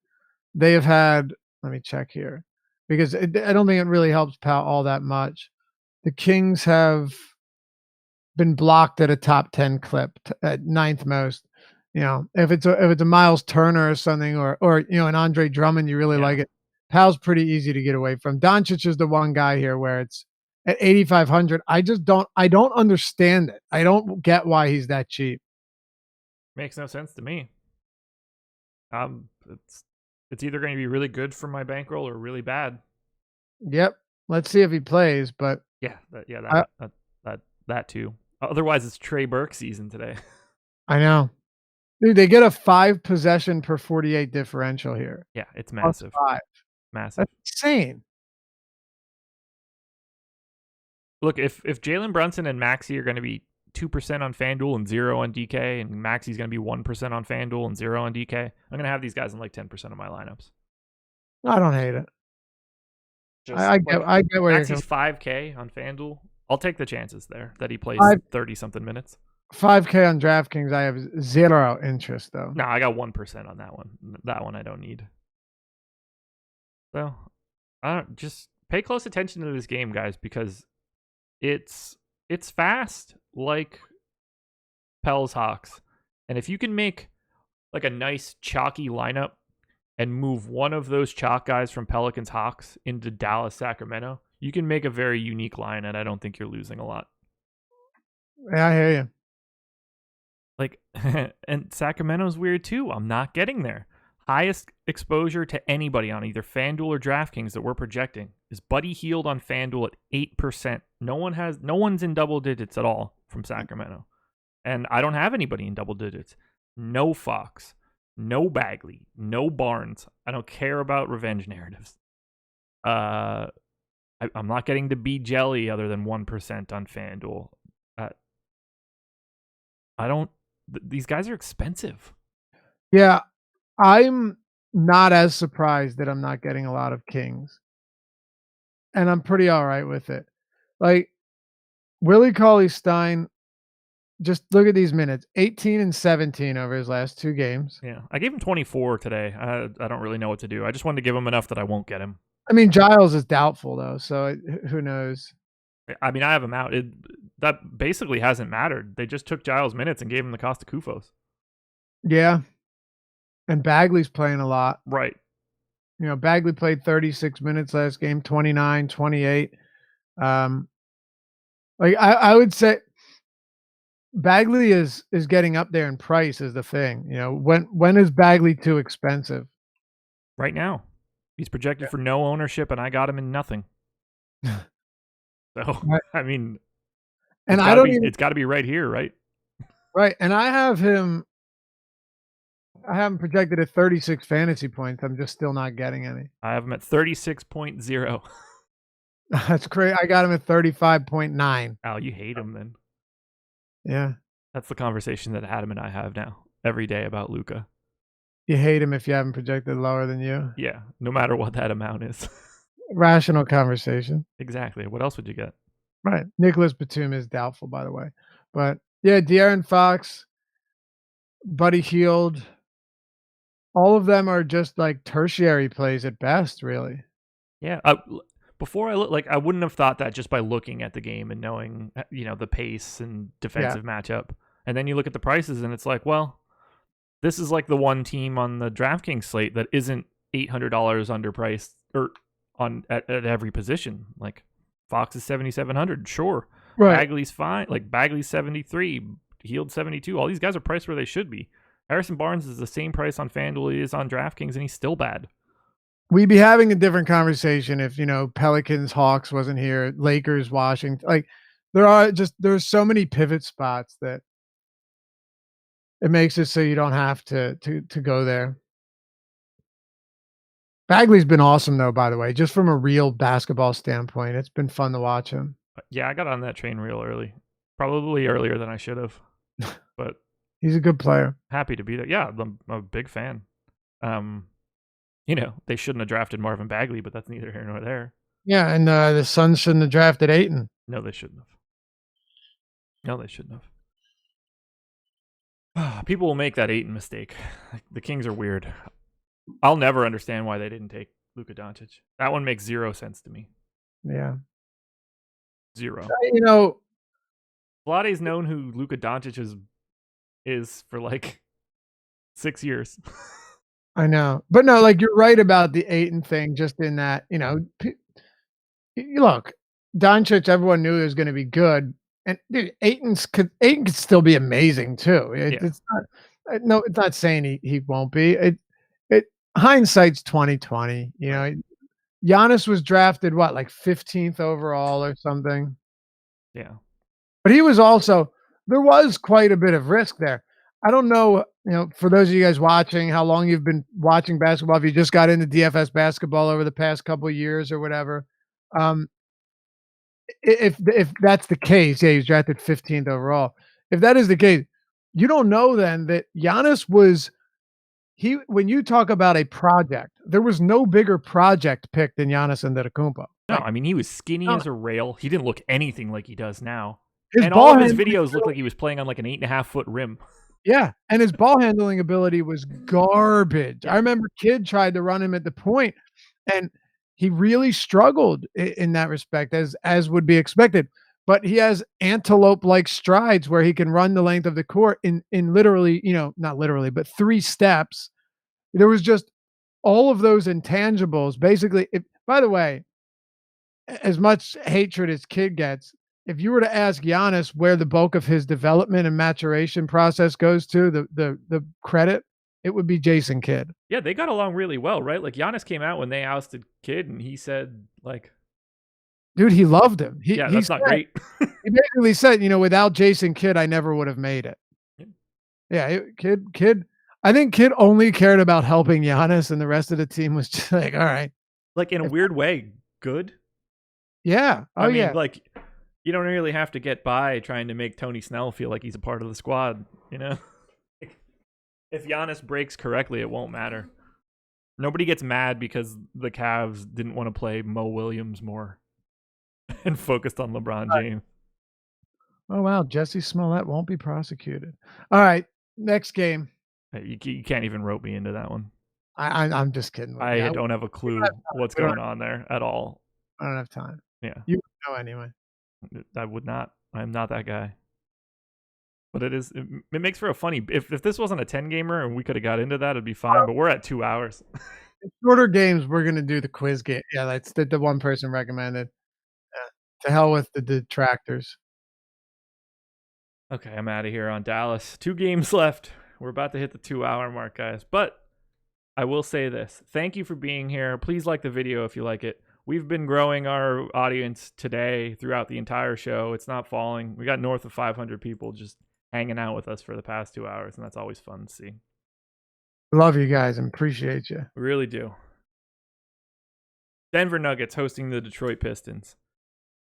they have had, let me check here, because I don't think it really helps Powell all that much. The Kings have been blocked at a top 10 clip, at 9th most. If it's a Miles Turner or something, or an Andre Drummond, you really like it. Powell's pretty easy to get away from. Doncic is the one guy here where it's at 8,500. I don't understand it. I don't get why he's that cheap. Makes no sense to me. It's either going to be really good for my bankroll or really bad. Yep. Let's see if he plays, but that too. Otherwise, it's Trey Burke season today. I know. Dude, they get a 5 possession per 48 differential here. Yeah, it's massive. +5. Massive. That's insane. Look, if Jalen Brunson and Maxey are going to be 2% on FanDuel and 0 on DK, and Maxey's going to be 1% on FanDuel and 0 on DK, I'm going to have these guys in like 10% of my lineups. I don't hate it. I get where Maxey's $5K on FanDuel. I'll take the chances there that he plays 30-something minutes. $5K on DraftKings, I have 0 interest, though. No, I got 1% on that one. That one I don't need. So, just pay close attention to this game, guys, because it's fast like Pels Hawks. And if you can make like a nice chalky lineup and move one of those chalk guys from Pelicans Hawks into Dallas Sacramento, you can make a very unique line, and I don't think you're losing a lot. Yeah, I hear you. Like, and Sacramento's weird too. I'm not getting there. Highest exposure to anybody on either FanDuel or DraftKings that we're projecting is Buddy Hield on FanDuel at 8%. No one's in double digits at all from Sacramento. And I don't have anybody in double digits. No Fox, no Bagley, no Barnes. I don't care about revenge narratives. I'm not getting the B Jelly other than 1% on FanDuel. These guys are expensive. Yeah. I'm not as surprised that I'm not getting a lot of Kings. And I'm pretty all right with it. Like, Willie Cauley-Stein, just look at these minutes. 18 and 17 over his last 2 games. Yeah. I gave him 24 today. I don't really know what to do. I just wanted to give him enough that I won't get him. I mean, Giles is doubtful, though, so who knows? I mean, I have him out. That basically hasn't mattered. They just took Giles minutes and gave him the cost of Kufos. Yeah. And Bagley's playing a lot. Right. Bagley played 36 minutes last game, 29, 28. Like I would say Bagley is getting up there in price is the thing. When is Bagley too expensive? Right now. He's projected for no ownership, and I got him in nothing. So, I mean, and it's got to be right here, right? Right. And I have him projected at 36 fantasy points. I'm just still not getting any. I have him at 36.0. That's great. I got him at 35.9. Oh, you hate him then. Yeah. That's the conversation that Adam and I have now every day about Luka. You hate him if you haven't projected lower than you? Yeah, no matter what that amount is. Rational conversation. Exactly. What else would you get? Right. Nicholas Batum is doubtful, by the way. But Yeah, De'Aaron Fox, Buddy Hield, all of them are just like tertiary plays at best, really. Yeah. Before I wouldn't have thought that just by looking at the game and knowing, the pace and Yeah. defensive matchup. And then you look at the prices and it's like, well, this is like the one team on the DraftKings slate that isn't $800 underpriced or at every position. Like Fox is 7,700, sure. Right. Bagley's fine. Like Bagley's 73, Hield 72. All these guys are priced where they should be. Harrison Barnes is the same price on FanDuel he is on DraftKings, and he's still bad. We'd be having a different conversation if, Pelicans, Hawks wasn't here, Lakers, Washington. Like there's so many pivot spots that it makes it so you don't have to go there. Bagley's been awesome though, by the way, just from a real basketball standpoint. It's been fun to watch him. Yeah, I got on that train real early. Probably earlier than I should have. But he's a good player. Happy to be there. Yeah, I'm a big fan. They shouldn't have drafted Marvin Bagley, but that's neither here nor there. Yeah, and the Suns shouldn't have drafted Ayton. No, they shouldn't have. People will make that Ayton mistake. The Kings are weird. I'll never understand why they didn't take Luka Doncic. That one makes zero sense to me. Yeah. Zero. You Vlade's known who Luka Doncic is for like 6 years. I know. But no, like you're right about the Ayton thing, just in that, look, Doncic, everyone knew he was going to be good. And dude, Ayton could still be amazing too. It's not saying he won't be. Hindsight's 2020. Giannis was drafted like 15th overall or something. Yeah. But he was also, there was quite a bit of risk there. I don't know, for those of you guys watching, how long you've been watching basketball, if you just got into DFS basketball over the past couple of years or whatever. If that's the case, yeah, he was drafted 15th overall. If that is the case, you don't know then that Giannis was when you talk about a project, there was no bigger project pick than Giannis Antetokounmpo. No, I mean, he was skinny as a rail. He didn't look anything like he does now. And all of his videos looked like he was playing on like an 8.5-foot rim. Yeah, and his ball handling ability was garbage. Yeah. I remember Kidd tried to run him at the point, and he really struggled in that respect, as would be expected. But he has antelope-like strides where he can run the length of the court in literally, not literally, but 3 steps. There was just all of those intangibles. Basically, by the way, as much hatred as Kidd gets, if you were to ask Giannis where the bulk of his development and maturation process goes to, the credit, it would be Jason Kidd. Yeah, they got along really well, right? Like Giannis came out when they ousted Kidd, and he said, like, dude, he loved him. That's not great. He basically said, without Jason Kidd, I never would have made it. Yeah, Kidd. I think Kidd only cared about helping Giannis, and the rest of the team was just like, all right. Like in a weird way, good. Yeah. Oh, yeah. Like, you don't really have to get by trying to make Tony Snell feel like he's a part of the squad, If Giannis breaks correctly, it won't matter. Nobody gets mad because the Cavs didn't want to play Mo Williams more and focused on LeBron James. Oh, wow. Jesse Smollett won't be prosecuted. All right. Next game. You can't even rope me into that one. I'm just kidding. I don't have a clue what's going on there at all. I don't have time. Yeah. You know anyway. I would not. I'm not that guy. But it makes for a funny. If this wasn't a 10 gamer and we could have got into that, it'd be fine. But we're at 2 hours. Shorter games, we're gonna do the quiz game. Yeah, that's the one person recommended. To hell with the detractors. Okay, I'm out of here on Dallas. 2 games left. We're about to hit the 2-hour mark, guys. But I will say this. Thank you for being here. Please like the video if you like it. We've been growing our audience today throughout the entire show. It's not falling. We got north of 500 people just hanging out with us for the past 2 hours, and that's always fun to see. Love you guys and appreciate you. We really do. Denver Nuggets hosting the Detroit Pistons.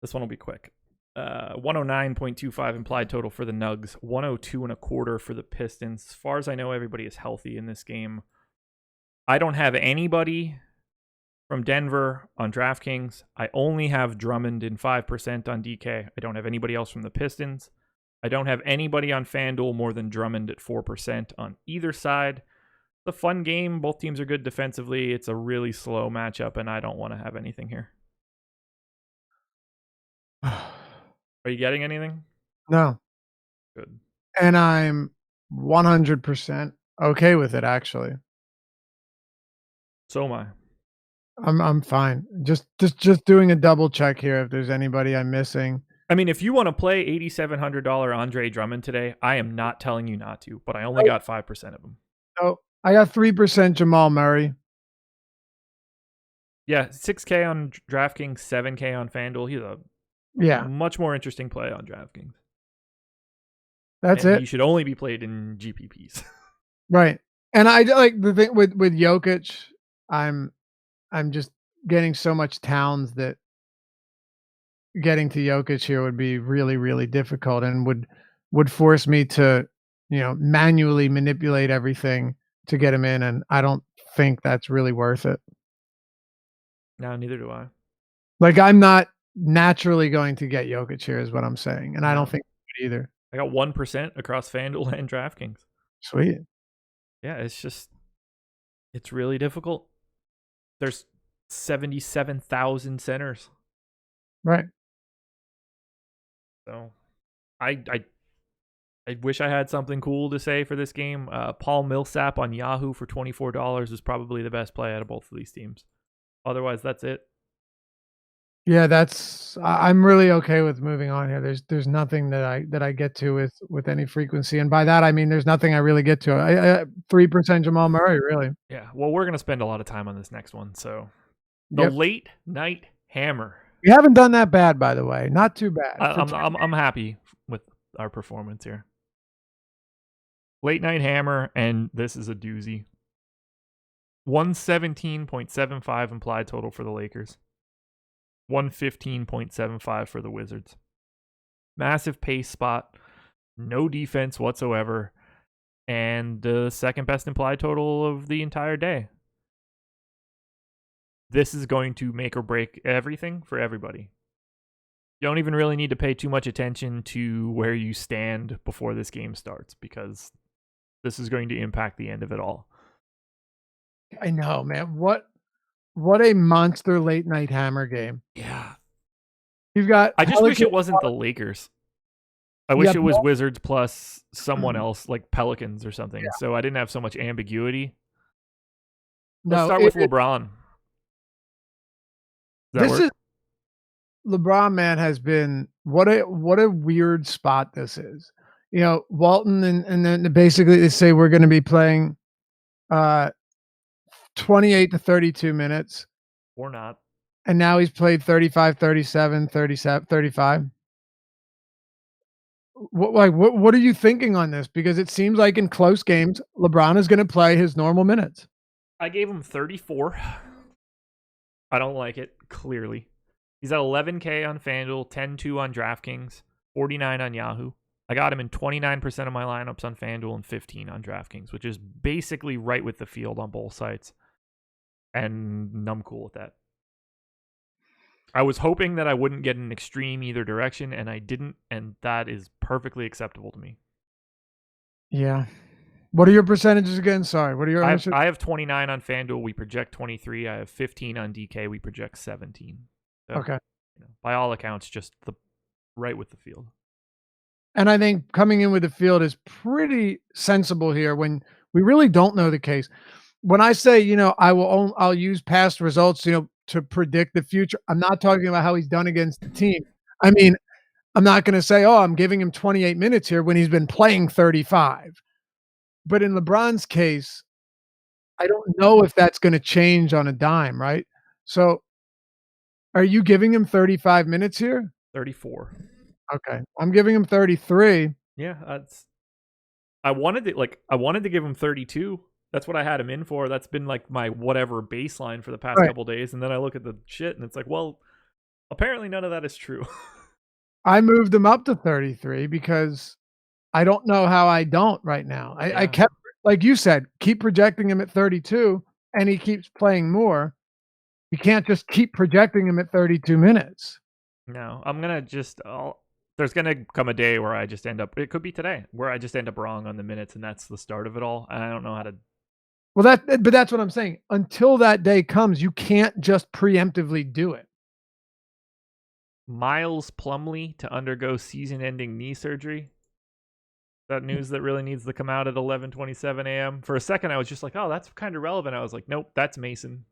This one will be quick. 109.25 implied total for the Nugs. 102.25 for the Pistons. As far as I know, everybody is healthy in this game. I don't have anybody from Denver on DraftKings. I only have Drummond in 5% on DK. I don't have anybody else from the Pistons. I don't have anybody on FanDuel more than Drummond at 4% on either side. It's a fun game. Both teams are good defensively. It's a really slow matchup, and I don't want to have anything here. Are you getting anything? No. Good. And I'm 100% okay with it, actually. So am I. I'm fine. Just doing a double check here if there's anybody I'm missing. I mean, if you want to play $8,700 Andre Drummond today, I am not telling you not to, but I only got 5% of them. Oh, I got 3% Jamal Murray. Yeah, 6K on DraftKings, 7K on FanDuel. He's a much more interesting play on DraftKings. That's it. He should only be played in GPPs. Right. And I like the thing with Jokic, I'm just getting so much Towns that getting to Jokic here would be really, really difficult and would force me to, manually manipulate everything to get him in, and I don't think that's really worth it. No, neither do I. Like, I'm not naturally going to get Jokic here is what I'm saying, and I don't think I would either. I got 1% across FanDuel and DraftKings. Sweet. Yeah, it's really difficult. There's 77,000 centers. Right. So I wish I had something cool to say for this game. Paul Millsap on Yahoo for $24 is probably the best play out of both of these teams. Otherwise, that's it. Yeah, I'm really okay with moving on here. There's nothing that I get to with any frequency, and by that I mean there's nothing I really get to. I 3% Jamal Murray, really. Yeah, well, we're gonna spend a lot of time on this next one. So the late night hammer. We haven't done that bad, by the way. Not too bad. I'm happy with our performance here. Late night hammer, and this is a doozy. 117.75 implied total for the Lakers. 115.75 for the Wizards. Massive pace spot. No defense whatsoever. And the second best implied total of the entire day. This is going to make or break everything for everybody. You don't even really need to pay too much attention to where you stand before this game starts, because this is going to impact the end of it all. I know, man. What a monster late night hammer game. Yeah. You've got I just wish it wasn't the Lakers. I wish it was Wizards plus someone else, like Pelicans or something. Yeah. So I didn't have so much ambiguity. Let's start with LeBron. LeBron, man, has been what a weird spot this is. Walton and then basically they say we're going to be playing 28 to 32 minutes. Or not. And now he's played 35, 37, 37, 35. What are you thinking on this? Because it seems like in close games, LeBron is going to play his normal minutes. I gave him 34. I don't like it, clearly. He's at 11K on FanDuel, 10-2 on DraftKings, 49 on Yahoo. I got him in 29% of my lineups on FanDuel and 15 on DraftKings, which is basically right with the field on both sites. And I'm cool with that. I was hoping that I wouldn't get an extreme either direction, and I didn't, and that is perfectly acceptable to me. Yeah. What are your percentages again? Sorry. What are your I have 29 on FanDuel. We project 23. I have 15 on DK. We project 17. So, okay. By all accounts, just right with the field. And I think coming in with the field is pretty sensible here when we really don't know the case. When I say, I'll use past results, to predict the future, I'm not talking about how he's done against the team. I mean, I'm not going to say, I'm giving him 28 minutes here when he's been playing 35. But in LeBron's case, I don't know if that's going to change on a dime, right? So are you giving him 35 minutes here? 34. Okay. I'm giving him 33. Yeah, I wanted to give him 32. That's what I had him in for. That's been like my whatever baseline for the past couple days. And then I look at the shit and it's like, well, apparently none of that is true. I moved him up to 33 because I don't know how I don't right now. I kept, like you said, keep projecting him at 32 and he keeps playing more. You can't just keep projecting him at 32 minutes. No, I'm going to There's gonna come a day where I just end up. It could be today where I just end up wrong on the minutes, and that's the start of it all. And I don't know how to. Well, but that's what I'm saying. Until that day comes, you can't just preemptively do it. Miles Plumlee to undergo season-ending knee surgery. That news that really needs to come out at 11:27 a.m. For a second, I was just like, "Oh, that's kind of relevant." I was like, "Nope, that's Mason."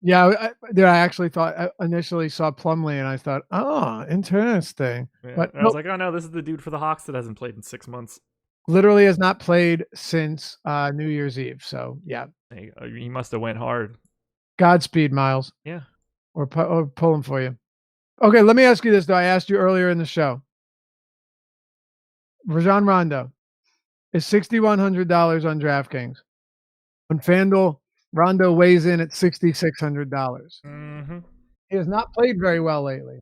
Yeah, I actually thought I initially saw Plumlee and I thought, "Oh, interesting." Yeah. But And I was like, "Oh no, this is the dude for the Hawks that hasn't played in 6 months." literally has not played since New Year's Eve. So yeah, He must have went hard. Godspeed, Miles. Yeah. Or pull him for you. Okay, let me ask you this though. I asked you earlier in the show. Rajon Rondo is $6,100 on DraftKings. On FanDuel, Rondo weighs in at $6,600. Mm-hmm. He has not played very well lately.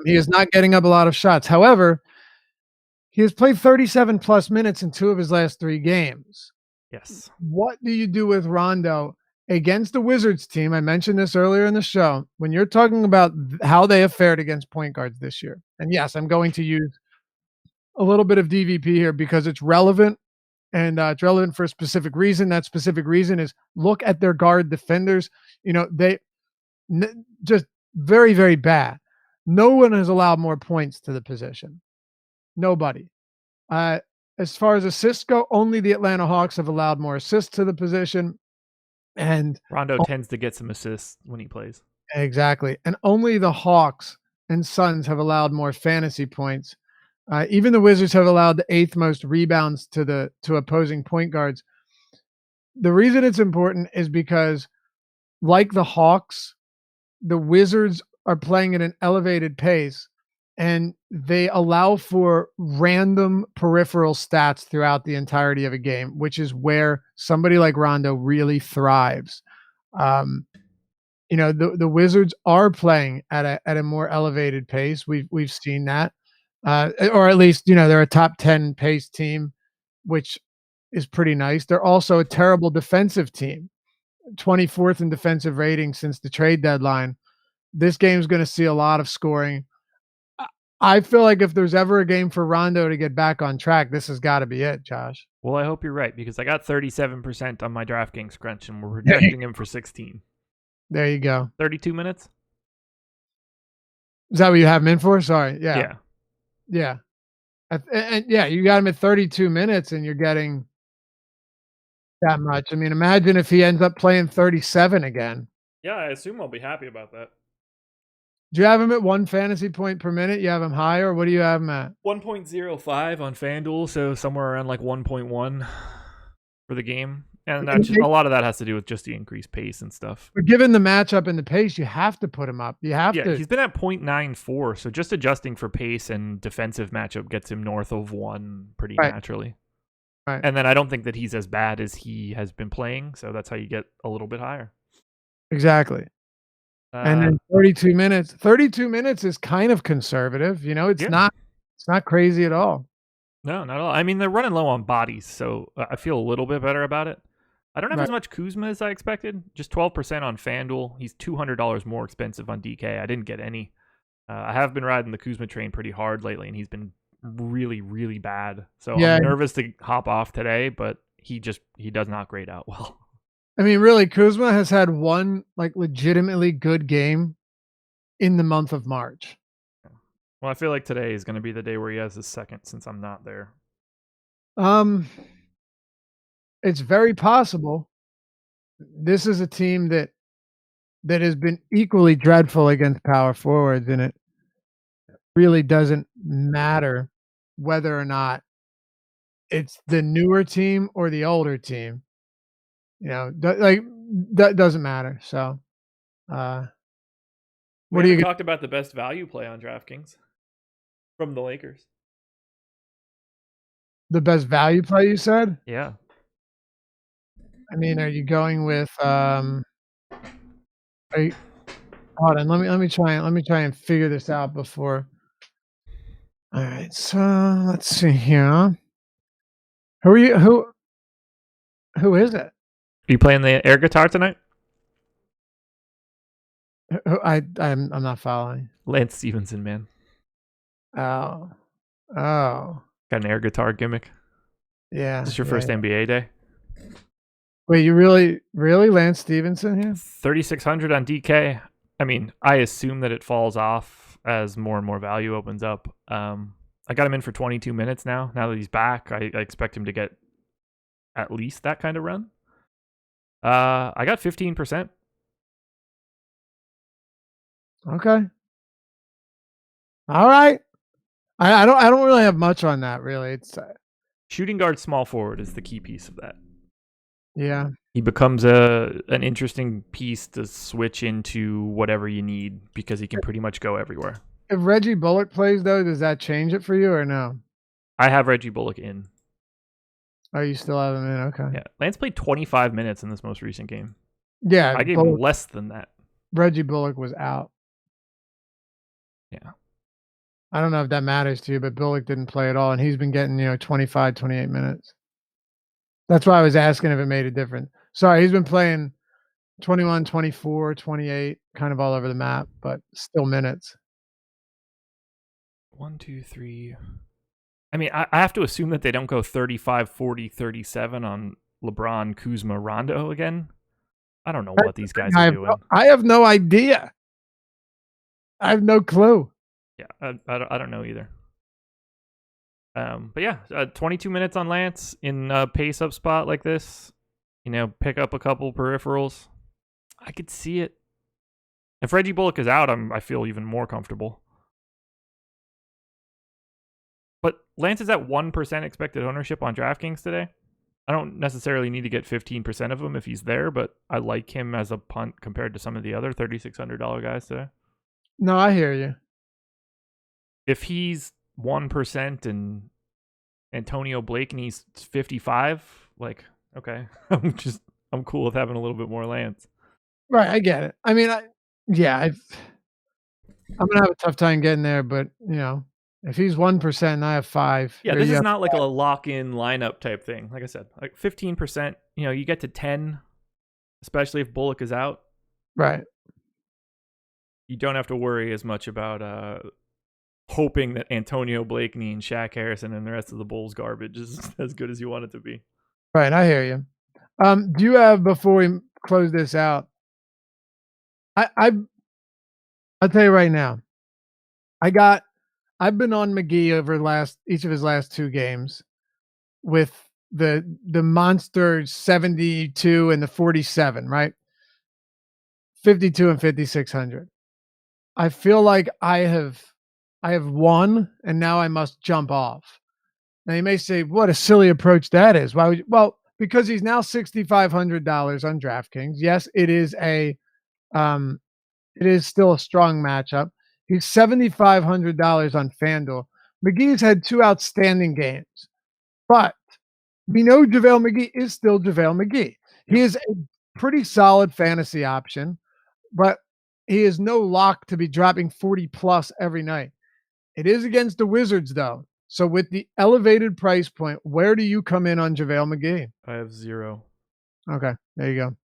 He is not getting up a lot of shots. However, he has played 37 plus minutes in 2 of his last 3 games. Yes. What do you do with Rondo against the Wizards team? I mentioned this earlier in the show. When you're talking about how they have fared against point guards this year, and yes, I'm going to use a little bit of DVP here because it's relevant, and it's relevant for a specific reason. That specific reason is look at their guard defenders. You know, they just very, very bad. No one has allowed more points to the position. Nobody. As far as assists go, only the Atlanta Hawks have allowed more assists to the position. And Rondo tends to get some assists when he plays. Exactly. And only the Hawks and Suns have allowed more fantasy points. Even the Wizards have allowed the 8th most rebounds to opposing point guards. The reason it's important is because, like the Hawks, the Wizards are playing at an elevated pace, and they allow for random peripheral stats throughout the entirety of a game, which is where somebody like Rondo really thrives. You know, the Wizards are playing at a more elevated pace. We've seen that, or at least, you know, they're a top 10 pace team, which is pretty nice. They're also a terrible defensive team, 24th in defensive rating since the trade deadline. This game's going to see a lot of scoring. I feel like if there's ever a game for Rondo to get back on track, this has got to be it, Josh. Well, I hope you're right because I got 37% on my DraftKings scrunch, and we're projecting him for 16. There you go. 32 minutes? Is that what you have him in for? Sorry. Yeah. Yeah. And yeah, you got him at 32 minutes and you're getting that much. I mean, imagine if he ends up playing 37 again. Yeah, I assume I'll be happy about that. Do you have him at 1 fantasy point per minute? You have him higher? What do you have him at? 1.05 on FanDuel, so somewhere around like 1.1 for the game. And that's just, a lot of that has to do with just the increased pace and stuff. But given the matchup and the pace, you have to put him up. You have to. Yeah, he's been at 0.94, so just adjusting for pace and defensive matchup gets him north of 1 pretty naturally. Right. And then I don't think that he's as bad as he has been playing, so that's how you get a little bit higher. Exactly. And then 32 minutes. 32 minutes is kind of conservative. You know, it's not crazy at all. No, not at all. I mean, they're running low on bodies, so I feel a little bit better about it. I don't have as much Kuzma as I expected. Just 12% on FanDuel. He's $200 more expensive on DK. I didn't get any. I have been riding the Kuzma train pretty hard lately, and he's been really, really bad. So I'm nervous to hop off today, but he does not grade out well. I mean, really, Kuzma has had one like legitimately good game in the month of March. Well, I feel like today is going to be the day where he has his second since I'm not there. It's very possible. This is a team that has been equally dreadful against power forwards, and it really doesn't matter whether or not it's the newer team or the older team. You know, that doesn't matter. So, what do you talked about the best value play on DraftKings from the Lakers? The best value play, you said? Yeah. I mean, are you going with hold on, let me try and figure this out before. All right, so let's see here. Who is it? Are you playing the air guitar tonight? I'm not following. Lance Stevenson, man. Oh. Oh. Got an air guitar gimmick. Yeah. Is this your first NBA day? Wait, you really Lance Stevenson here? 3,600 on DK. I mean, I assume that it falls off as more and more value opens up. I got him in for 22 minutes now. Now that he's back, I expect him to get at least that kind of run. I got 15%. Okay. All right. I don't really have much on that really. It's Shooting guard, small forward is the key piece of that. yeah. He becomes an interesting piece to switch into whatever you need because he can pretty much go everywhere. If Reggie Bullock plays though, does that change it for you or no? I have Reggie Bullock in. Oh, you still have him in? Okay. Yeah, Lance played 25 minutes in this most recent game. Yeah, I gave him less than that. Reggie Bullock was out. Yeah. I don't know if that matters to you, but Bullock didn't play at all, and he's been getting, 25, 28 minutes. That's why I was asking if it made a difference. Sorry, he's been playing 21, 24, 28, kind of all over the map, but still minutes. 1, 2, 3. I mean, I have to assume that they don't go 35, 40, 37 on LeBron, Kuzma, Rondo again. I don't know what these guys are doing. I have no idea. I have no clue. Yeah, I don't know either. But yeah, 22 minutes on Lance in a pace-up spot like this. Pick up a couple peripherals. I could see it. If Reggie Bullock is out, I feel even more comfortable. But Lance is at 1% expected ownership on DraftKings today. I don't necessarily need to get 15% of him if he's there, but I like him as a punt compared to some of the other $3,600 guys today. No, I hear you. If he's 1% and Antonio Blakeney's 55, like, okay, I'm cool with having a little bit more Lance. Right, I get it. I mean, I'm gonna have a tough time getting there, but if he's 1% and I have 5. Yeah, this is not like a lock-in lineup type thing. Like I said, like 15%, you get to 10, especially if Bullock is out. Right. You don't have to worry as much about hoping that Antonio Blakeney and Shaq Harrison and the rest of the Bulls garbage is as good as you want it to be. Right, I hear you. Do you have, before we close this out, I'll tell you right now, I've been on McGee over each of his last 2 games with the monster 72 and the 47, right? 52 and 5,600. I feel like I have won, and now I must jump off. Now you may say, "What a silly approach that is." Why would you? Well, because he's now $6,500 on DraftKings. Yes, it is still a strong matchup. He's $7,500 on FanDuel. McGee's had 2 outstanding games, but we know JaVale McGee is still JaVale McGee. He is a pretty solid fantasy option, but he is no lock to be dropping 40 plus every night. It is against the Wizards, though. So with the elevated price point, where do you come in on JaVale McGee? I have 0. Okay, there you go.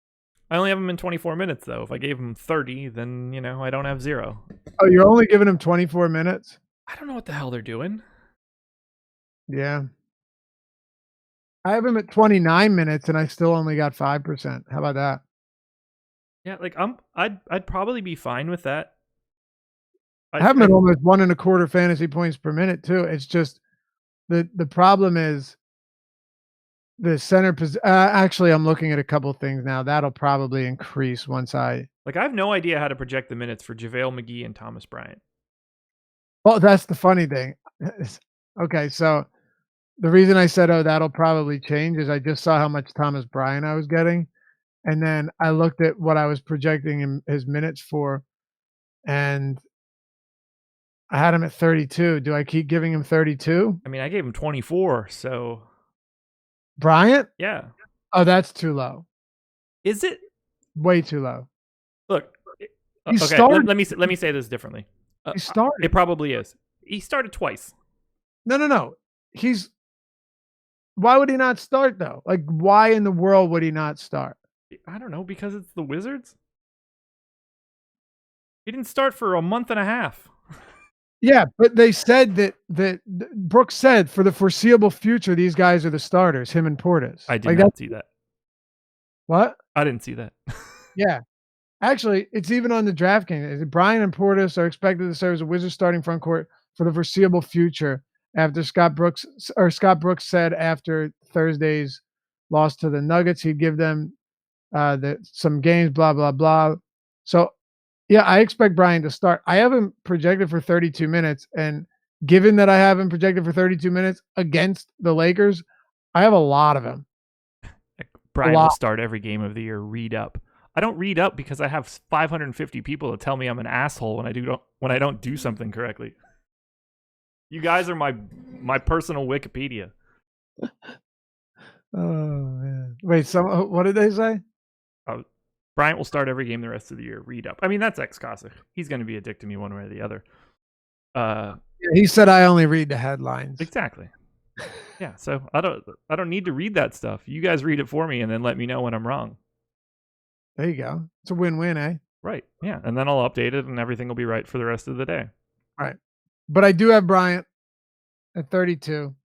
I only have him in 24 minutes, though. If I gave him 30, then, I don't have 0. Oh, you're only giving him 24 minutes? I don't know what the hell they're doing. Yeah. I have him at 29 minutes, and I still only got 5%. How about that? Yeah, like I'd probably be fine with that. I have him at almost 1.25 fantasy points per minute too. It's just the problem is the center position. Actually, I'm looking at a couple things now. That'll probably increase once I have no idea how to project the minutes for JaVale McGee and Thomas Bryant. Well, that's the funny thing. Okay, so the reason I said, "Oh, that'll probably change," is I just saw how much Thomas Bryant I was getting, and then I looked at what I was projecting his minutes for, and I had him at 32. Do I keep giving him 32? I mean, I gave him 24, so Bryant? Yeah. Oh, that's too low. Is it? Way too low. Look, He okay, started. let me say this differently. He started. It probably is. He started twice. No. Why would he not start though? Like, why in the world would he not start? I don't know, because it's the Wizards. He didn't start for a month and a half. Yeah, but they said that Brooks said for the foreseeable future, these guys are the starters, him and Portis. I did Like not see that. What? I didn't see that. Yeah. Actually, it's even on the DraftKings. Brian and Portis are expected to serve as a Wizards starting front court for the foreseeable future after Scott Brooks said after Thursday's loss to the Nuggets, he'd give them some games, blah, blah, blah. So, yeah, I expect Brian to start. I have him projected for 32 minutes, and given that I have him projected for 32 minutes against the Lakers, I have a lot of him. Brian will start every game of the year. Read up. I don't read up because I have 550 people to tell me I'm an asshole when I don't do something correctly. You guys are my personal Wikipedia. Oh man! Wait, what did they say? Bryant will start every game the rest of the year. Read up. I mean, that's ex-Cossack. He's going to be a dick to me one way or the other. He said I only read the headlines. Exactly. Yeah, so I don't need to read that stuff. You guys read it for me and then let me know when I'm wrong. There you go. It's a win-win, eh? Right. Yeah, and then I'll update it and everything will be right for the rest of the day. All right. But I do have Bryant at 32.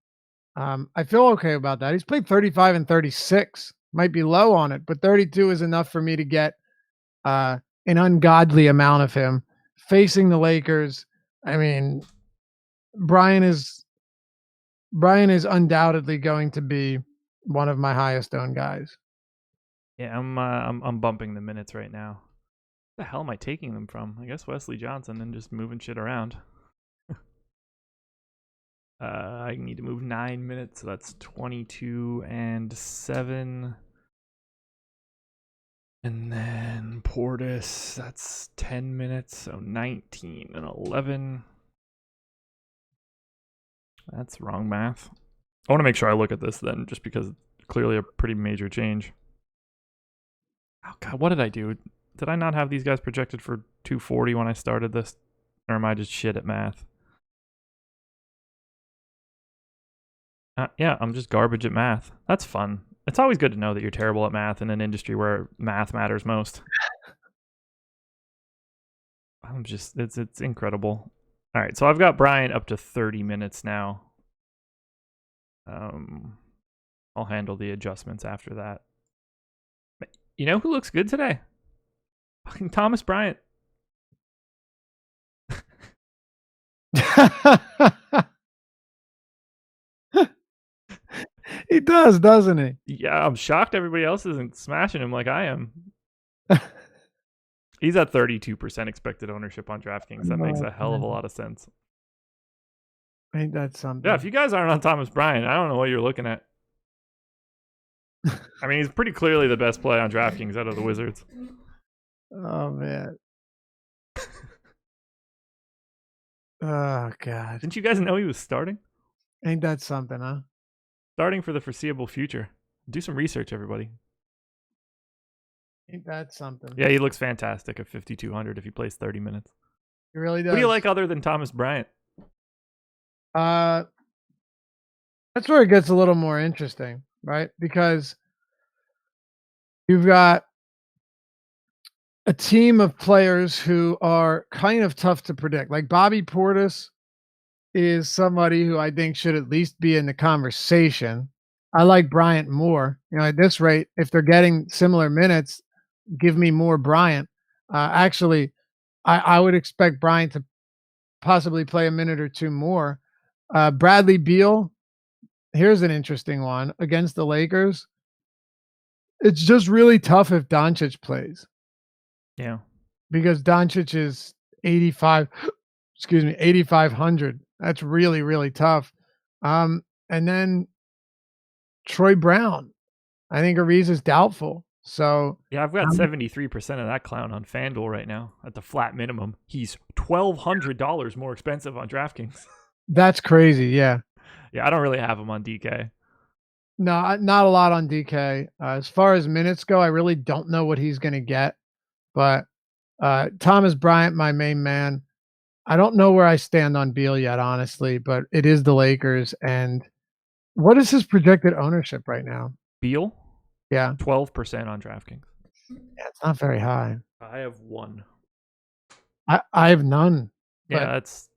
I feel okay about that. He's played 35 and 36. Might be low on it, but 32 is enough for me to get an ungodly amount of him facing the Lakers. I mean, Brian is undoubtedly going to be one of my highest owned guys. Yeah, I'm bumping the minutes right now. Where the hell am I taking them from? I guess Wesley Johnson and just moving shit around. I need to move 9 minutes, so that's 22 and 7. And then Portis, that's 10 minutes, so 19 and 11. That's wrong math. I want to make sure I look at this then, just because it's clearly a pretty major change. Oh, God, what did I do? Did I not have these guys projected for 240 when I started this? Or am I just shit at math? Yeah, I'm just garbage at math. That's fun. It's always good to know that you're terrible at math in an industry where math matters most. It's incredible. All right, so I've got Brian up to 30 minutes now. I'll handle the adjustments after that. You know who looks good today? Fucking Thomas Bryant. He does, doesn't he? Yeah, I'm shocked everybody else isn't smashing him like I am. He's at 32% expected ownership on DraftKings. That makes a hell of a lot of sense. Ain't that something? Yeah, if you guys aren't on Thomas Bryant, I don't know what you're looking at. I mean, he's pretty clearly the best play on DraftKings out of the Wizards. Oh, man. Oh, God. Didn't you guys know he was starting? Ain't that something, huh? Starting for the foreseeable future. Do some research, everybody. Ain't that something? Yeah, he looks fantastic at 5,200 if he plays 30 minutes. He really does. What do you like other than Thomas Bryant? That's where it gets a little more interesting, right? Because you've got a team of players who are kind of tough to predict. Like Bobby Portis is somebody who I think should at least be in the conversation. I like Bryant more. You know, at this rate, if they're getting similar minutes, give me more Bryant. Actually, I would expect Bryant to possibly play a minute or two more. Bradley Beal, here's an interesting one against the Lakers. It's just really tough if Doncic plays. Yeah. Because Doncic is 8,500. That's really, really tough. And then Troy Brown. I think Ariza's doubtful. So yeah, I've got 73% of that clown on FanDuel right now at the flat minimum. He's $1,200 more expensive on DraftKings. That's crazy. Yeah. Yeah, I don't really have him on DK. No, not a lot on DK. As far as minutes go, I really don't know what he's going to get. But Thomas Bryant, my main man. I don't know where I stand on Beal yet, honestly, but it is the Lakers. And what is his projected ownership right now? Beal? Yeah. 12% on DraftKings. Yeah, it's not very high. I have one. I have none. Yeah, that's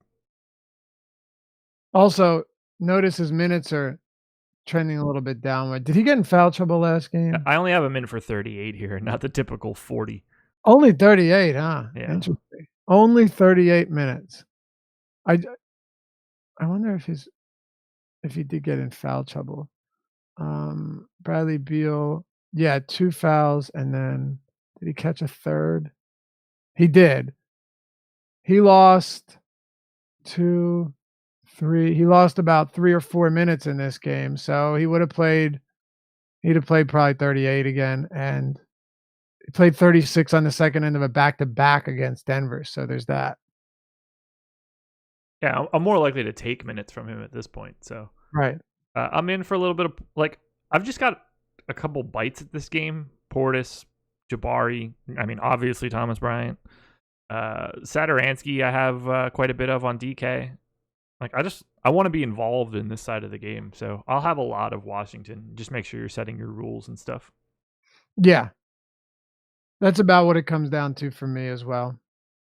Also, notice his minutes are trending a little bit downward. Did he get in foul trouble last game? I only have him in for 38 here, not the typical 40. Only 38, huh? Yeah. Interesting. Only 38 minutes. I wonder if he did get in foul trouble. Bradley Beal, yeah, 2 fouls, and then did he catch a third? He did. He lost 2, 3. He lost about 3 or 4 minutes in this game, so he'd have played probably 38 again, and he played 36 on the second end of a back-to-back against Denver, so there's that. Yeah, I'm more likely to take minutes from him at this point. So Right. I'm in for a little bit of I've just got a couple bites at this game. Portis, Jabari. I mean, obviously Thomas Bryant, Satoransky. I have quite a bit of on DK. I want to be involved in this side of the game, so I'll have a lot of Washington. Just make sure you're setting your rules and stuff. Yeah. That's about what it comes down to for me as well.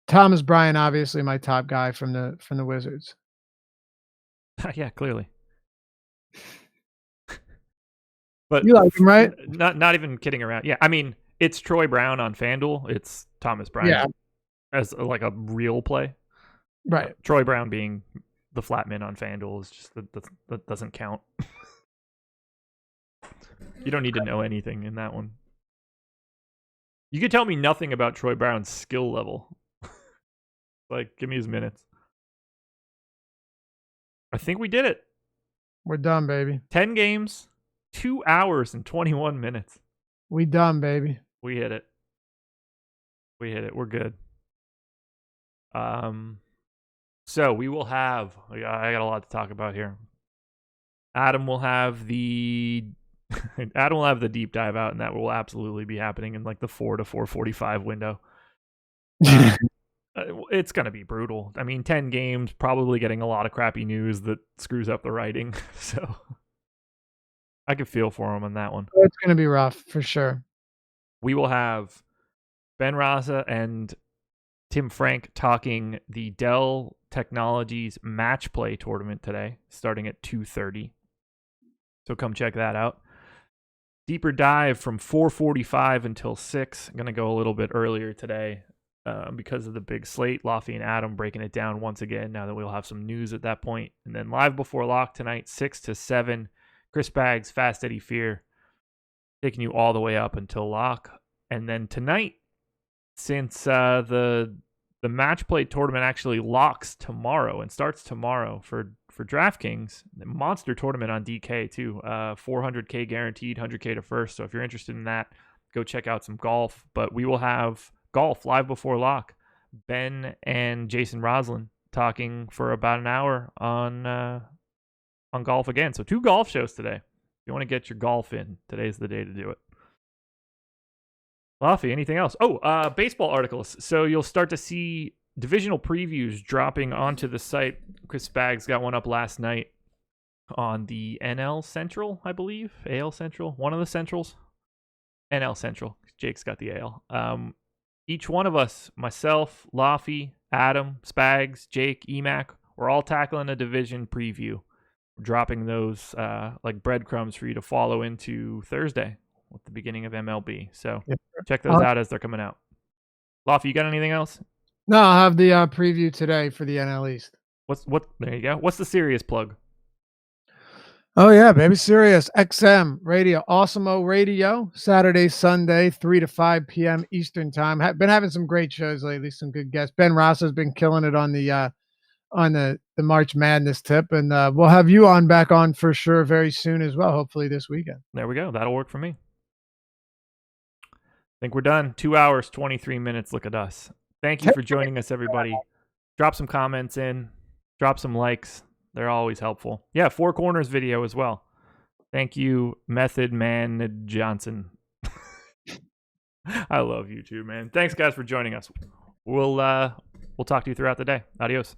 Thomas Bryant, obviously my top guy from the Wizards. Yeah, clearly. But you like him, right? Not even kidding around. Yeah, I mean, it's Troy Brown on FanDuel. It's Thomas Bryant as like a real play. Right. Troy Brown being the flat min on FanDuel is just that doesn't count. You don't need to know anything in that one. You could tell me nothing about Troy Brown's skill level. Give me his minutes. I think we did it. We're done, baby. 10 games, 2 hours and 21 minutes. We done, baby. We hit it. We're good. So we will have. I got a lot to talk about here. Adam will have the deep dive out, and that will absolutely be happening in the 4 to 4:45 window. It's going to be brutal. I mean, 10 games, probably getting a lot of crappy news that screws up the writing. So I can feel for him on that one. It's going to be rough for sure. We will have Ben Raza and Tim Frank talking the Dell Technologies Match Play tournament today, starting at 2:30. So come check that out. Deeper dive from 4:45 until 6. I'm going to go a little bit earlier today. Because of the big slate, Laffy and Adam breaking it down once again now that we'll have some news at that point. And then live before lock tonight, 6 to 7. Chris Baggs, Fast Eddie Fear, taking you all the way up until lock. And then tonight, since the match play tournament actually locks tomorrow and starts tomorrow for DraftKings, the monster tournament on DK too, 400K guaranteed, 100K to first. So if you're interested in that, go check out some golf. But we will have golf live before lock. Ben and Jason Roslin talking for about an hour on golf again. So 2 golf shows today. If you want to get your golf in, today's the day to do it. Laffy, anything else? Oh, baseball articles. So you'll start to see divisional previews dropping onto the site. Chris Baggs got one up last night on the NL Central, I believe. AL Central, one of the Centrals. NL Central. Jake's got the AL. Each one of us, myself, Laffy, Adam, Spags, Jake, Emac, we're all tackling a division preview. We're dropping those breadcrumbs for you to follow into Thursday with the beginning of MLB. So check those out as they're coming out. Laffy, you got anything else? No, I'll have the preview today for the NL East. There you go. What's the serious plug? Oh yeah, baby, Sirius XM Radio, Awesome-O Radio, Saturday, Sunday, 3 to 5 p.m. Eastern time. Been having some great shows lately, some good guests. Ben Ross has been killing it on the March Madness tip, and we'll have you back on for sure very soon as well. Hopefully this weekend. There we go. That'll work for me. I think we're done. 2 hours, 23 minutes. Look at us. Thank you for joining us, everybody. Drop some comments in. Drop some likes. They're always helpful. Yeah, 4 Corners video as well. Thank you, Method Man Johnson. I love you too, man. Thanks, guys, for joining us. We'll talk to you throughout the day. Adios.